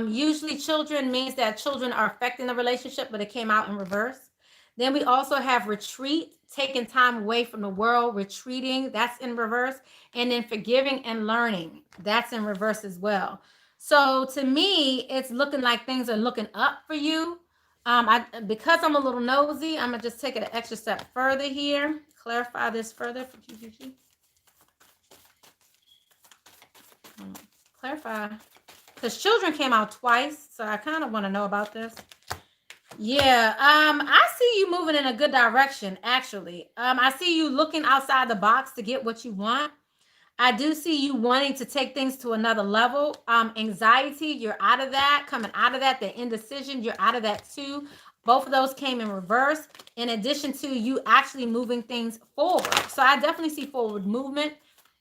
Usually children means that children are affecting the relationship, but it came out in reverse. Then we also have retreat, taking time away from the world, retreating, that's in reverse. And then forgiving and learning, that's in reverse as well. So to me, it's looking like things are looking up for you. Because I'm a little nosy, I'm gonna just take it an extra step further here. Clarify this further for GGG. Clarify. Because children came out twice, so I kind of want to know about this. Yeah, I see you moving in a good direction, actually. I see you looking outside the box to get what you want. I do see you wanting to take things to another level. Anxiety, you're out of that. Coming out of that, the indecision, you're out of that too. Both of those came in reverse, in addition to you actually moving things forward. So I definitely see forward movement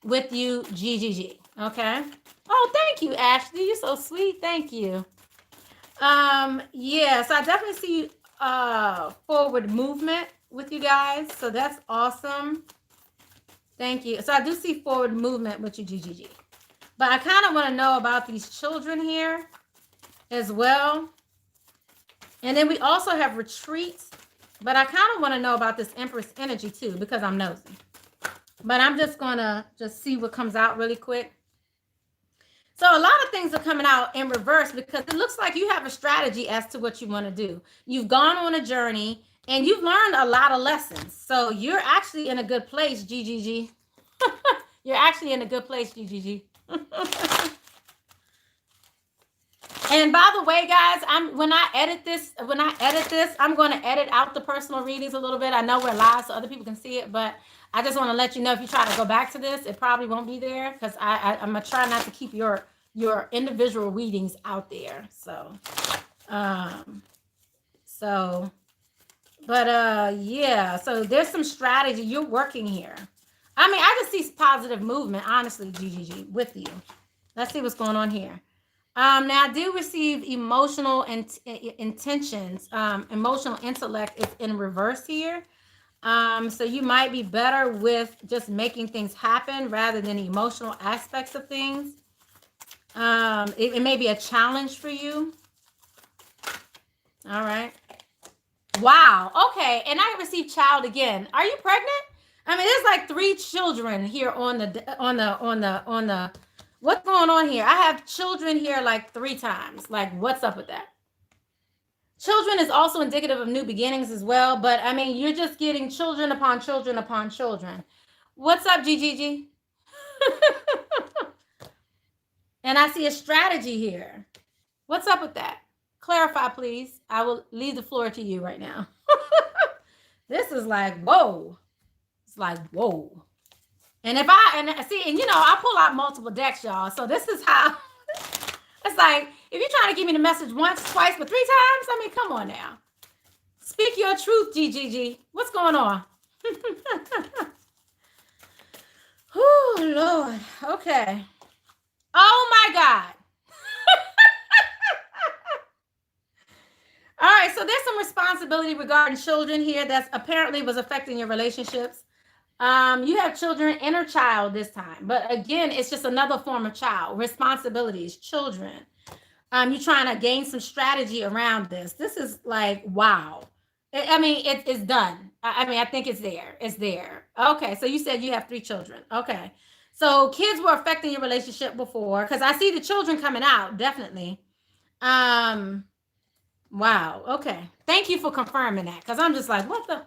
with you, GGG. Okay. Oh, thank you, Ashley. You're so sweet. Thank you. Yeah, so I definitely see forward movement with you guys. So that's awesome. Thank you. So I do see forward movement with you, GGG. But I kind of want to know about these children here as well. And then we also have retreats. But I kind of want to know about this Empress energy too, because I'm nosy. But I'm just going to just see what comes out really quick. So a lot of things are coming out in reverse because it looks like you have a strategy as to what you want to do. You've gone on a journey and you've learned a lot of lessons. So you're actually in a good place, GGG. You're actually in a good place, GGG. And by the way, guys, when I edit this, I'm going to edit out the personal readings a little bit. I know we're live so other people can see it, but I just want to let you know if you try to go back to this, it probably won't be there because I'm going to try not to keep your individual readings out there. So, yeah, so there's some strategy. You're working here. I mean, I just see positive movement, honestly, GGG, with you. Let's see what's going on here. Now I do receive emotional intentions. Emotional intellect is in reverse here. So you might be better with just making things happen rather than the emotional aspects of things. It may be a challenge for you. All right. Wow. Okay. And I received child again. Are you pregnant? I mean, there's like 3 children here on the. What's going on here? I have children here like 3 times. Like, what's up with that? Children is also indicative of new beginnings as well. But I mean, you're just getting children upon children upon children. What's up, GGG? And I see a strategy here. What's up with that? Clarify, please. I will leave the floor to you right now. This is like, whoa. It's like, whoa. And I pull out multiple decks, y'all. So this is how, it's like, if you're trying to give me the message once, twice, but 3 times, I mean, come on now. Speak your truth, GGG. What's going on? Oh, Lord. Okay. Oh, my God. All right, so there's some responsibility regarding children here that's apparently was affecting your relationships. You have children, inner child this time. But again, it's just another form of child. Responsibilities, children. You're trying to gain some strategy around this. This is like, wow. It's done. I think it's there. It's there. Okay, so you said you have 3 children. Okay. So kids were affecting your relationship before because I see the children coming out, definitely. Wow. Okay. Thank you for confirming that because I'm just like, what the?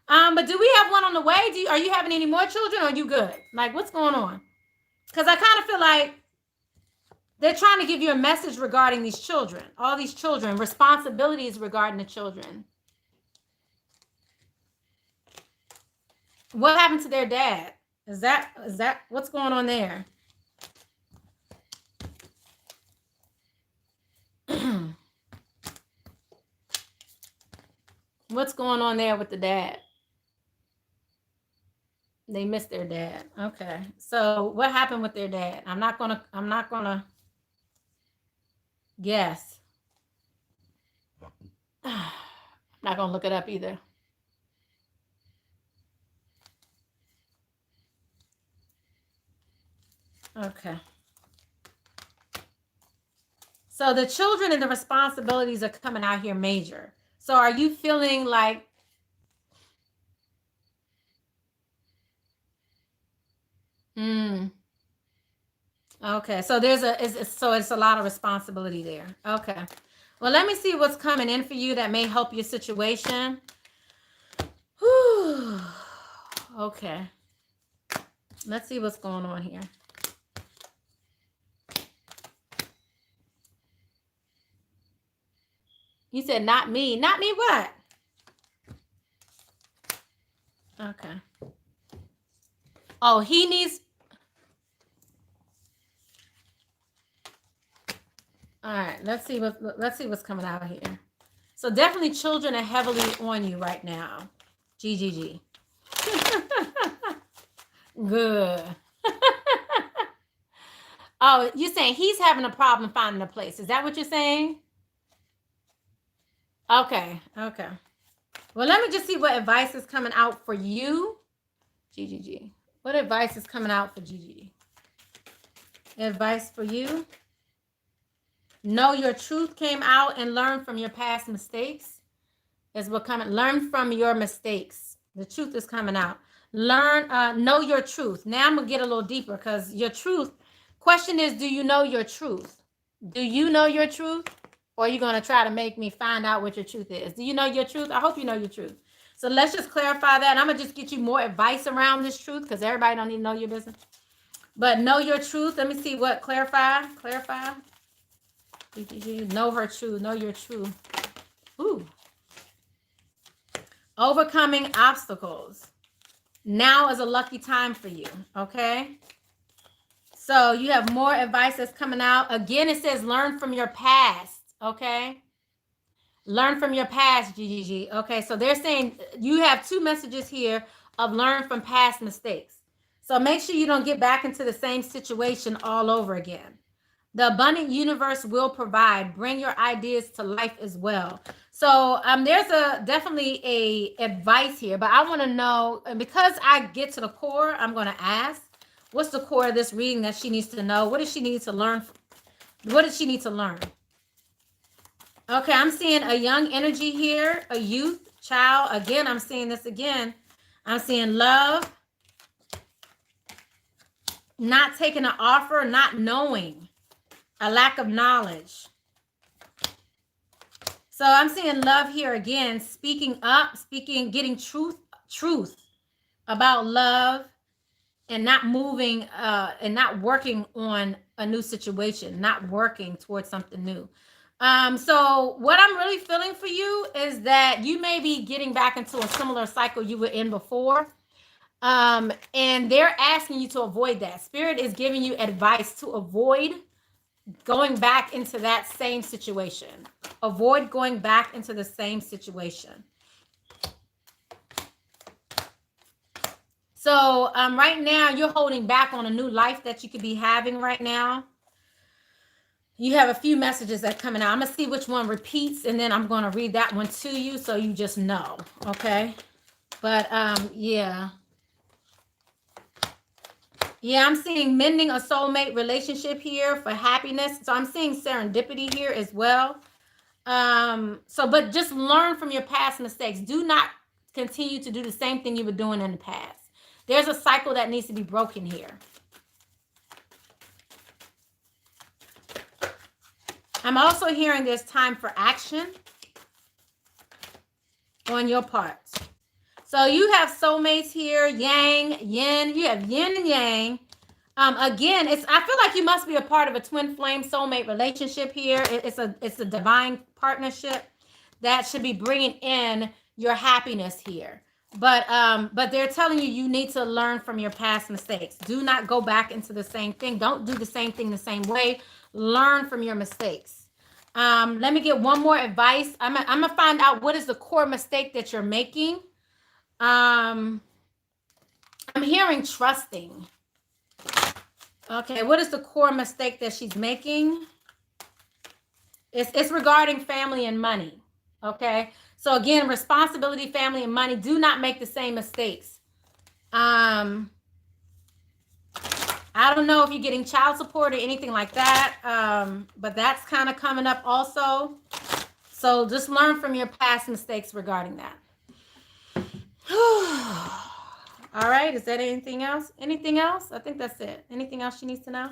But do we have one on the way? Are you having any more children or are you good? Like, what's going on? Because I kind of feel like They're trying to give you a message regarding these children, all these children, responsibilities regarding the children. What happened to their dad? Is that what's going on there? What's going on there with the dad? They missed their dad. Okay. So what happened with their dad? I'm not gonna guess. I'm not gonna look it up either. Okay. So the children and the responsibilities are coming out here major. So are you feeling like okay, so it's a lot of responsibility there. Okay. Well, let me see what's coming in for you that may help your situation. Whew. Okay. Let's see what's going on here. You said not me. Not me what? Okay. Oh, he needs... All right, let's see what's coming out here. So definitely children are heavily on you right now. GGG. Good. Oh, you're saying he's having a problem finding a place. Is that what you're saying? Okay. Okay. Well, let me just see what advice is coming out for you. GGG. What advice is coming out for GGG? Advice for you? Know your truth came out and learn from your past mistakes. Is what coming. Learn from your mistakes. The truth is coming out. Learn, know your truth. Now I'm gonna get a little deeper because your truth. Question is, do you know your truth? Do you know your truth? Or are you gonna try to make me find out what your truth is? Do you know your truth? I hope you know your truth. So let's just clarify that. I'm gonna just get you more advice around this truth because everybody don't need to know your business. But know your truth. Let me see what clarify. Know her truth. Know your truth. Ooh. Overcoming obstacles. Now is a lucky time for you. Okay. So you have more advice that's coming out. Again, it says learn from your past. Okay. Learn from your past, GGG. Okay. So they're saying you have two messages here of learn from past mistakes. So make sure you don't get back into the same situation all over again. The abundant universe will provide. Bring your ideas to life as well. So there's definitely a advice here, but I want to know, and because I get to the core, I'm going to ask, what's the core of this reading that she needs to know? What does she need to learn? What does she need to learn? Okay, I'm seeing a young energy here, a youth, child. Again, I'm seeing this again. I'm seeing love, not taking an offer, not knowing, a lack of knowledge. So I'm seeing love here again, speaking up, getting truth about love and not moving and not working on a new situation, not working towards something new. So what I'm really feeling for you is that you may be getting back into a similar cycle you were in before. And they're asking you to avoid that. Spirit is giving you advice to avoid going back into that same situation. Avoid going back into the same situation. So right now you're holding back on a new life that you could be having right now. You have a few messages that are coming out. I'm gonna see which one repeats, and then I'm gonna read that one to you so you just know. Okay. But yeah. Yeah, I'm seeing mending a soulmate relationship here for happiness. So I'm seeing serendipity here as well. But just learn from your past mistakes. Do not continue to do the same thing you were doing in the past. There's a cycle that needs to be broken here. I'm also hearing there's time for action on your part. So you have soulmates here, yang, yin. You have yin and yang. Again, I feel like you must be a part of a twin flame soulmate relationship here. It's a divine partnership that should be bringing in your happiness here. But they're telling you need to learn from your past mistakes. Do not go back into the same thing. Don't do the same thing the same way. Learn from your mistakes. Let me get one more advice. I'm gonna find out what is the core mistake that you're making. I'm hearing trusting. Okay, what is the core mistake that she's making? It's regarding family and money. Okay, so again, responsibility, family, and money. Do not make the same mistakes. I don't know if you're getting child support or anything like that, but that's kind of coming up also. So just learn from your past mistakes regarding that. All right, is that anything else? Anything else? I think that's it. Anything else she needs to know?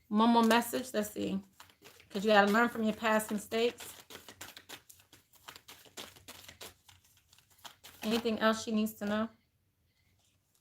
One more message. Let's see. Because you got to learn from your past mistakes. Anything else she needs to know?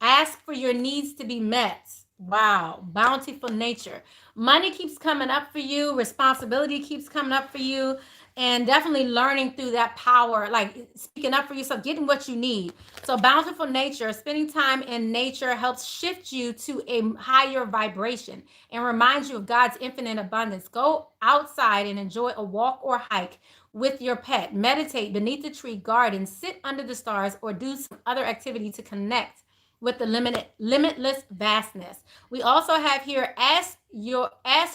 Ask for your needs to be met. Wow. Bountiful nature. Money keeps coming up for you. Responsibility keeps coming up for you. And definitely learning through that power, like speaking up for yourself, getting what you need. So bountiful nature, spending time in nature helps shift you to a higher vibration and reminds you of God's infinite abundance. Go outside and enjoy a walk or hike with your pet. Meditate beneath the tree garden, sit under the stars, or do some other activity to connect with the limitless vastness. We also have here, ask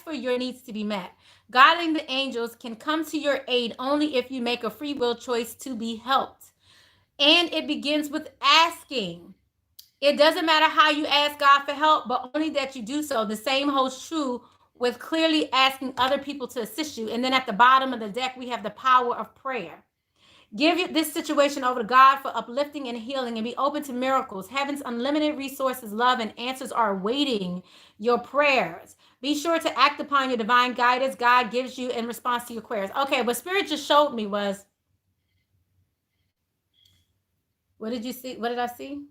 for your needs to be met. Guiding the angels can come to your aid only if you make a free will choice to be helped. And it begins with asking. It doesn't matter how you ask God for help, but only that you do so. The same holds true with clearly asking other people to assist you. And then at the bottom of the deck, we have the power of prayer. Give this situation over to God for uplifting and healing, and be open to miracles. Heaven's unlimited resources, love, and answers are awaiting your prayers. Be sure to act upon your divine guidance God gives you in response to your prayers. Okay, what Spirit just showed me was, what did you see? What did I see?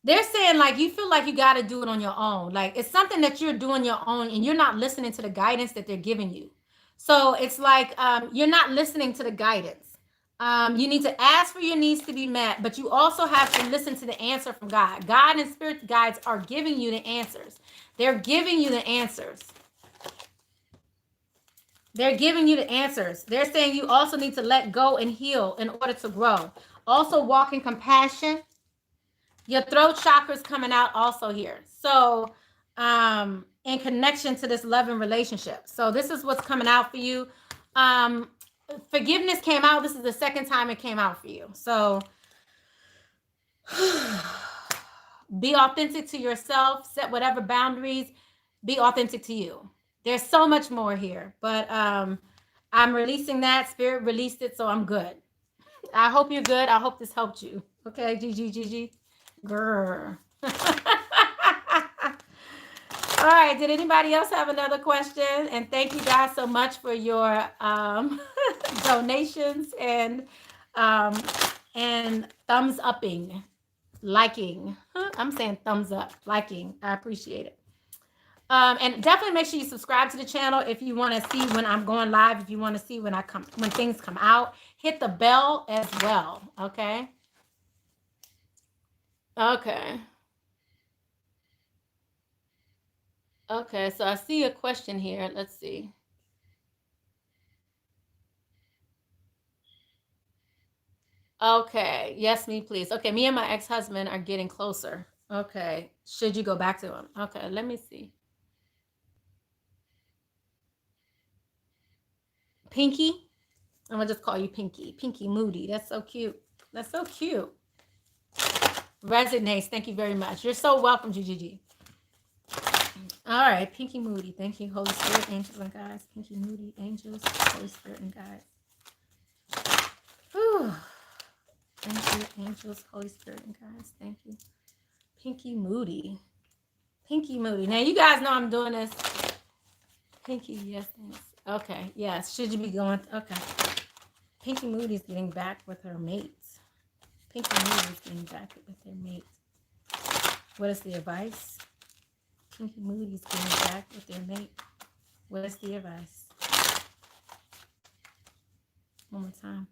They're saying like you feel like you got to do it on your own. Like it's something that you're doing your own and you're not listening to the guidance that they're giving you. So it's like you're not listening to the guidance. You need to ask for your needs to be met, but you also have to listen to the answer from God. God and spirit guides are giving you the answers. They're giving you the answers. They're giving you the answers. They're saying you also need to let go and heal in order to grow. Also walk in compassion. Your throat chakra is coming out also here. So in connection to this loving relationship. So this is what's coming out for you. Forgiveness came out. This is the second time it came out for you. So be authentic to yourself. Set whatever boundaries. Be authentic to you. There's so much more here. But I'm releasing that. Spirit released it, so I'm good. I hope you're good. I hope this helped you. Okay, GG. Grr. All right, did anybody else have another question? And thank you guys so much for your donations and thumbs upping, liking. I'm saying thumbs up, liking. I appreciate it. And definitely make sure you subscribe to the channel if you want to see when I'm going live, if you want to see when things come out. Hit the bell as well, okay? Okay. Okay, so I see a question here. Let's see. Okay, yes, me please. Okay, me and my ex-husband are getting closer. Okay, should you go back to him? Okay, let me see. Pinky? I'm gonna just call you Pinky. Pinky Moody. That's so cute. That's so cute. Resonates. Thank you very much. You're so welcome, GGG. All right, Pinky Moody. Thank you, Holy Spirit, angels and guides. Pinky Moody, angels, Holy Spirit and guides. Whew. Thank you, angels, Holy Spirit and guides. Thank you. Pinky Moody. Pinky Moody. Now, you guys know I'm doing this. Pinky, yes, thanks. Okay, yes. Should you be going? Okay. Pinky Moody's getting back with her mates. Pinky Moody's getting back with their mates. What is the advice? Pinky Moody's getting back with their mate. What is the advice? One more time.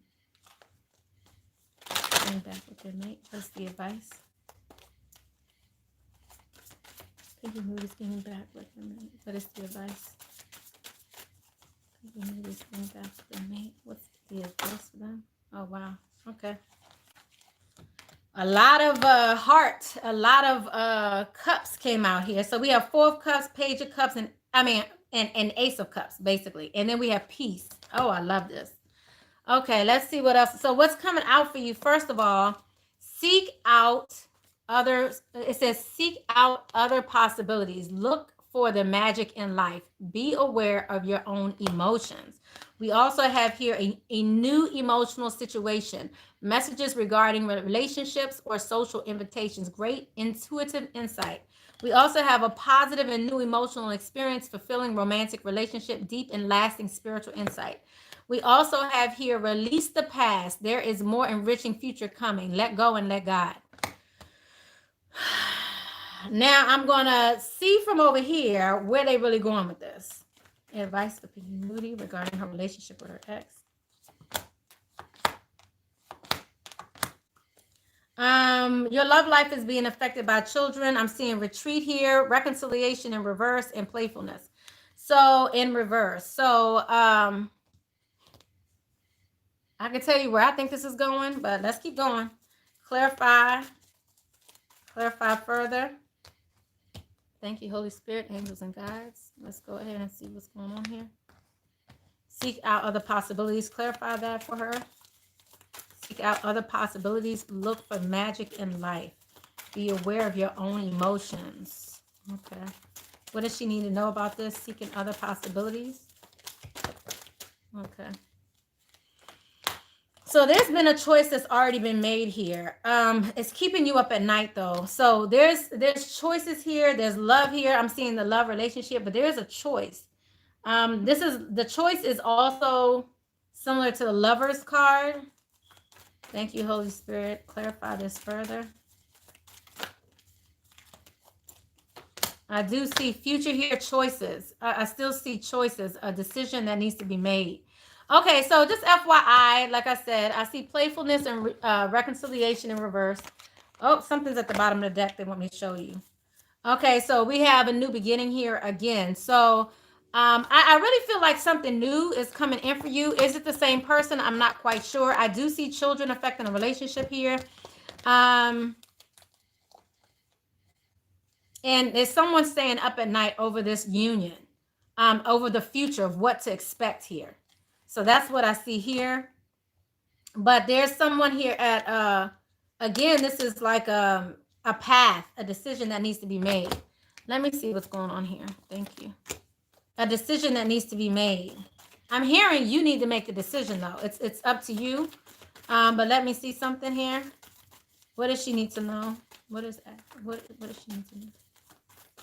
Getting back with their mate. What's the advice? Pinky Moody's getting back with their mate. What is the advice? Pinky Moody's getting back with their mate. What's the advice for them? Oh, wow. Okay. A lot of heart, a lot of cups came out here. So we have 4 of cups, page of cups, and ace of cups, basically. And then we have peace. Oh, I love this. Okay, let's see what else. So what's coming out for you? First of all, seek out others. It says seek out other possibilities. Look for the magic in life. Be aware of your own emotions. We also have here a new emotional situation, messages regarding relationships or social invitations, great intuitive insight. We also have a positive and new emotional experience, fulfilling romantic relationship, deep and lasting spiritual insight. We also have here, release the past. There is more enriching future coming. Let go and let God. Now I'm going to see from over here where they really going with this. Advice for Pinky Moody regarding her relationship with her ex. Your love life is being affected by children. I'm seeing retreat here, reconciliation in reverse, and playfulness. So in reverse. So I can tell you where I think this is going, but let's keep going. Clarify further. Thank you, Holy Spirit, angels and guides. Let's go ahead and see what's going on here. Seek out other possibilities. Clarify that for her. Seek out other possibilities. Look for magic in life. Be aware of your own emotions. Okay. What does she need to know about this? Seeking other possibilities. Okay. So there's been a choice that's already been made here. It's keeping you up at night though. So there's choices here. There's love here. I'm seeing the love relationship, but there's a choice. The choice is also similar to the Lover's card. Thank you, Holy Spirit. Clarify this further. I do see future here, choices. I still see choices, a decision that needs to be made. Okay, so just FYI, like I said, I see playfulness and reconciliation in reverse. Oh, something's at the bottom of the deck they want me to show you. Okay, so we have a new beginning here again. So I really feel like something new is coming in for you. Is it the same person? I'm not quite sure. I do see children affecting a relationship here. And there's someone staying up at night over this union, over the future of what to expect here. So that's what I see here. But there's someone here at, again, this is like a path, a decision that needs to be made. Let me see what's going on here. Thank you. A decision that needs to be made. I'm hearing you need to make the decision, though. It's up to you. But let me see something here. What does she need to know? What does she need to know?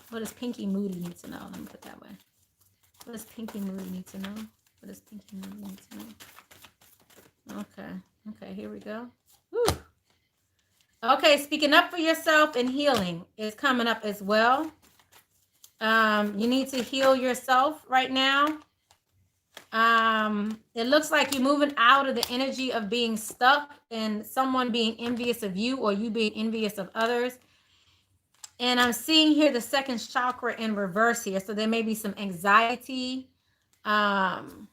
What does Pinky Moody need to know? Let me put it that way. What does Pinky Moody need to know? What does Pinky Moody need to know? Okay, here we go. Woo. Okay, speaking up for yourself and healing is coming up as well. You need to heal yourself right now. It looks like you're moving out of the energy of being stuck and someone being envious of you or you being envious of others. And I'm seeing here the second chakra in reverse here. So there may be some anxiety and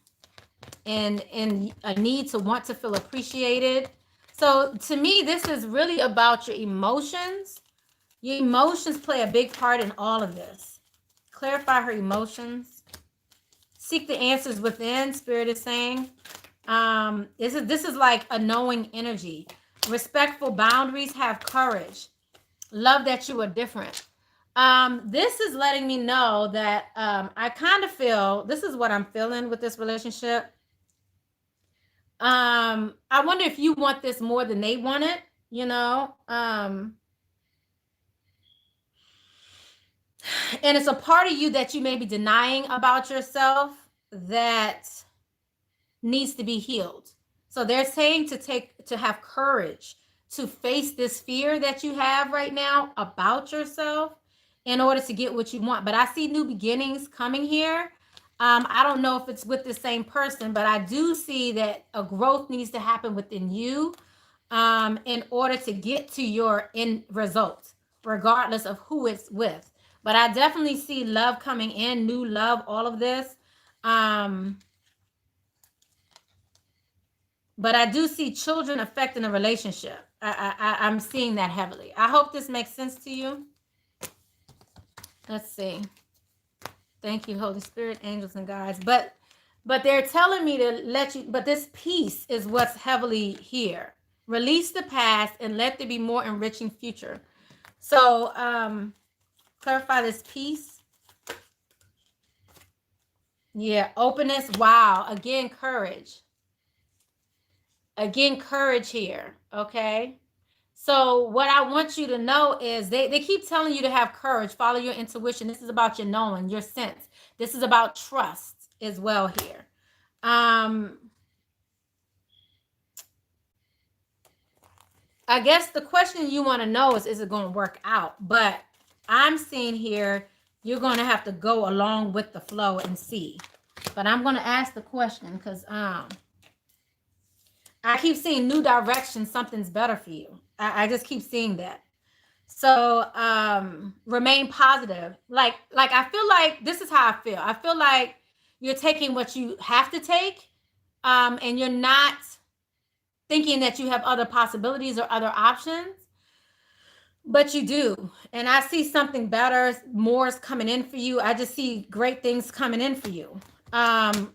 a need to want to feel appreciated. So to me, this is really about your emotions. Your emotions play a big part in all of this. Clarify her emotions. Seek the answers within, Spirit is saying. This is like a knowing energy. Respectful boundaries, have courage. Love that you are different. This is letting me know that I kind of feel, this is what I'm feeling with this relationship. I wonder if you want this more than they want it, you know? And it's a part of you that you may be denying about yourself that needs to be healed. So they're saying to have courage to face this fear that you have right now about yourself in order to get what you want. But I see new beginnings coming here. I don't know if it's with the same person, but I do see that a growth needs to happen within you in order to get to your end result, regardless of who it's with. But I definitely see love coming in, new love, all of this. But I do see children affecting the relationship. I'm seeing that heavily. I hope this makes sense to you. Let's see. Thank you, Holy Spirit, angels, and guides. But they're telling me to let you, but this peace is what's heavily here. Release the past and let there be more enriching future. So clarify this peace. Yeah, openness. Wow. Again, courage. Again, courage here. Okay. So what I want you to know is they keep telling you to have courage, follow your intuition. This is about your knowing, your sense. This is about trust as well here. I guess the question you want to know is it going to work out? But I'm seeing here, you're going to have to go along with the flow and see. But I'm going to ask the question because I keep seeing new direction. Something's better for you. I just keep seeing that. So remain positive. Like I feel like this is how I feel. I feel like you're taking what you have to take, and you're not thinking that you have other possibilities or other options, but you do. And I see something better, more is coming in for you. I just see great things coming in for you. I'm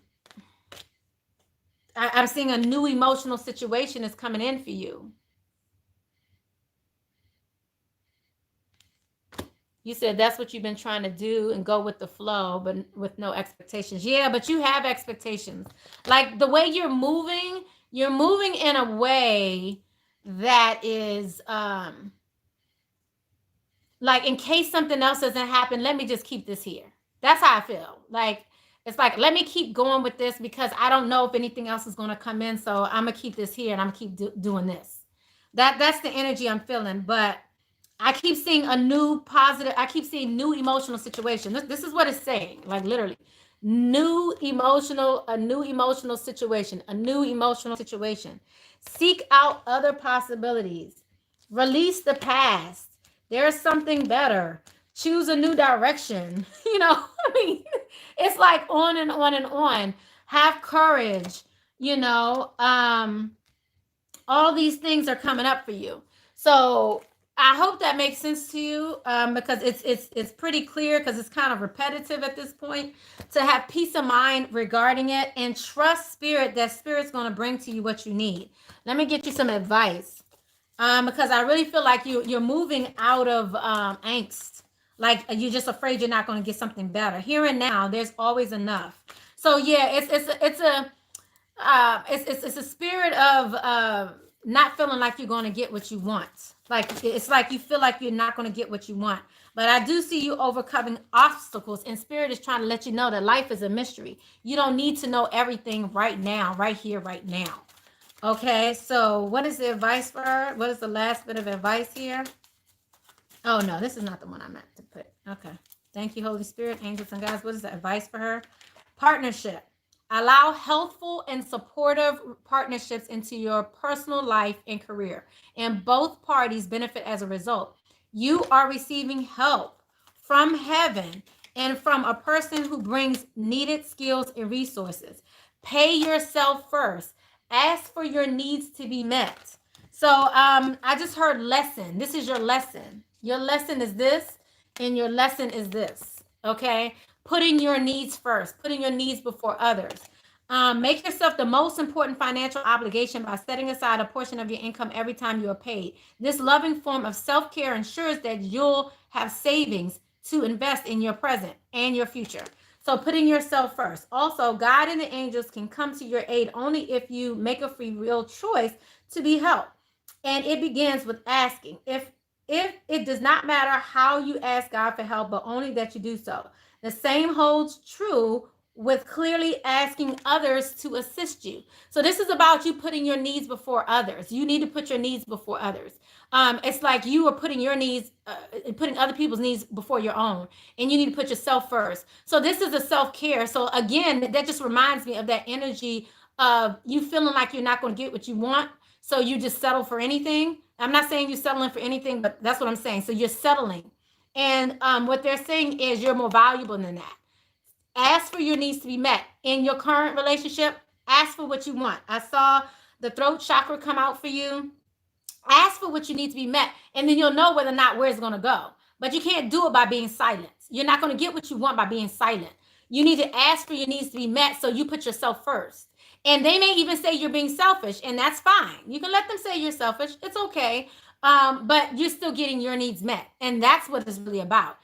seeing a new emotional situation is coming in for you. You said that's what you've been trying to do and go with the flow, but with no expectations. Yeah, but you have expectations. Like the way you're moving in a way that is like in case something else doesn't happen, let me just keep this here. That's how I feel. Like it's like, let me keep going with this because I don't know if anything else is going to come in. So I'm going to keep this here and I'm going to keep doing this. That's the energy I'm feeling. But I keep seeing a new positive, I keep seeing new emotional situation. This is what it's saying, like literally. A new emotional situation. Seek out other possibilities. Release the past. There's something better. Choose a new direction. You know, I mean, it's like on and on and on. Have courage, you know. All these things are coming up for you. So I hope that makes sense to you, because it's pretty clear, because it's kind of repetitive at this point, to have peace of mind regarding it and trust spirit, that spirit's going to bring to you what you need. Let me get you some advice, because I really feel like you're moving out of angst, like you're just afraid you're not going to get something better. Here and now, there's always enough. So yeah, it's a spirit of not feeling like you're going to get what you want. Like it's like you feel like you're not going to get what you want. But I do see you overcoming obstacles, and spirit is trying to let you know that life is a mystery. You don't need to know everything right now, right here, right now. Okay, so what is the advice for her? What is the last bit of advice here? Oh no, this is not the one I meant to put. Okay, thank you, Holy Spirit, angels, and guides. What is the advice for her? Partnership. Allow healthful and supportive partnerships into your personal life and career, and both parties benefit as a result. You are receiving help from heaven and from a person who brings needed skills and resources. Pay yourself first. Ask for your needs to be met. So I just heard lesson. This is your lesson. Your lesson is this, and your lesson is this. Okay? Putting your needs first, putting your needs before others. Make yourself the most important financial obligation by setting aside a portion of your income every time you are paid. This loving form of self-care ensures that you'll have savings to invest in your present and your future. So putting yourself first. Also, God and the angels can come to your aid only if you make a free will choice to be helped. And it begins with asking. If it does not matter how you ask God for help, but only that you do so. The same holds true with clearly asking others to assist you. So this is about you putting your needs before others. You need to put your needs before others. It's like you are putting your needs, putting other people's needs before your own, and you need to put yourself first. So this is a self-care. So again, that just reminds me of that energy of you feeling like you're not going to get what you want, so you just settle for anything. I'm not saying you're settling for anything, but that's what I'm saying. So you're settling, and what they're saying is you're more valuable than that. Ask for your needs to be met in your current relationship. Ask for what you want. I saw the throat chakra come out for you. Ask for what you need to be met, and then you'll know whether or not where it's going to go. But you can't do it by being silent. You're not going to get what you want by being silent. You need to ask for your needs to be met, so you put yourself first. And they may even say you're being selfish, and that's fine. You can let them say you're selfish. It's okay. But you're still getting your needs met, and that's what it's really about.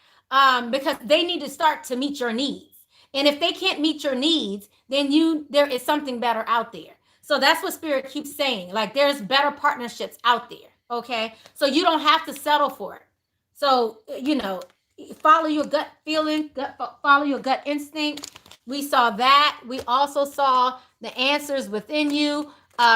Because they need to start to meet your needs. And if they can't meet your needs, then there is something better out there. So that's what Spirit keeps saying. Like, there's better partnerships out there. Okay. So you don't have to settle for it. So, follow your gut feeling, follow your gut instinct. We saw that. We also saw the answers within you.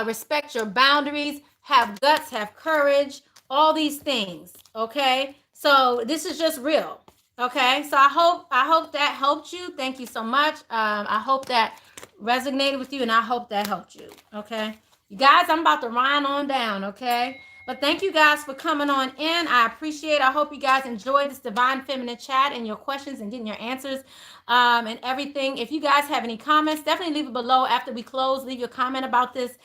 Respect your boundaries, have guts, have courage, all these things. Okay. So this is just real. Okay, so I hope that helped you. Thank you so much. I hope that resonated with you, and I hope that helped you. Okay, you guys, I'm about to run on down. Okay, but thank you guys for coming on in. I appreciate it. I hope you guys enjoyed this Divine Feminine chat and your questions and getting your answers and everything. If you guys have any comments, definitely leave it below after we close. Leave your comment about this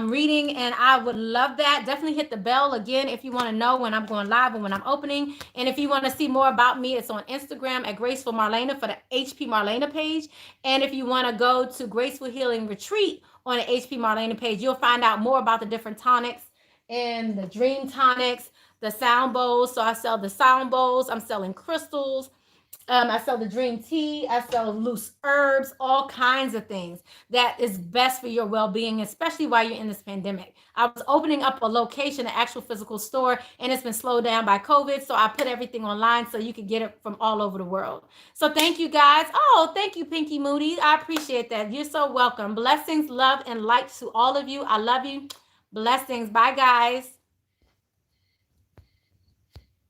reading, and I would love that. Definitely hit the bell again if you want to know when I'm going live and when I'm opening. And if you want to see more about me, it's on Instagram at Graceful Marlena for the HP Marlena page. And if you want to go to Graceful Healing Retreat on the HP Marlena page, you'll find out more about the different tonics and the dream tonics, the sound bowls. So I sell the sound bowls. I'm selling crystals. I sell the dream tea. I sell loose herbs, all kinds of things that is best for your well-being, especially while you're in this pandemic. I was opening up a location, an actual physical store, and it's been slowed down by COVID. So I put everything online so you can get it from all over the world. So thank you guys. Oh, thank you, Pinky Moody. I appreciate that. You're so welcome. Blessings, love, and light to all of you. I love you. Blessings. Bye, guys.